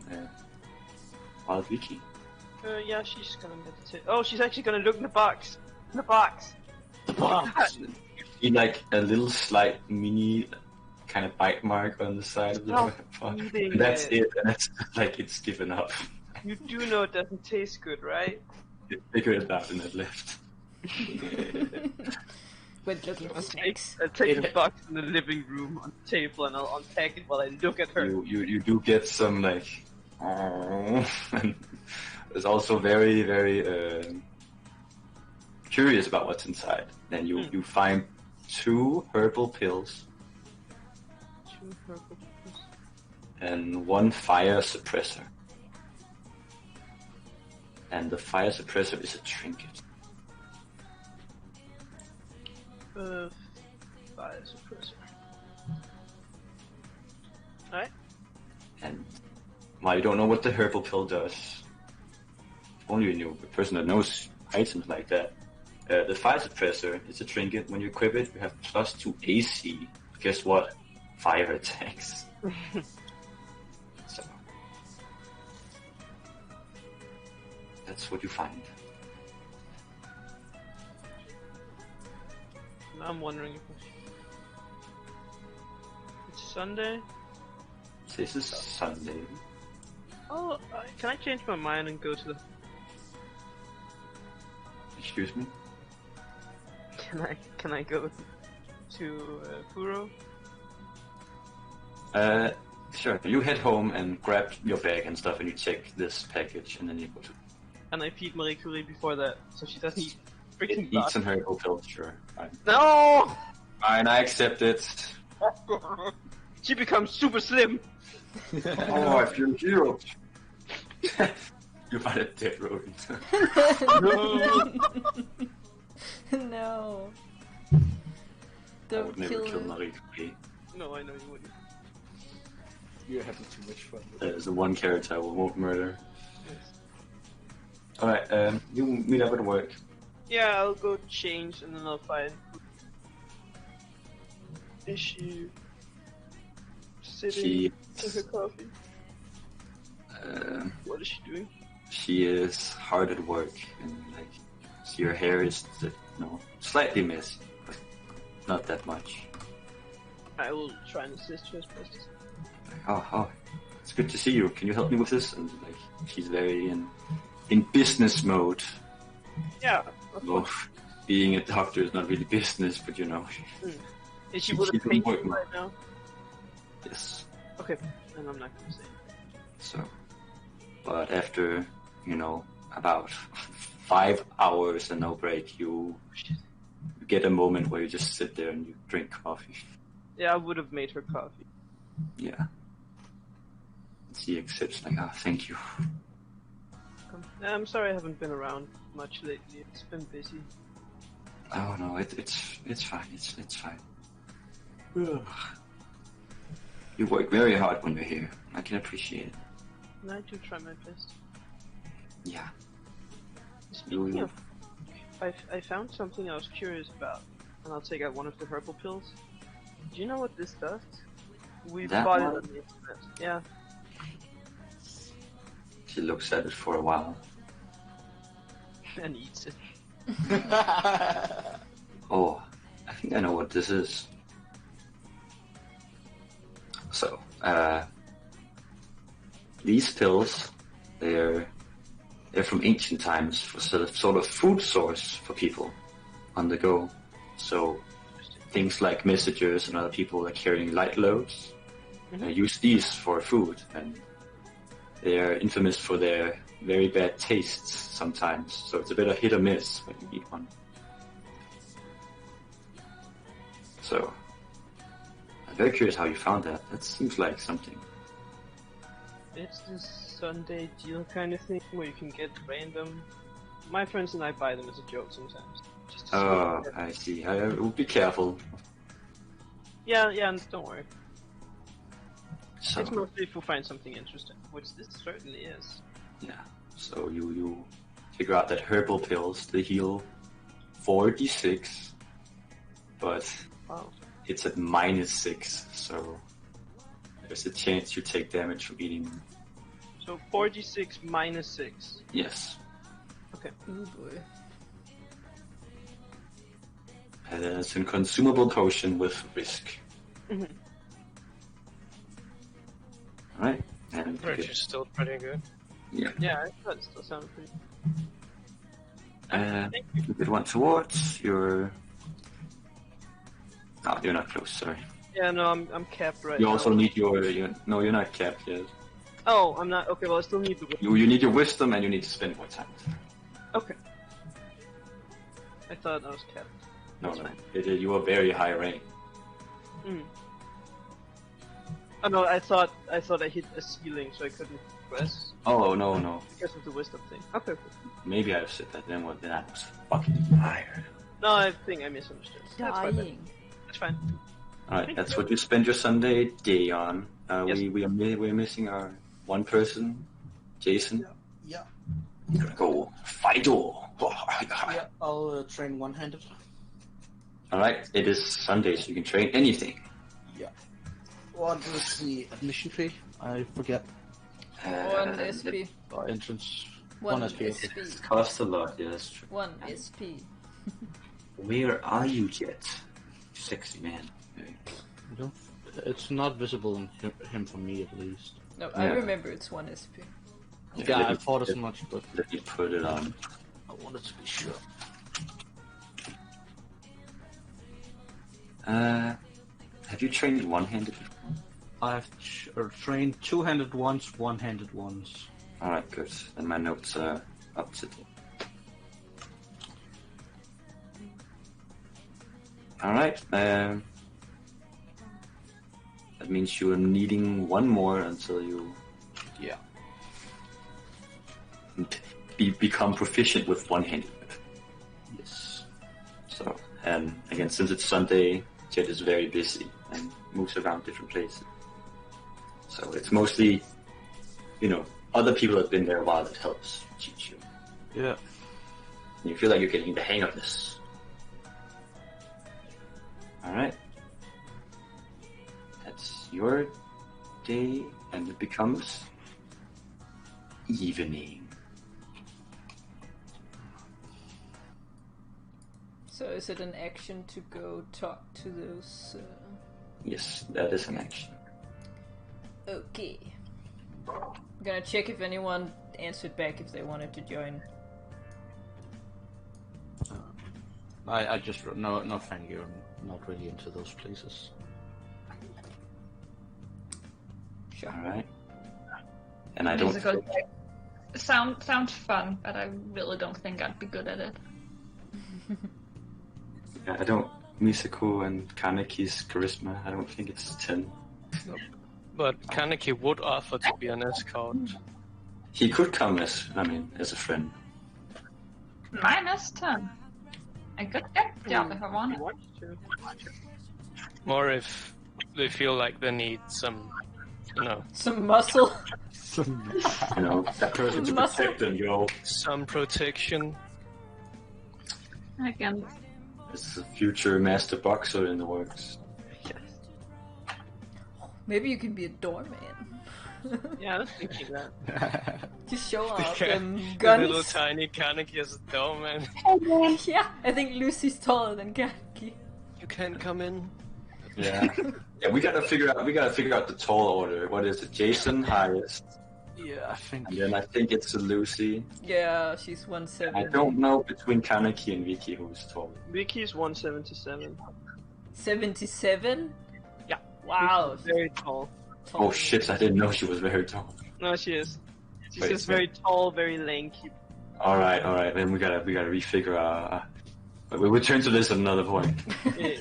Wild Vicky. Yeah, she's gonna meditate. Oh, she's actually gonna look in the box. In the box. See like a little slight mini kind of bite mark on the side of the Stop box. eating And that's it. it. And that's like it's given up. You do know it doesn't taste good, right? It figured it out and it left. With little snakes. I'll take the box in the living room on the table and I'll unpack it while I look at her. You do get some like, oh, and it's also very curious about what's inside. Then you find 2 herbal pills 2 purple pills. and 1 fire suppressor. And the fire suppressor is a trinket. Fire suppressor. Alright. And while you don't know what the herbal pill does, if only you knew a person that knows items like that. The fire suppressor is a trinket. When you equip it, you have +2 AC. Guess what? Fire attacks. So that's what you find. Now I'm wondering if it's Sunday. This is Sunday. Oh, can I change my mind and go to the... Excuse me? Can I go to Furo? Sure. You head home and grab your bag and stuff, and you check this package, and then you go to And I feed Marie Curie before that, so she doesn't eat freaking eat some herbal pills. Sure. Fine. No! Fine, I accept it. She becomes super slim. Oh, I feel healed. You find a dead rodent. No. I Don't would never kill kill it. Marie Curie. No, I know you wouldn't. You're having too much fun. That is the one character I won't murder. Alright, you meet up at work. Yeah, I'll go change and then I'll find. Is she sitting She, to her coffee? uh, What is she doing? she is hard at work, and like, see her hair is, slightly messy, but not that much. I will try and assist her as best as Oh, it's good to see you. Can you help me with this? And like, she's very in business mode. Yeah. Well, being a doctor is not really business, but you know. Is she with a She's in painting work mode. right now? Yes. Okay, then I'm not gonna say. So, but after, about 5 hours and no break, you get a moment where you just sit there and you drink coffee. Yeah, I would have made her coffee. Yeah. She accepts like, thank you. I'm sorry I haven't been around much lately. It's been busy. Oh no, it's fine. It's fine. Ugh. You work very hard when you're here. I can appreciate it. And I do try my best. Yeah. Speaking of, I found something I was curious about, and I'll take out one of the herbal pills. Do you know what this does? We That bought it one? on the internet. Yeah. She looks at it for a while. And eats it. Oh, I think I know what this is. So, these pills, they're from ancient times for sort of food source for people on the go. So, things like messengers and other people that are carrying light loads use these for food, and they are infamous for their very bad tastes sometimes. So it's a bit of hit or miss when you eat one. So, I'm very curious how you found that. That seems like something. It's this Sunday deal kind of thing where you can get random. My friends and I buy them as a joke sometimes. Just to Oh, see I see. I will be careful. yeah, don't worry. So, It's mostly if we find something interesting, which this certainly is. yeah. So you figure out that herbal pills, they heal 4d6, but Wow. it's at -6, so there's a chance you take damage from eating them. So 4d6 minus 6. Yes. Okay. Oh boy. And then it's a consumable potion with risk. Mhm. Alright. And Which is still pretty good. yeah. Yeah, that still sounds pretty. You get one towards your. Oh, you're not close. Sorry. Yeah, no, I'm capped right You now. also need your. No, you're not capped yet. Oh, I'm not. Okay, well, I still need the. You need your wisdom, and you need to spend more time. Okay. I thought I was capped. No, That's no. fine. You are very high rank. Mm. Oh no, I thought I hit a ceiling, so I couldn't press Oh no. because of the wisdom thing. Okay. Maybe I've said that. Then what? Then I was fucking tired. No, I think I misunderstood. That's fine. Dying. That's fine. All right, that's what you spend your Sunday day on. Yes. We're missing our one person, Jason. Yeah. You're gonna go Fido. Yeah, I'll train one-handed. All right, it is Sunday, so you can train anything. Yeah. What is the admission fee? I forget. 1 SP. Or entrance. 1 SP. SP. It costs a lot, yeah, that's true. 1 SP. Where are you, Jet? Sexy man. I don't, it's not visible in him for me, at least. No, I Yeah. remember it's 1 SP. Yeah, I thought as much, but Let me put it on. I wanted to be sure. Have you trained one-handed before? I've trained two-handed once, one-handed once. Alright, good. Then my notes are up to date. Alright, that means you are needing 1 more until you Yeah. become proficient with one-handed whip. Yes. So, and again, since it's Sunday, Jet is very busy and moves around different places. So it's mostly, other people have been there a while that helps teach you. Yeah. And you feel like you're getting the hang of this. Alright. That's your day, and it becomes evening. So is it an action to go talk to those? Yes, that is an action. Okay. I'm gonna check if anyone answered back if they wanted to join. I just wrote, no thank you, I'm not really into those places. Sure. Alright. And I don't Musical think... sounds fun, but I really don't think I'd be good at it. I don't... Misako and Kaneki's charisma, I don't think it's 10. But Kaneki would offer to be an escort. He could come as a friend. Minus 10. I could get the job if I wanted. Want to? Or if they feel like they need some, Some muscle. That person to Muscle. protect them, some protection. Again, There's a future master boxer in the works. Maybe you can be a doorman. Yeah, I was thinking that. Just show off Yeah, them Little guns. tiny Kaneki as a doorman. Yeah, I think Lucy's taller than Kaneki. You can come in. Yeah. Yeah, we gotta figure out the tall order. What is it? Jason highest. Yeah, I think. And then I think it's a Lucy. Yeah, she's 170. I don't know between Kaneki and Vicky who's taller. Vicky's 177. 77? Yeah. Wow. She's very tall. Oh shit, I didn't know she was very tall. No, she is. She's Wait, just so- very tall, very lanky. Alright, then we gotta refigure our... we'll return to this at another point. Yeah.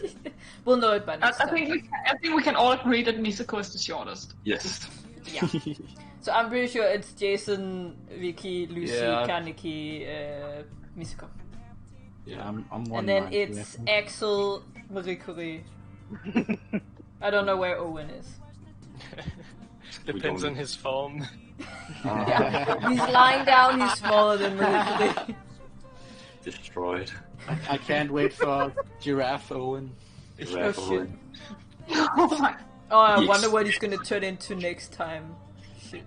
We'll know it by I next time. think we can all agree that Misako is the shortest. Yes. Yeah. So I'm pretty sure it's Jason, Vicky, Lucy, Yeah. Kaneki, Misako. Yeah, I'm one. And then it's Axel, Marie Curie. I don't know where Owen is. Depends don't- on his form. Yeah. He's lying down, he's smaller than Marie Curie. Destroyed. I can't wait for Giraffe Owen. Oh shit. Oh my! Oh, I Yes. wonder what he's gonna turn into next time. Shit.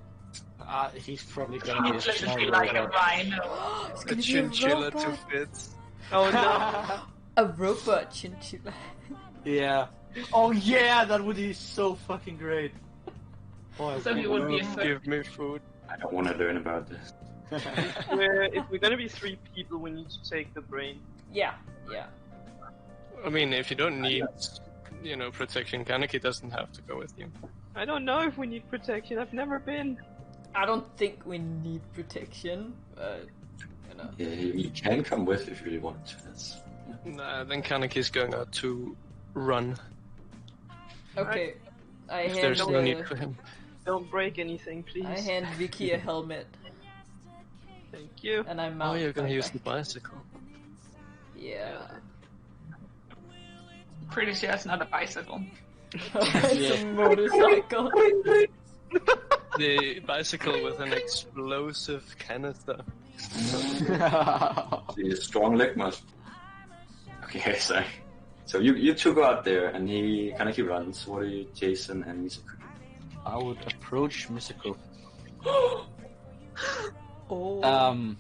He's probably gonna be a It's small literally like a robot. rhino. It's A gonna be a chinchilla to robot. fit. Oh no! A robot chinchilla. Yeah. Oh yeah, that would be so fucking great. Oh, So he would be a third. Give me food. I don't want to learn about this. If we're gonna be 3 people, we need to take the brain. Yeah. I mean, if you don't need, protection, Kaneki doesn't have to go with you. I don't know if we need protection. I've never been. I don't think we need protection. Yeah, you can come with if you really want to. That's... Nah, then Kaneki's going out to run. Okay. I If hand there's no need for him. Don't break anything, please. I hand Vicky a helmet Thank you. and I Oh, mount. you're gonna my use the back. bicycle. Yeah. Pretty sure it's not a bicycle. It's a motorcycle. The bicycle with an explosive canister. The strong leg muscle. Okay, sorry. So you two go out there, and he runs. What are you, Jason and Misako? I would approach Misako. Oh.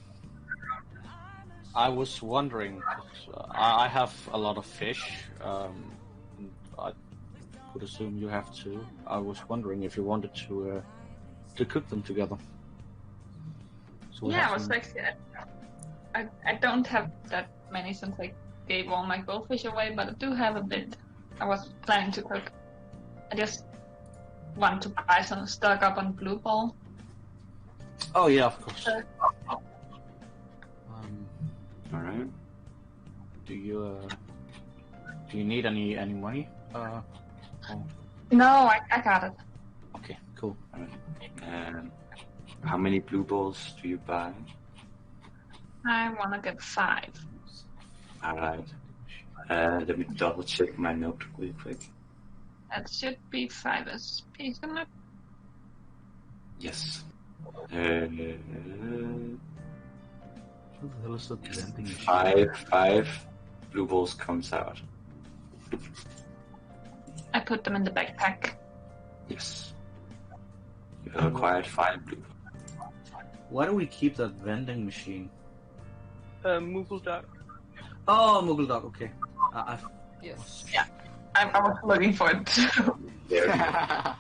I was wondering. I have a lot of fish. And I would assume you have too. I was wondering if you wanted to cook them together. So we Yeah, I have was some- actually. I don't have that many since I gave all my goldfish away, but I do have a bit. I was planning to cook. I just want to buy some stock up on Blue Ball. Oh yeah, of course. All right. Do you need any money? Oh, No, I got it. okay, cool. All right. And how many blue balls do you buy? I want to get 5. All right. Let me double check my note real quick. That should be 5 as piece, isn't it? Yes. Who the hell is that vending machine? Five blue balls comes out. I put them in the backpack. Yes. You have acquired 5 blue. Why do we keep that vending machine? Moogle Duck. Oh, Moogle Dog. Okay. Yes. I was looking for it too. There you go.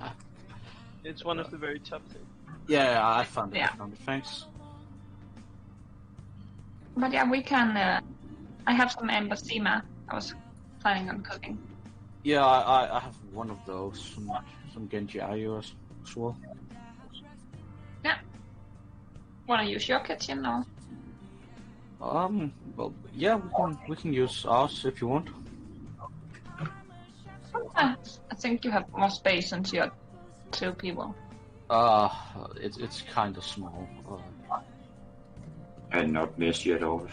It's one of the very top things. Yeah, I found it. Yeah. I found it. Thanks. But yeah, we can. I have some embasima. I was planning on cooking. Yeah, I have one of those. Some Genji Ayo as well. Yeah. Want to use your kitchen or? Well, yeah, we can use ours if you want. I think you have more space since you're 2 people. It's kind of small. And not messy at all.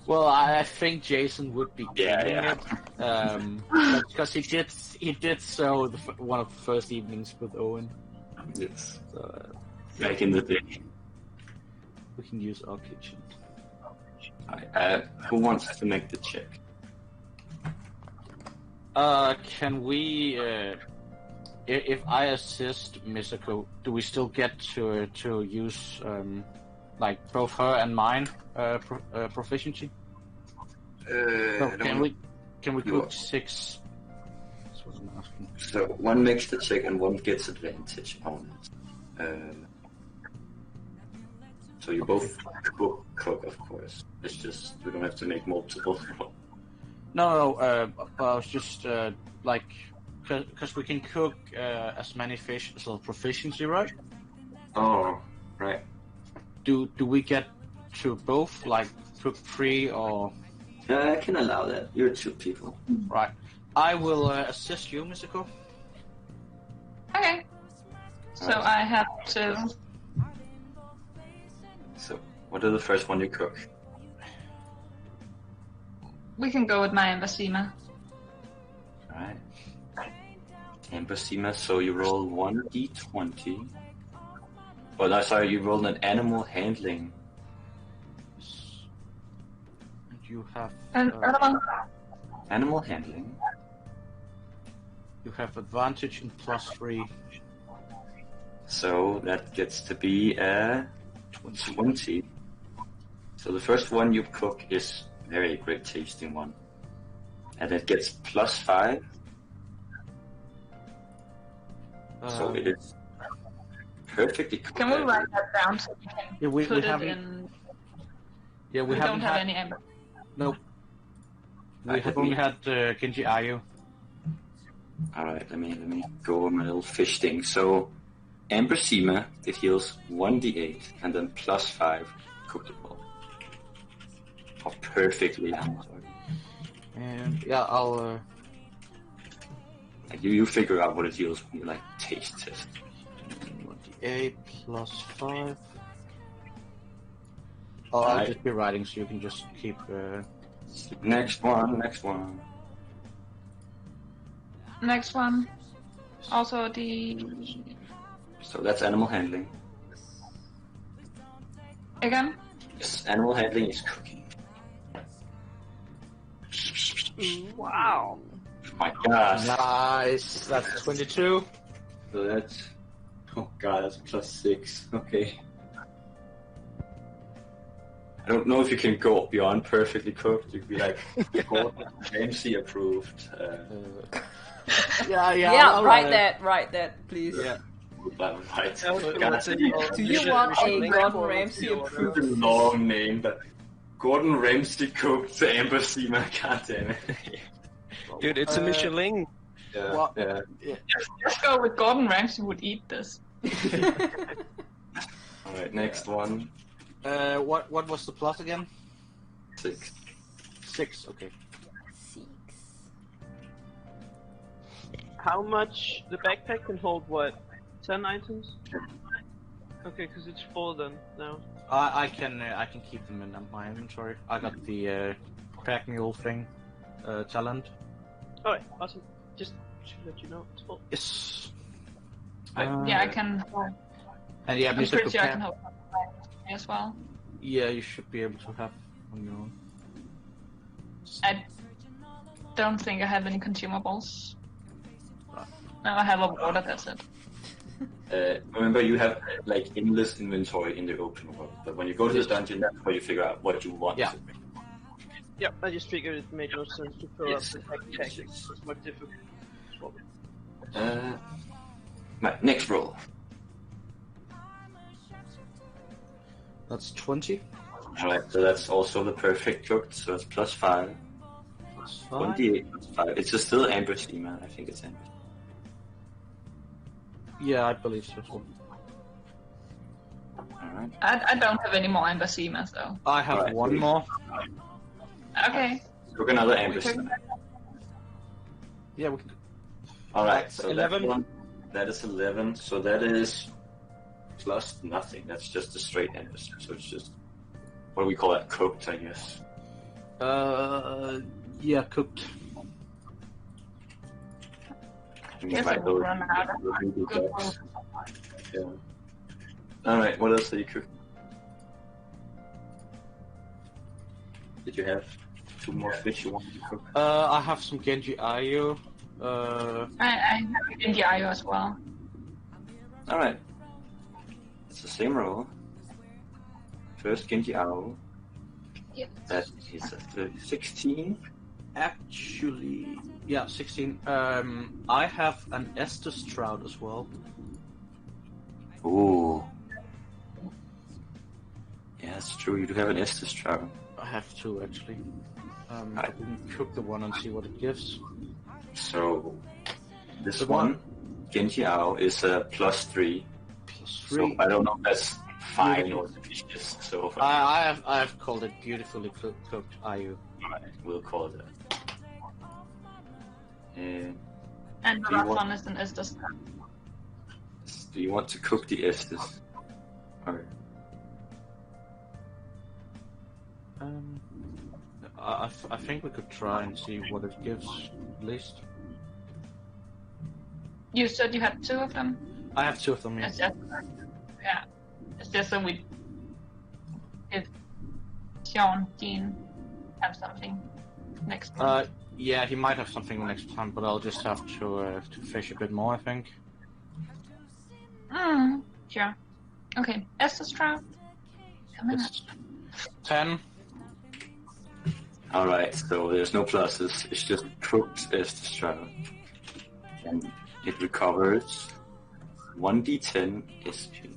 Well, I think Jason would be getting Yeah. it, because he did so one of the first evenings with Owen. Yes. So, Back in the day. we can use our kitchen. Who wants to make the check? Can we? If I assist Misako, do we still get to use like both her and mine proficiency? So can we You cook are- 6? That's what I'm asking. So one makes the check and one gets advantage on it. So you both cook, of course. It's just we don't have to make multiple. No. But I was just like, because we can cook as many fish as our proficiency, right? Oh, right. Do we get to both like cook 3 or I can allow that. You're 2 people. right? I will assist you, Misako. Okay. So I have to. So what are the first one you cook? We can go with my embasima. Alright. Embasima, so you roll 1d20. Oh, no, sorry, you rolled an animal handling. And you have And uh, Animal handling. You have advantage in +3. So that gets to be a 20. So the first one you cook is very great tasting one. And it gets +5. So it is perfectly cooked. Can we write that down so we can Yeah, we put it haven't. in? Yeah, We haven't don't have had. any amber. Nope. We Right, have let me- only had Genji Ayu. Alright, let me go on my little fish thing. So Amber Seema, it heals 1d8 and then +5 cookable. Oh, perfectly, I'm sorry. And yeah, I'll. Like, you figure out what it heals when you like taste test. 1d8 +5. Oh, I'll Right. just be writing so you can just keep. Next one. Next one. Also the... So that's animal handling. Again? Yes, animal handling is cooking. Wow. My gosh. Nice. That's 22. So that's... Oh god, that's +6. Okay. I don't know if you can go beyond perfectly cooked. You could be like, Gordon Ramsay approved. Yeah. Yeah, I'll write it. that, please. Yeah. Right. Let's say you- Do we you should- want we should a link Gordon forward to Ramsay the order. approved? A long name, but Gordon Ramsay cooked Amber Seema. God damn it. Dude, it's a Michelin. Yeah, What? yeah. Let's go with Gordon Ramsay would eat this. Alright, next one. What was the plus again? 6. 6. Okay. How much the backpack can hold? What? 10 items? Okay, because it's full then now. I can keep them in my inventory. I got the pack mule thing talent. Alright, awesome. Just to let you know it's full. Yes. Yeah, I can. And yeah, I'm Mr. pretty sure I Prepare- can help as well. Yeah, you should be able to have on your own. I don't think I have any consumables. No, I have a water, that's it. Remember, you have like endless inventory in the open world, but when you go to the dungeon, that's where you figure out what you want. Yeah. To make. Yep, I just figured it made no sense to fill Yes. up the backpack. Yes. It's more difficult. Right, next roll. That's 20. Alright, so that's also the perfect cooked, so it's +5. That's 1d8 +5. It's still Amber Steamer, I think it's Amber. Yeah, I believe so. Alright. I don't have any more Amber Seamas though. I have Alright. one more. Okay. Cook another Amber We can- Steamer. Yeah, we can. Alright, That's so 11. that is 11, so that is plus nothing. That's just a straight Amber Steamer, so it's just, what do we call that? Cooked, I guess. Yeah, cooked. Guess I will run out of Google good Docs. Yeah. Alright, what else are you cooking? Did you have 2 more fish you wanted to cook? I have some Genji Ayu. I have it in the IO as well. Alright. It's the same roll. First Genji Owl. Yes. That is a 16. Actually, yeah, 16. I have an Estes Trout as well. Ooh. Yeah, that's true. You do have an Estes trout. I have two actually. I can cook the one and see what it gives. So, this The one, one- Genji Owl, is a +3. +3. So I don't know if that's fine or delicious. So I have called it beautifully cooked Ayu. we'll call it that. And And the Do you last want- one is an Estes. do you want to cook the Estes? Or I think we could try and see what it gives at least. You said you had 2 of them? I have 2 of them. Yeah. It's just, yeah. It's just so we, if Sean, Jean have something next time. Yeah, he might have something next time, but I'll just have to fish a bit more, I think. Sure. Okay, Estes trial. Coming up. It's 10. Alright, so there's no pluses. It's just cooked Estes Travel. And it recovers 1d10 SP.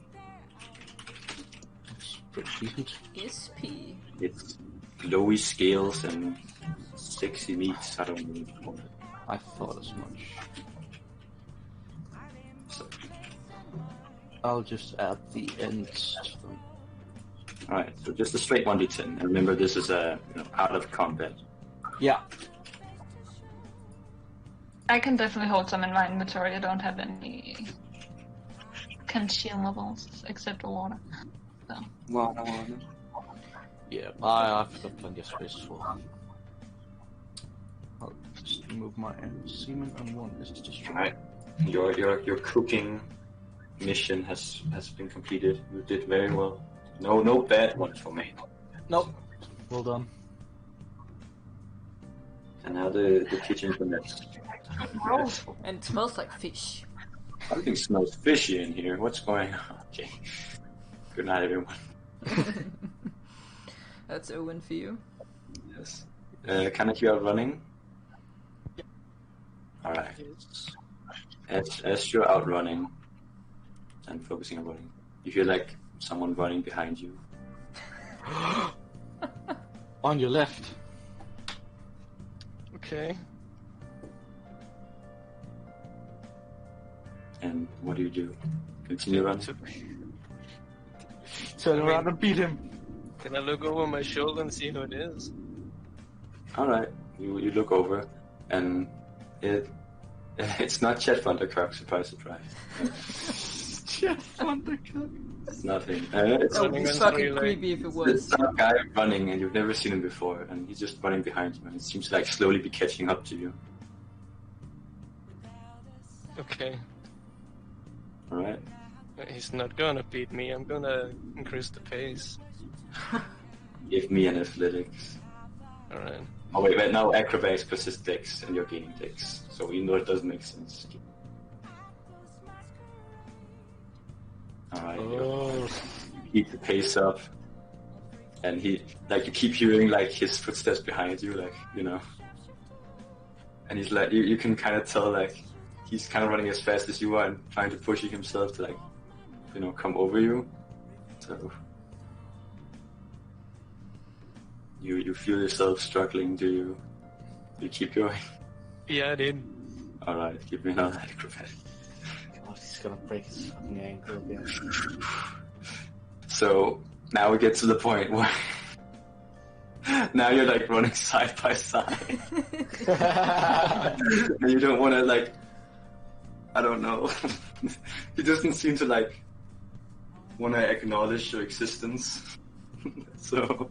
It's pretty decent. SP. It's glowy scales and sexy meats. I don't know what it. I thought as much. So, I'll just add the ends. alright, so just a straight 1d10. And remember, this is out of combat. Yeah. I can definitely hold some in my inventory. I don't have any consumables except the water. So. Yeah, I've got plenty of space for. I'll just remove my semen and one is destroyed. Alright, your cooking mission has been completed. You did very well. No bad ones for me. Nope. Well done. And now the kitchen's a mess. And it smells like fish. Everything smells fishy in here. What's going on? Okay. Good night, everyone. That's a win for you. Yes. Kaneki out running? Alright. As you're out running and focusing on running, you hear like someone running behind you. On your left. Okay. And what do? Continue running? Turn around and beat him. Can I look over my shoulder and see who it is? Alright. You look over and it's not Chet Thundercock, surprise, surprise. Chet Thundercock. It's nothing. It's That would be Running fucking on creepy if it There's was. some guy running and you've never seen him before, and he's just running behind you, and it seems to like slowly be catching up to you. Okay. Alright? He's not gonna beat me. I'm gonna increase the pace. Give me an athletics. Alright. Oh wait, no, acrobatics plus his dex, and you're gaining dex. So even though it doesn't make sense. Alright, you keep the pace up. And you keep hearing like his footsteps behind you, and he's like, you can kind of tell like he's kind of running as fast as you are and trying to push himself to come over you. So you feel yourself struggling. Do you keep going? Yeah, I did. All right, give me another acrobat. God, he's gonna break his fucking ankle again. So now we get to the point where now you're like running side by side. And you don't want to I don't know. He doesn't seem to want to acknowledge your existence. So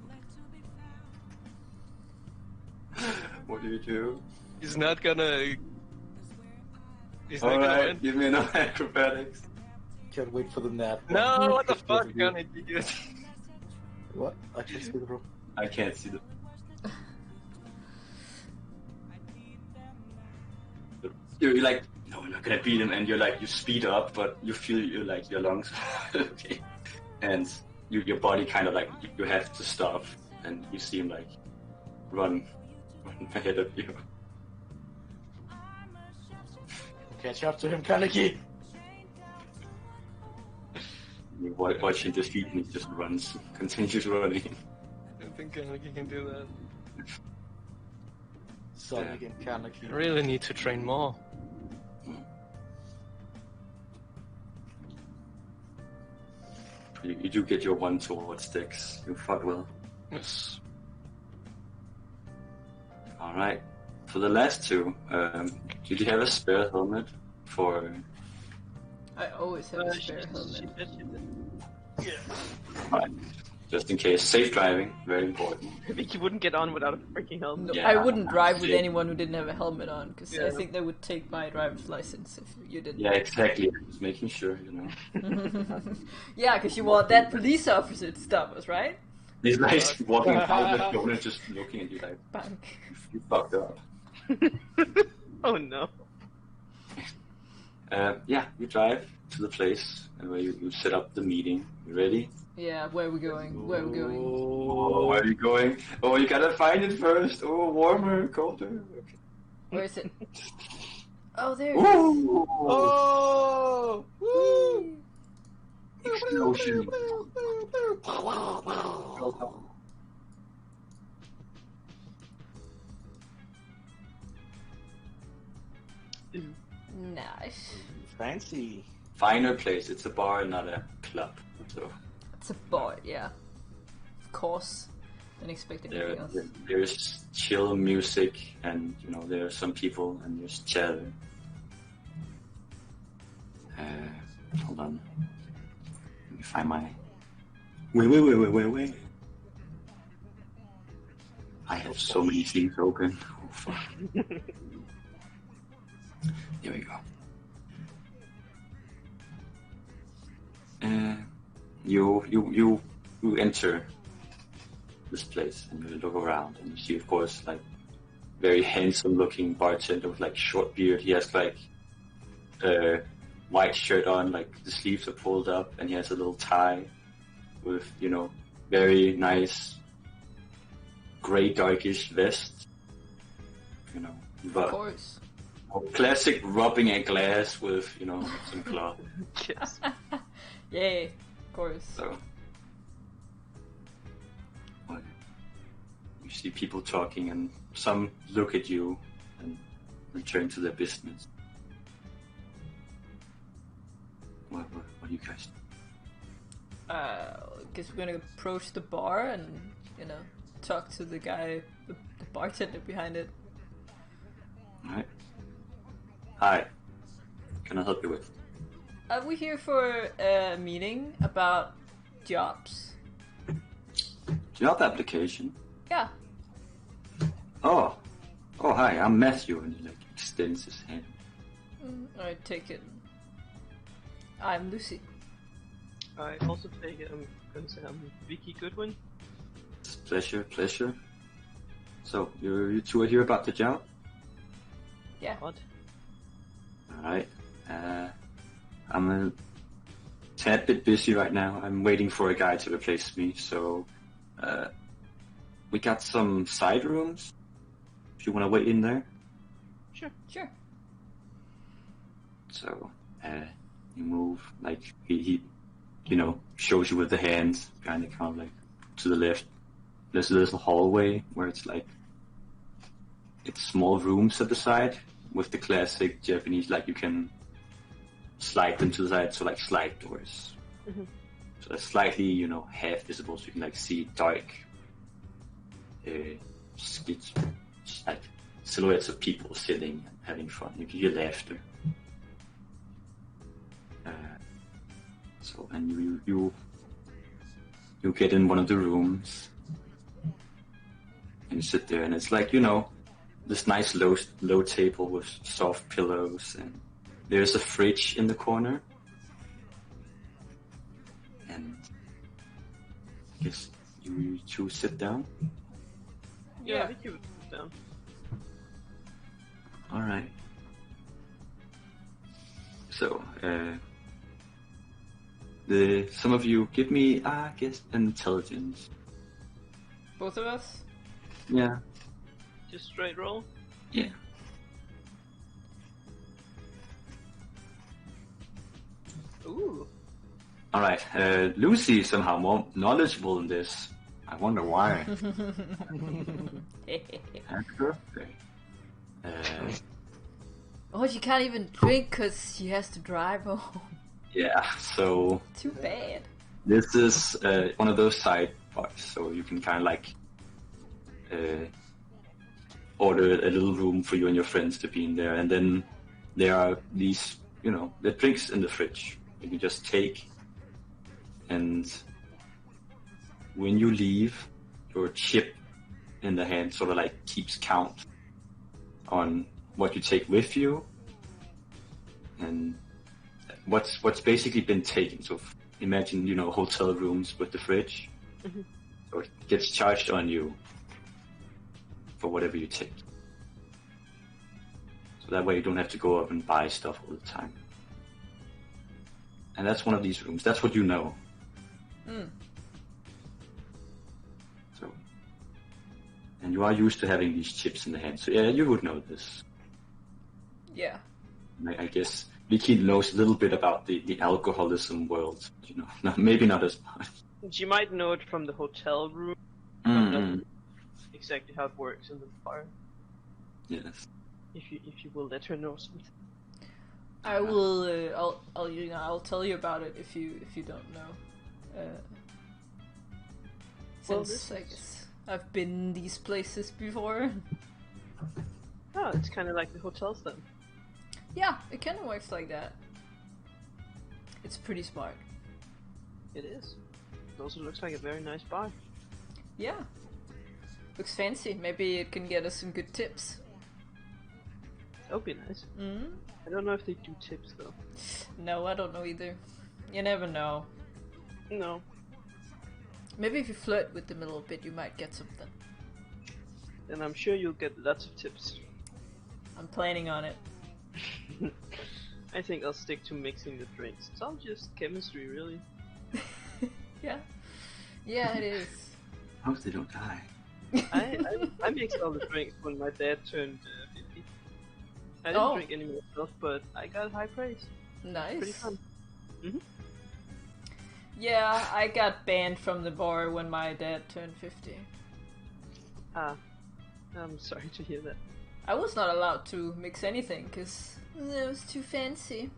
what do you do? He's not gonna. He's not Alright, gonna win. give me another acrobatics. Can't wait for the nap. No, what the fuck, gonna do? What? I can't see the room. I can't see the. You're like, no, we're not gonna beat him, and you're like, you speed up, but you feel your lungs, okay, and your body kind of you have to stop, and you see him run ahead of you. Catch up to him, Kaneki. You watch him defeat, and he just continues running. I don't think Kaneki can do that. Sonic and Kaneki. I really need to train more. You do get your one towards Dex. You fought well. Yes. Alright. For the last two, did you have a spare helmet for... I always have a spare helmet. Alright. Just in case. Safe driving, very important. I think you wouldn't get on without a freaking helmet. No, Yeah, I wouldn't drive with yeah. anyone who didn't have a helmet on, because I Yeah. think they would take my driver's license if you didn't. Yeah, exactly. Just making sure, Yeah, because you want that police officer to stop us, right? He's walking out the door and just looking at you like, Bank. you fucked up. Oh no. Yeah, you drive to the place where you set up the meeting. You ready? Yeah, where are we going? Where are we going? Oh, where are you going? Oh, you gotta find it first. Oh, warmer, colder. Okay. Where is it? Oh, there it is. Ooh! Oh! Woo! Explosion. Nice. Fancy. Finer place. It's a bar, not a club. So It's a bar, yeah. Of course. Didn't expect anything else. there's chill music, and there are some people, and there's chatter. Hold on. Let me find my. Wait. I have so many things open. Oh fuck. Here we go. You enter this place and you look around and you see, of course, like very handsome-looking bartender with like short beard. He has like a white shirt on, like the sleeves are pulled up, and he has a little tie with very nice gray darkish vest. Of course. Classic rubbing a glass with some cloth. Yes. Yay, of course. So, well, you see people talking, and some look at you and return to their business. What do you guys do? Guess we're gonna approach the bar and, talk to the guy, the bartender behind it. Alright. Hi. Can I help you with? We're here for a meeting about jobs. Job application? Yeah. Oh, hi, I'm Matthew, and he extends his hand. I take it. I'm Lucy. I also take it. I'm gonna say I'm Vicky Goodwin. It's pleasure. So, you two are here about the job? Yeah. What? Alright. I'm a tad bit busy right now. I'm waiting for a guy to replace me, so we got some side rooms. If you want to wait in there. Sure. So, you move, like, he shows you with the hands, kind of to the left. There's a little hallway where it's small rooms at the side with the classic Japanese, you can slide them to the side, so slide doors. Mm-hmm. So they're slightly, half visible, so you can see dark skits, silhouettes of people sitting and having fun. You can hear laughter. So, and you get in one of the rooms and you sit there, and it's this nice low table with soft pillows, and there's a fridge in the corner. And I guess you two sit down. Yeah, Vicky would sit down. All right. So, some of you give me, I guess, intelligence. Both of us? Yeah. Just straight roll. Yeah. Ooh. All right. Lucy is somehow more knowledgeable in this. I wonder why. That's perfect. Oh, she can't even drink because she has to drive home. Yeah. So Too bad. this is one of those side bars, so you can kind of order a little room for you and your friends to be in there, and then there are these, the drinks in the fridge. You can just take, and when you leave, your chip in the hand sort of keeps count on what you take with you, and what's basically been taken. So imagine, hotel rooms with the fridge. Mm-hmm. So it gets charged on you for whatever you take. So that way you don't have to go up and buy stuff all the time. And that's one of these rooms. That's what you know. So, and you are used to having these chips in the hand. So yeah, you would know this. Yeah. I guess Vicky knows a little bit about the alcoholism world. You know, maybe not as much. You might know it from the hotel room. Mm-hmm. Not exactly how it works in the bar. Yes. If you will let her know something. I will. I'll tell you about it if you don't know. Since I guess I've been these places before. Oh, it's kind of like the hotels then. Yeah, it kind of works like that. It's pretty smart. It is. It also looks like a very nice bar. Yeah. Looks fancy. Maybe it can get us some good tips. That would be nice. Mm? I don't know if they do tips though. No, I don't know either. You never know. No. Maybe if you flirt with them a little bit, you might get something. And I'm sure you'll get lots of tips. I'm planning on it. I think I'll stick to mixing the drinks. It's all just chemistry, really. Yeah. Yeah, it is. I hope they don't die. I mixed all the drinks when my dad turned 50. I didn't drink any myself, but I got high praise. Nice. Pretty fun. Mm-hmm. Yeah, I got banned from the bar when my dad turned 50. Ah, I'm sorry to hear that. I was not allowed to mix anything because it was too fancy.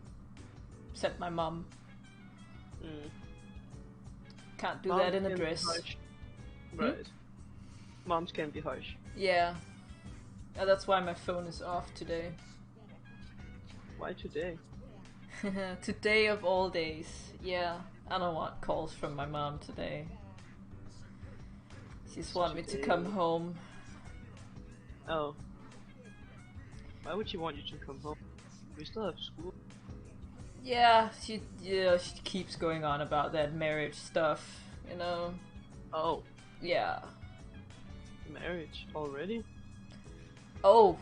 Except my mom. Mm. Can't do Moms that in a can be dress. harsh. Right. Moms can be harsh. Yeah. That's why my phone is off today. Why today? Today of all days. Yeah, I don't want calls from my mom today. She just want me to come home. Oh. Why would she want you to come home? We still have school. Yeah, she keeps going on about that marriage stuff, you know. Oh, Yeah. marriage already? Oh.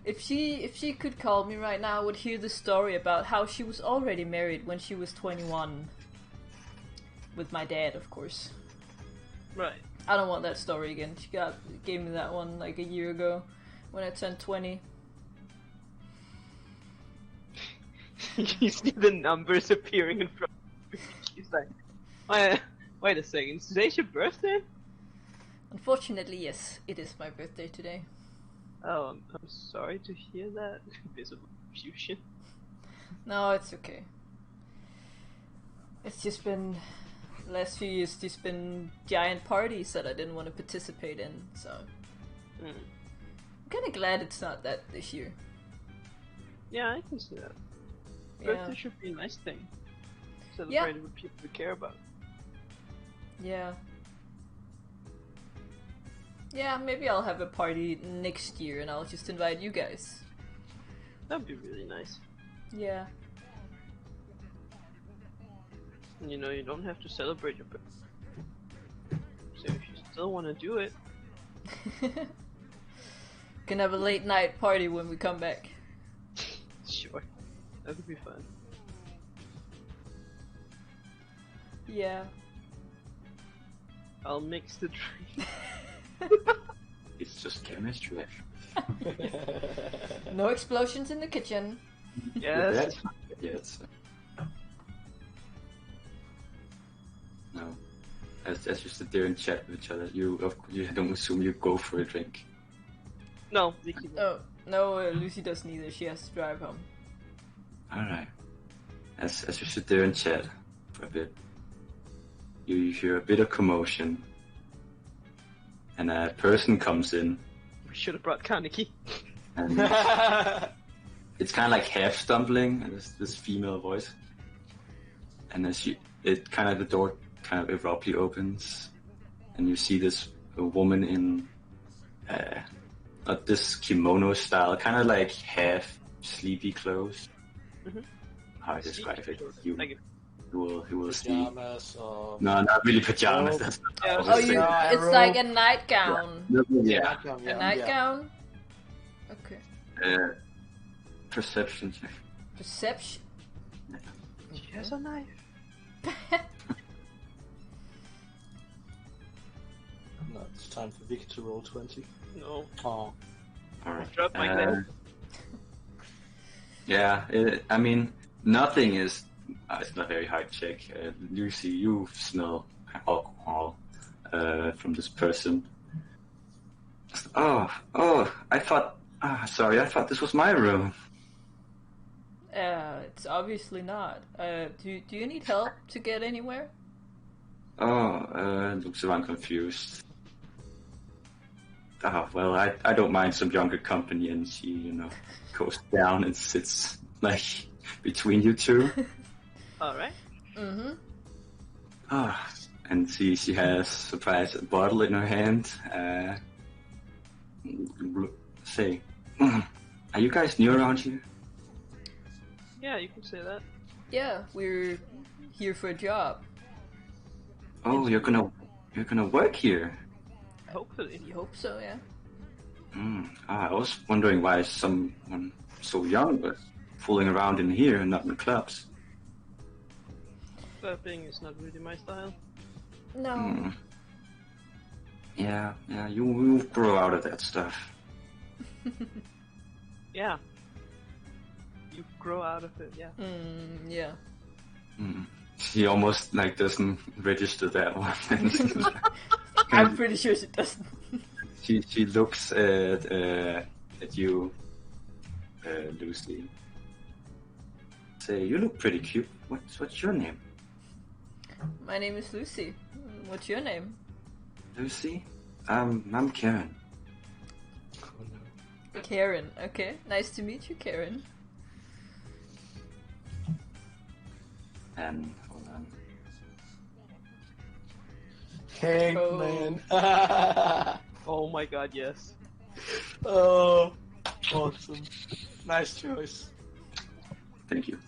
If she could call me right now, I would hear the story about how she was already married when she was 21. With my dad, of course. Right. I don't want that story again. She gave me that one like a year ago when I turned 20. You see the numbers appearing in front of you. She's like, wait a second, is today's your birthday? Unfortunately, yes, it is my birthday today. Oh, I'm sorry to hear that. Visible confusion. No, it's okay. It's just been the last few years. Just been giant parties that I didn't want to participate in. So Mm. I'm kind of glad it's not that this year. Yeah, I can see that. Yeah, Birthday should be a nice thing. Celebrated with people we care about. yeah, yeah. Maybe I'll have a party next year, and I'll just invite you guys. That'd be really nice. Yeah. And you know, you don't have to celebrate your birthday. So if you still want to do it, Can have a late night party when we come back. sure. That would be fun. Yeah. I'll mix the drink. It's just chemistry. No explosions in the kitchen. Yes. Yes. No. As you sit there and chat with each other, you don't assume you go for a drink. No, Vicky. Oh, no, Lucy doesn't either. She has to drive home. Alright. As you sit there and chat for a bit, you hear a bit of commotion, and a person comes in, We should have brought Kaneki. and it's kind of like half stumbling, and this female voice, and as the door kind of abruptly opens, and you see this woman in this kimono style, kind of like half sleepy clothes. Mhm. How I describe it? Like You will see. Pajamas or... No, not really pajamas. Oh. That's not Yeah, what I Oh, was you? saying. It's like a nightgown. Yeah. A nightgown? Okay. Perception check. Perception. She has a knife. No, it's time for Vic to roll 20. No. Oh. Alright. Drop my glass. Yeah, I mean, nothing is. It's not a very high check. Lucy, you smell alcohol from this person. Oh, I thought. Sorry, I thought this was my room. It's obviously not. Do you need help to get anywhere? Looks around confused. Oh, well, I don't mind some younger company, and she, goes down and sits, like, between you two. Alright. Mm-hmm. And she has, surprise, a bottle in her hand. Say, are you guys new around here? Yeah, you can say that. Yeah, we're here for a job. Oh, you're gonna work here? Hopefully. You hope so, yeah. I was wondering why someone so young was fooling around in here and not in the clubs. Clubbing is not really my style. No. Yeah, you grow out of that stuff. Yeah. You grow out of it, yeah. Yeah. She almost doesn't register that one. I'm pretty sure she doesn't. She looks at you, Lucy. Say, you look pretty cute. What's your name? My name is Lucy. What's your name? Lucy? I'm Karen. Oh no. Karen. Okay. Nice to meet you, Karen. And hold on. Hangman. Oh my god, yes. Oh, awesome. Nice choice. Thank you.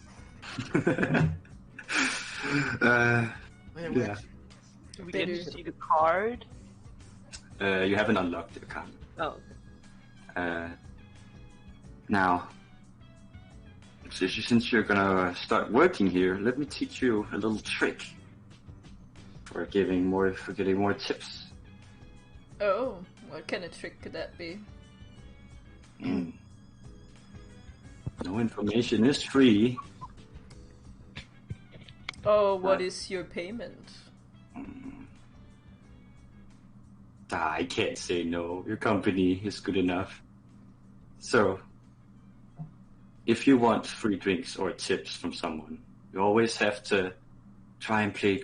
Man, Yeah. do we Better. get to see the card? You haven't unlocked the account. Oh, okay. Now, since you're gonna start working here, let me teach you a little trick for getting more tips. Oh, what kind of trick could that be? No information is free. Oh, what is your payment? I can't say no. Your company is good enough. So, if you want free drinks or tips from someone, you always have to try and pay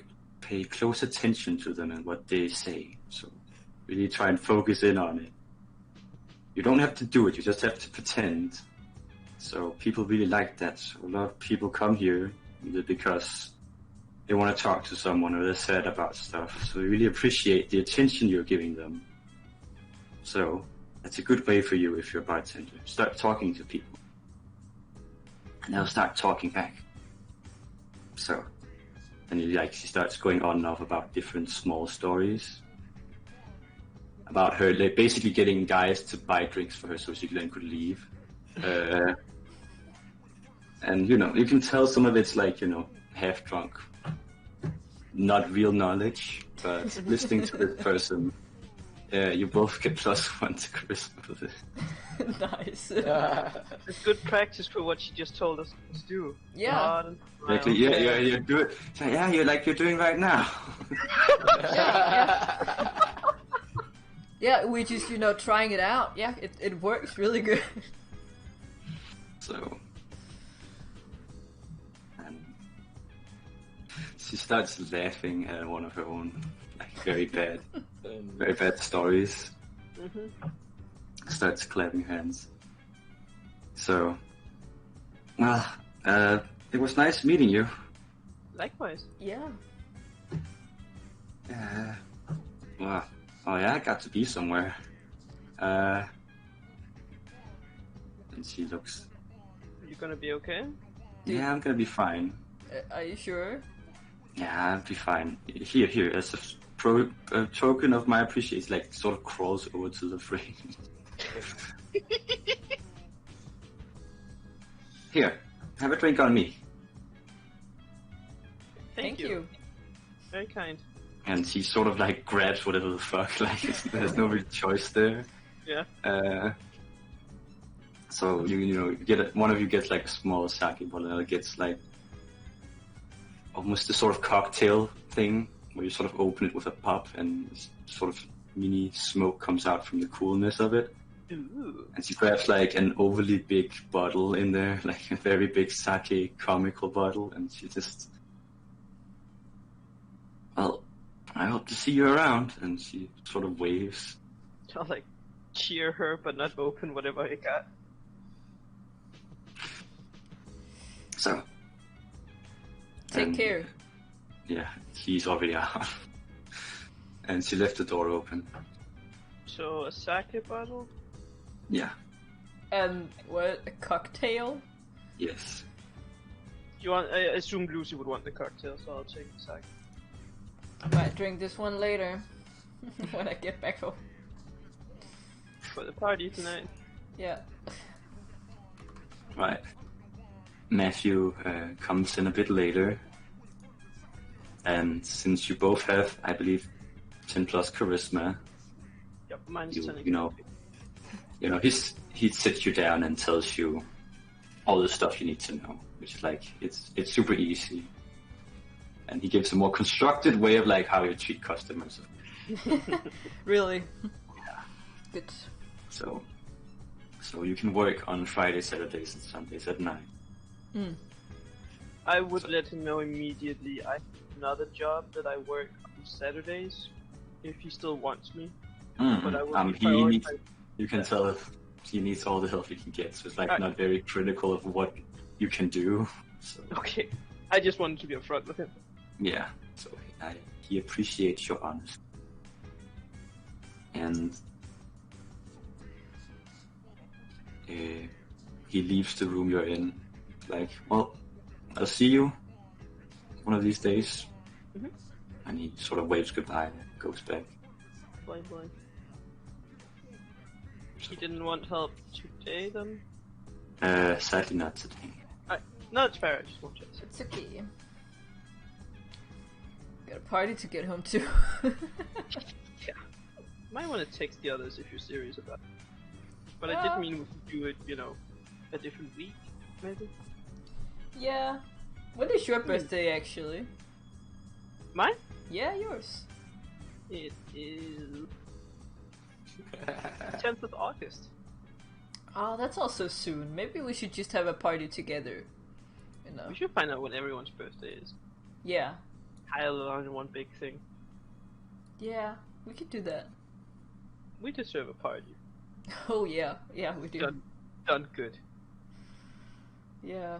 close attention to them and what they say. So, really try and focus in on it. You don't have to do it, you just have to pretend. So, people really like that. So a lot of people come here either because they want to talk to someone or they're sad about stuff. So, we really appreciate the attention you're giving them. So, that's a good way for you if you're a bartender. Start talking to people. And they'll start talking back. So, and she starts going on and off about different small stories. About her basically getting guys to buy drinks for her so she then could leave. And, you can tell some of it's half drunk. Not real knowledge, but listening to this person, you both get +1 to charisma for this. Nice. It's good practice for what she just told us to do. Yeah. Nod and smile. Exactly. Yeah, you do it. So, yeah, you're doing right now. Yeah, we're just, trying it out. Yeah, it works really good. So, and she starts laughing at one of her own very bad stories. Starts clapping hands. So, well, it was nice meeting you. Likewise. Yeah. Well, oh yeah, I got to be somewhere. And she looks. Are you gonna be okay? Yeah, I'm gonna be fine. Are you sure? Yeah, I'll be fine. Here, as a token of my appreciation, sort of crawls over to the frame. Here, have a drink on me. Thank you. Very kind. And she sort of like grabs whatever the fuck, like there's no real choice there. Yeah. So you get one of you gets like a small sake bottle, and the other gets like almost a sort of cocktail thing where you sort of open it with a pop and sort of mini smoke comes out from the coolness of it. Ooh. And she grabs like an overly big bottle in there, like a very big sake comical bottle, and she just, well, I hope to see you around. And she sort of waves. I'll like cheer her, but not open whatever I got. So. Take care. Yeah, he's already out. And she left the door open. So a sake bottle. Yeah. And what, a cocktail? Yes. You want? I assume Lucy would want the cocktail, so I'll take the sake. I might drink this one later when I get back home. For the party tonight. Yeah. Right. Matthew comes in a bit later. And since you both have, I believe, 10 plus charisma, Yep, mine's 10. you know, he sits you down and tells you all the stuff you need to know, which is like it's super easy. And he gives a more constructed way of like how you treat customers. Really? Yeah. Good. So you can work on Fridays, Saturdays, and Sundays at 9. Mm. I would let him know immediately. I have another job that I work on Saturdays, if he still wants me. But I would you can tell if he needs all the help he can get. So it's like not very critical of what you can do. So. Okay, I just wanted to be upfront with him. Yeah, so he appreciates your honesty. And he leaves the room you're in. Like, well, I'll see you one of these days. Mm-hmm. And he sort of waves goodbye and goes back. Blind. He didn't want help today, then? Sadly not today. No, it's fair. I just want to. It's okay. Got a party to get home to. Yeah. Might want to text the others if you're serious about it. But I did mean we could do it, a different week, maybe? Yeah. When is your birthday, actually? Mine? Yeah, yours. It is 10th of August. Oh, that's also soon. Maybe we should just have a party together. We should find out when everyone's birthday is. Yeah. Pile it on one big thing. Yeah, we could do that. We deserve a party. Oh yeah, we do. Done good. Yeah.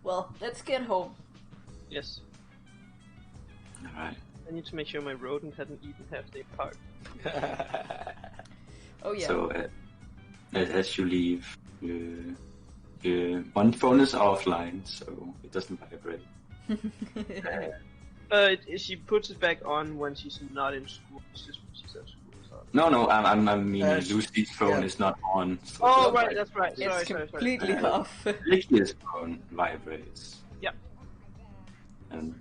Well, let's get home. Yes. Alright. I need to make sure my rodent hadn't eaten half the apart. Oh yeah. So as you leave, one phone is offline, so it doesn't vibrate. She puts it back on when she's not in school. It's just when she's at school. So. No, I mean Lucy's phone is not on. So Oh, right, that's right. It's Sorry. completely off. Vicky's phone vibrates. Yep. And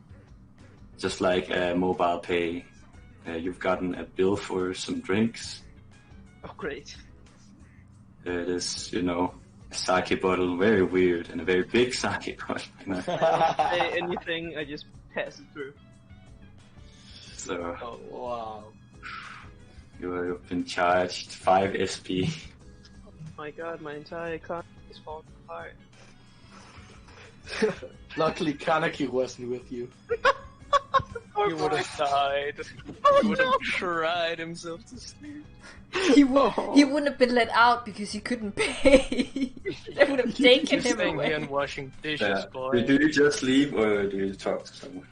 just like mobile pay, you've gotten a bill for some drinks. Oh, great. It is, a sake bottle, very weird, and a very big sake bottle. Say anything, I just pass it through. So Oh, wow. you've been charged 5 SP. Oh my god, my entire economy is falling apart. Luckily, Kaneki wasn't with you. He would have died. He would have cried himself to sleep. He wouldn't have been let out because he couldn't pay. They would have taken He's him staying here away. and washing dishes, boy. Do you just leave, or do you talk to someone?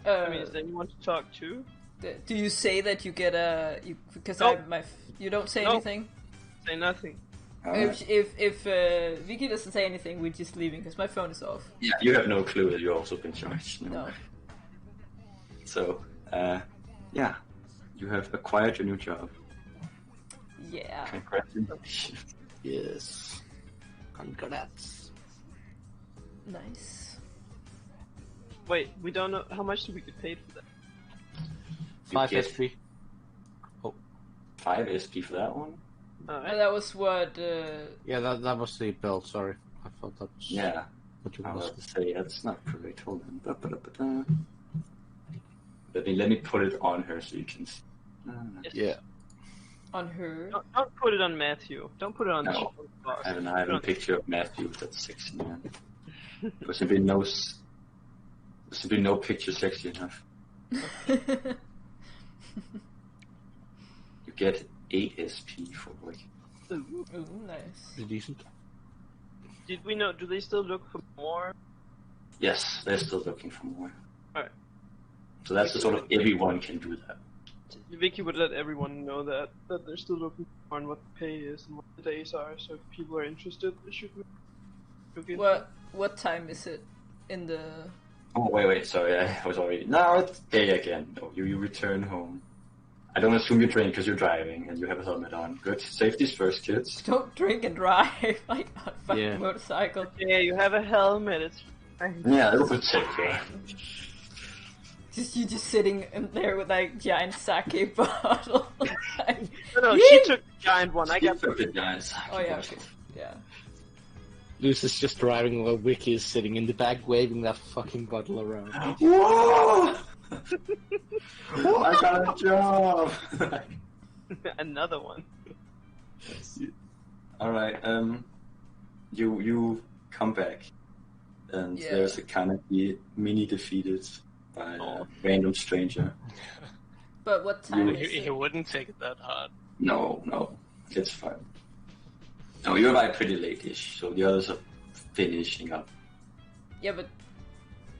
I mean, is there anyone to talk to? Do you say that you get because Nope. you don't say Nope. anything? Say nothing. If Vicky doesn't say anything, we're just leaving because my phone is off. Yeah, you have no clue that you've also been charged. No. So, yeah, you have acquired your new job. Yeah. Congratulations. Yes. Congrats. Nice. Wait, we don't know how much do we get paid for that? 5 get- SP. 5 SP for that one? Alright. That was what. Yeah, that was the belt. Sorry, I thought that was Yeah. what you I was was. going to say, that's not correct. Hold on. Ba-ba-da-ba-da. Let me put it on her so you can see. Yes. Yeah. On her. Don't put it on Matthew. Don't put it on No. the boss. I have a picture of Matthew that's sexy, man. There's been no picture sexy enough. You get 8 SP for like. Ooh, nice. Pretty decent. Did we know? Do they still look for more? Yes, they're still looking for more. Alright. So that's the sort of everyone can do that. Vicky would let everyone know that they're still looking for more and what the pay is and what the days are. So if people are interested, they should look into it. What time is it in the? Oh wait, sorry, I was already. No, it's day again. No, you return home. I don't assume you drink because you're driving and you have a helmet on. Good, safety's first, kids. Don't drink and drive like on a fucking Yeah. motorcycle. Yeah, you have a helmet. It's fine. Yeah, it'll protect you. Just you just sitting in there with like giant sake bottle. Like, No, Yee! she took the giant one. I got the guys. oh yeah, okay. Yeah. Luce is just driving while Wiki is sitting in the back waving that fucking bottle around. Whoa! I got a job. another one. All right. You come back, and Yeah. there's a kind of mini defeated by a random stranger. But what time is He it? wouldn't take it that hard. No, it's fine. No, you're like pretty late-ish, so the others are finishing up. Yeah, but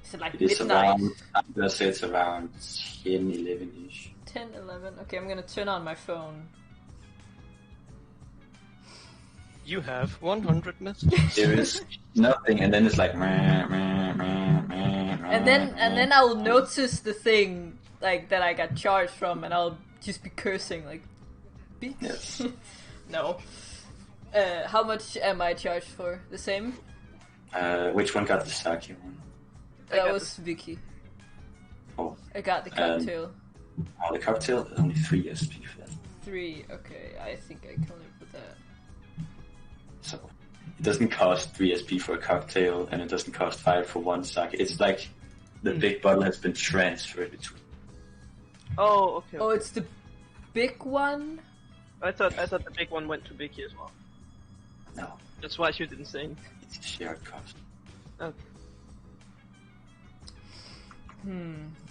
is it like It is midnight? around, I'm gonna say it's around 10, 11-ish. 10, 11? Okay, I'm gonna turn on my phone. You have 100 messages. There is nothing, and then it's like meh, meh, meh, meh, And then I'll notice the thing like that I got charged from, and I'll just be cursing like, bitch. Yes. No. How much am I charged for? The same? Which one got the sake one? That got was Vicky. Oh, I got the cocktail. the cocktail is only 3 SP for that. 3. Okay, I think I can live with that. So it doesn't cost 3 SP for a cocktail, and it doesn't cost 5 for one sake. It's like the big bottle has been transferred between. Oh, okay. Oh, it's the big one? I thought the big one went to Vicky as well. No, That's why she didn't say anything. it's a shared cost. Okay.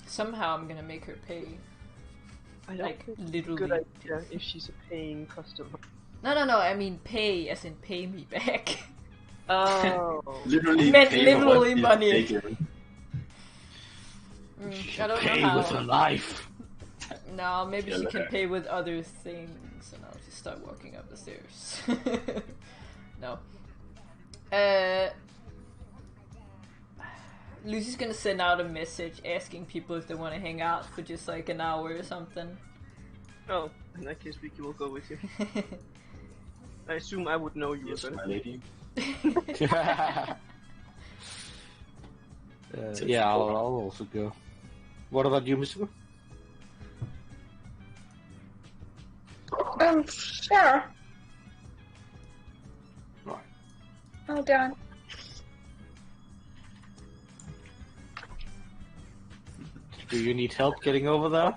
Somehow I'm gonna make her pay. I don't Like, think literally. it's a good idea if she's a paying customer. No, I mean pay as in pay me back. Oh. Literally, Meant pay for literally what money. you've taken. I don't Pay know with a how. knife. No, maybe she can Yeah. pay with other things, and I'll just start walking up the stairs. No. Lucy's gonna send out a message asking people if they want to hang out for just like an hour or something. Oh, in that case, Vicky will go with you. I assume I would know you Yes, were my gonna. lady. Yeah, I'll also go. What about you, Mr. Sure. Right. Hold on. Do you need help getting over there?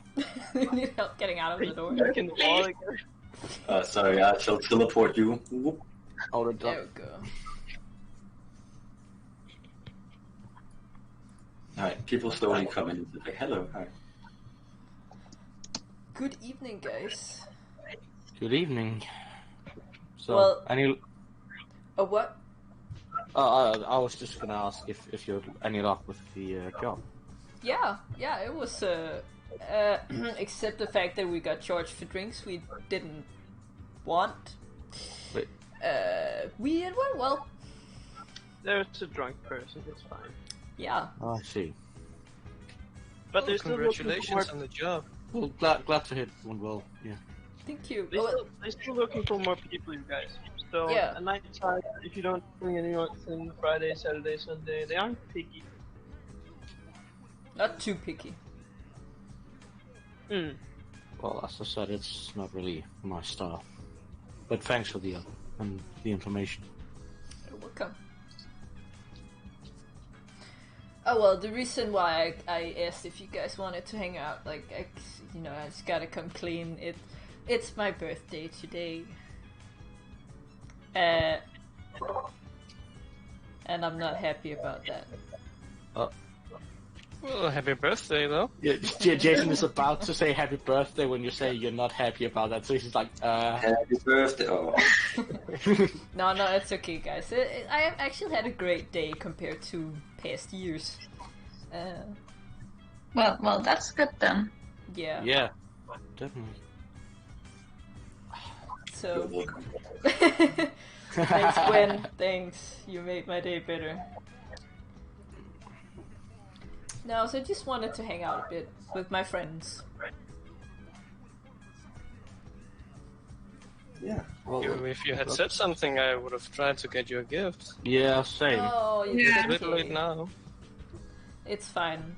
You need help getting out of the door. Back in the wall again. Sorry, I shall teleport you. Whoop. Out of There we go. Alright, people slowly come in. Like, hello, hi. Good evening, guys. Good evening. So, Well- any? Oh, what? I was just gonna ask if you had any luck with the job. Yeah, it was, except the fact that we got charged for drinks we didn't want. Wait. It went well. There's a drunk person, it's fine. Yeah. Oh, I see. But there's still looking for more. Congratulations on the job. Well, glad to hear it went well. Yeah. Thank you. They're still looking for more people, you guys. So Yeah. at night time, if you don't bring anything Friday, Saturday, Sunday, they aren't picky. Not too picky. Hmm. Well, as I said, it's not really my style. But thanks for the information. You're welcome. Oh well, the reason why I asked if you guys wanted to hang out, like, I just gotta come clean. It's my birthday today. And I'm not happy about that. Well, happy birthday, though. Yeah, Jason is about to say happy birthday when you say you're not happy about that, so he's like, Happy birthday! Oh, No, it's okay, guys. I have actually had a great day compared to past years. Well, that's good then. Yeah. yeah, definitely. So. you're welcome. Thanks, Gwen. Thanks. You made my day better. No, so I just wanted to hang out a bit with my friends. Yeah. Well, If you had said something, I would have tried to get you a gift. yeah, same. Oh, you Yeah. It's a did bit late now. It's fine.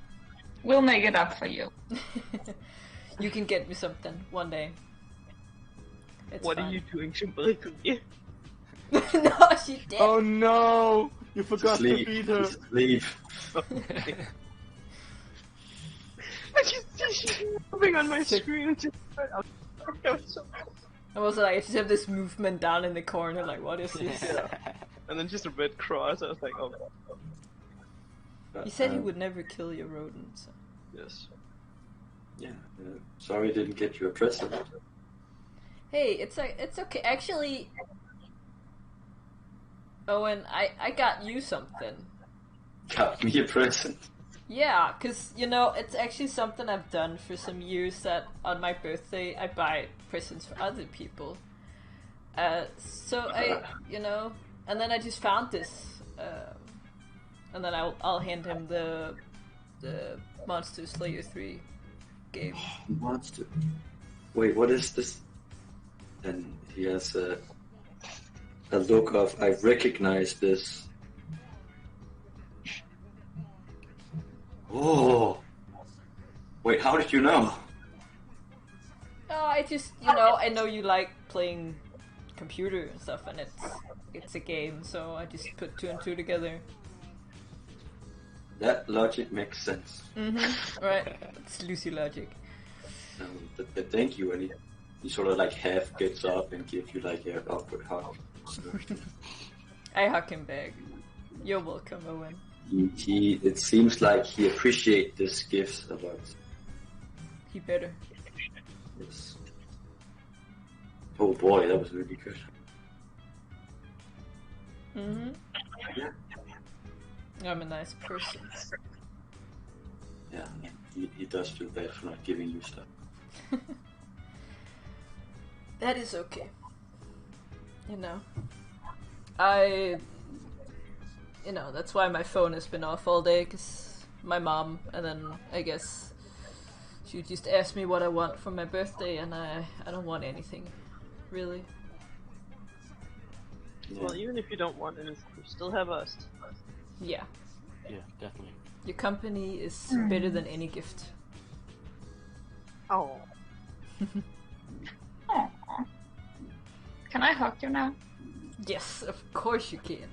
We'll make it up for you. You can get me something one day. It's What fine. are you doing to break me? No, she did. Oh no! You forgot to Sleep. feed her. Sleep. I can see she's moving on my screen. I was like, I just have this movement down in the corner, like, what is this? And then just a red cross. I was like, oh. He said he would never kill your rodents. So. Yes. Yeah. Sorry I didn't get you a present. Hey, it's okay. Actually, Owen, I got you something. Got me a present. Yeah, because, it's actually something I've done for some years, that on my birthday I buy presents for other people. So and then I just found this, and then I'll hand him the Monster Slayer 3 game. Monster. Wait, what is this? And he has a look of, I recognize this. Oh. Wait, how did you know? Oh, I just, I know you like playing computer and stuff, and it's a game, so I just put 2 and 2 together. That logic makes sense. Mm-hmm. Right. It's Lucy logic. But thank you, and he sort of like half gets up and gives you like an awkward hug. I hug him back. You're welcome, Owen. It seems like he appreciates this gift a lot. He better. Yes. Oh boy, that was really good. Mm-hmm. Yeah. I'm a nice person. Yeah, he does feel bad for not giving you stuff. That is okay. That's why my phone has been off all day, because my mom, and then I guess she just asked me what I want for my birthday, and I don't want anything, really. Yeah. Well, even if you don't want anything, you still have us. Yeah. Yeah, definitely. Your company is better than any gift. Oh. Aw. Can I hug you now? Yes, of course you can.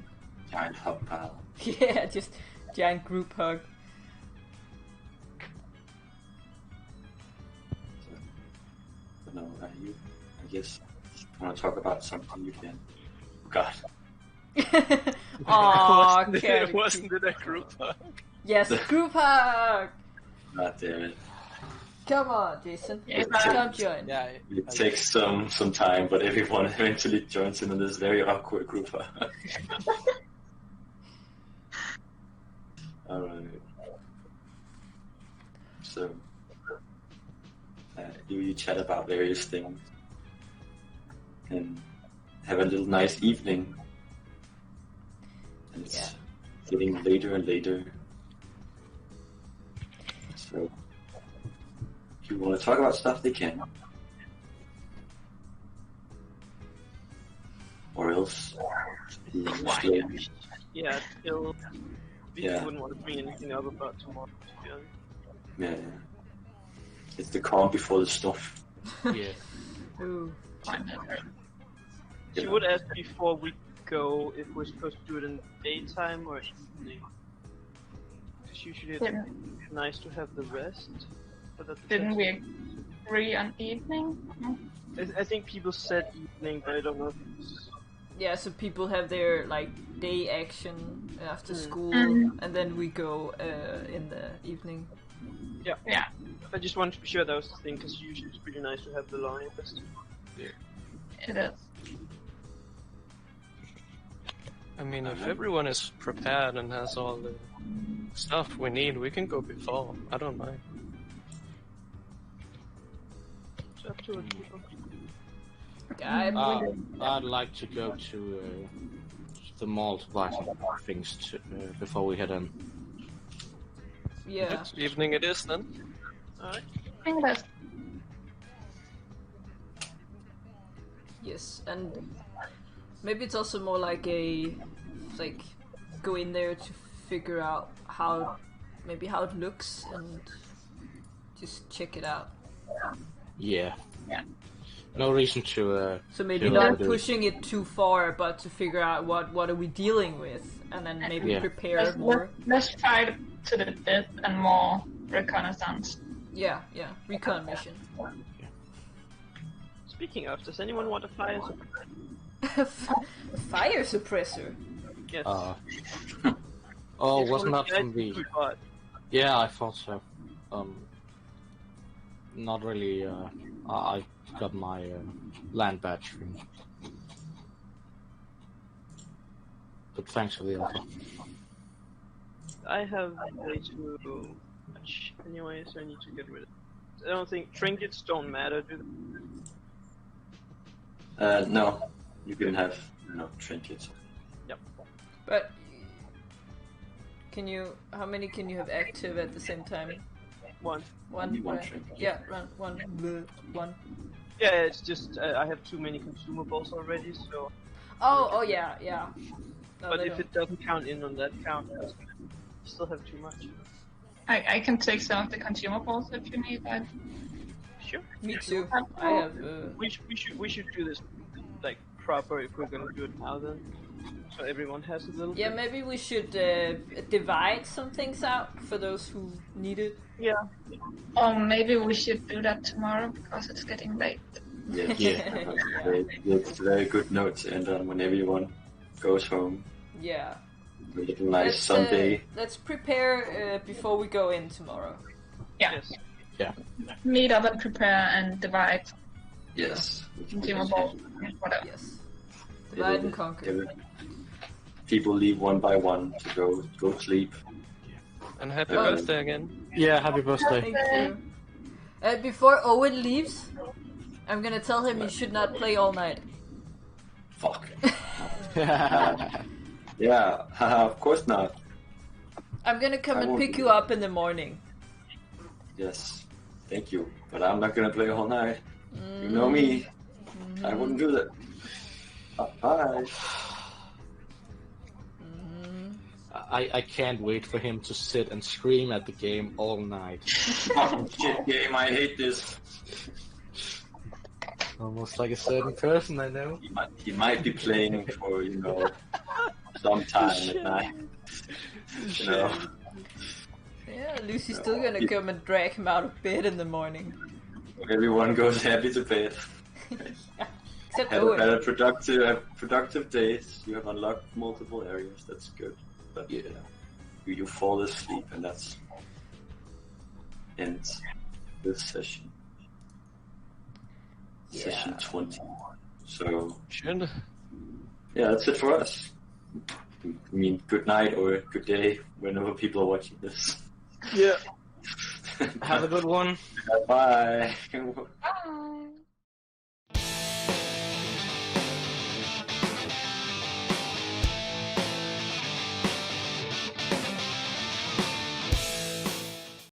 Giant hug pile. Yeah, just giant group hug. No, I guess if you want to talk about something, you can. God. Aww, Wasn't it a group hug? Yes, group hug! God damn it. Come on, Jason. Yeah. Come join. Yeah, It takes some time, but everyone eventually joins in on this very awkward group hug. Alright. So, you chat about various things and have a little nice evening. And it's getting later and later. So, if you want to talk about stuff, they can. or else he Yeah, still, Vicky Yeah. wouldn't want to bring anything up about tomorrow, to be honest. Yeah. It's the calm before the storm. Yeah. Ooh. She would ask before we go if we're supposed to do it in daytime or evening. Because usually it's nice to have the rest. But that Didn't depends. we agree on evening? No? I think people said evening, but I don't know if it's... Yeah, so people have their like day action after school, and then we go in the evening. Yeah. Yeah. I just wanted to be sure that was the thing, because usually it's pretty nice to have the long rest. It is. I mean, if everyone is prepared and has all the stuff we need, we can go before. I don't mind. It's up to it, people. I'd like to go to the mall to buy some things before we head in. Yeah. Evening it is then. Alright. I think that's Yes, and maybe it's also more like like go in there to figure out how it looks and just check it out. Yeah. Yeah. No reason to. So maybe to not overdo it. pushing it too far, but to figure out what are we dealing with, and then maybe Yeah. prepare more. let's try to the death and more reconnaissance. Yeah, recon mission. Speaking of, does anyone want a fire Fire suppressor. Yes. Oh, It's wasn't one of that from the the? items we bought. Yeah, I thought so. Not really. I got my land badge thing. But thanks for the offer. I have way too much anyway, so I need to get rid of it. I don't think trinkets don't matter, do they? No, you can have trinkets. But how many can you have active at the same time? One. One. Only one right? trinket. Yeah, one. One. Yeah, it's just I have too many consumables already, so... Oh yeah. No, but they if don't. it doesn't count in on that count, I still have too much. I can take some of the consumables if you need that. Sure. Me too. I have. We should do this like proper if we're gonna do it now then. So everyone has a little Yeah, bit. maybe we should divide some things out for those who need it. Yeah. Or maybe we should do that tomorrow because it's getting late. Yes. Yeah. It's a very good note to end on when everyone goes home. Yeah. A little nice Sunday. Let's prepare before we go in tomorrow. Yeah. Yes. Meet up and prepare and divide Yes. consumables and whatever. Yes. Divide and conquer. People leave one by one to go sleep. And happy Oh. birthday again. Yeah, happy birthday. Thank you. Before Owen leaves, I'm gonna tell him he should not play all night. Fuck. Yeah, of course not. I'm gonna come I and won't pick do you that. up in the morning. Yes, thank you. But I'm not gonna play all night. You know me. I wouldn't do that. Bye. I can't wait for him to sit and scream at the game all night. Fucking shit game, I hate this. Almost like a certain person I know. He might be playing for, sometime at night. You know. Yeah, Lucy's still gonna come and drag him out of bed in the morning. Everyone goes happy to bed. Except Had Owen. a productive days. You have unlocked multiple areas. That's good. But Yeah. you fall asleep, and that's ends this session. Session 20. So Should. yeah, that's it for us. I mean, good night or good day whenever people are watching this. Yeah. Have a good one. Bye. Bye.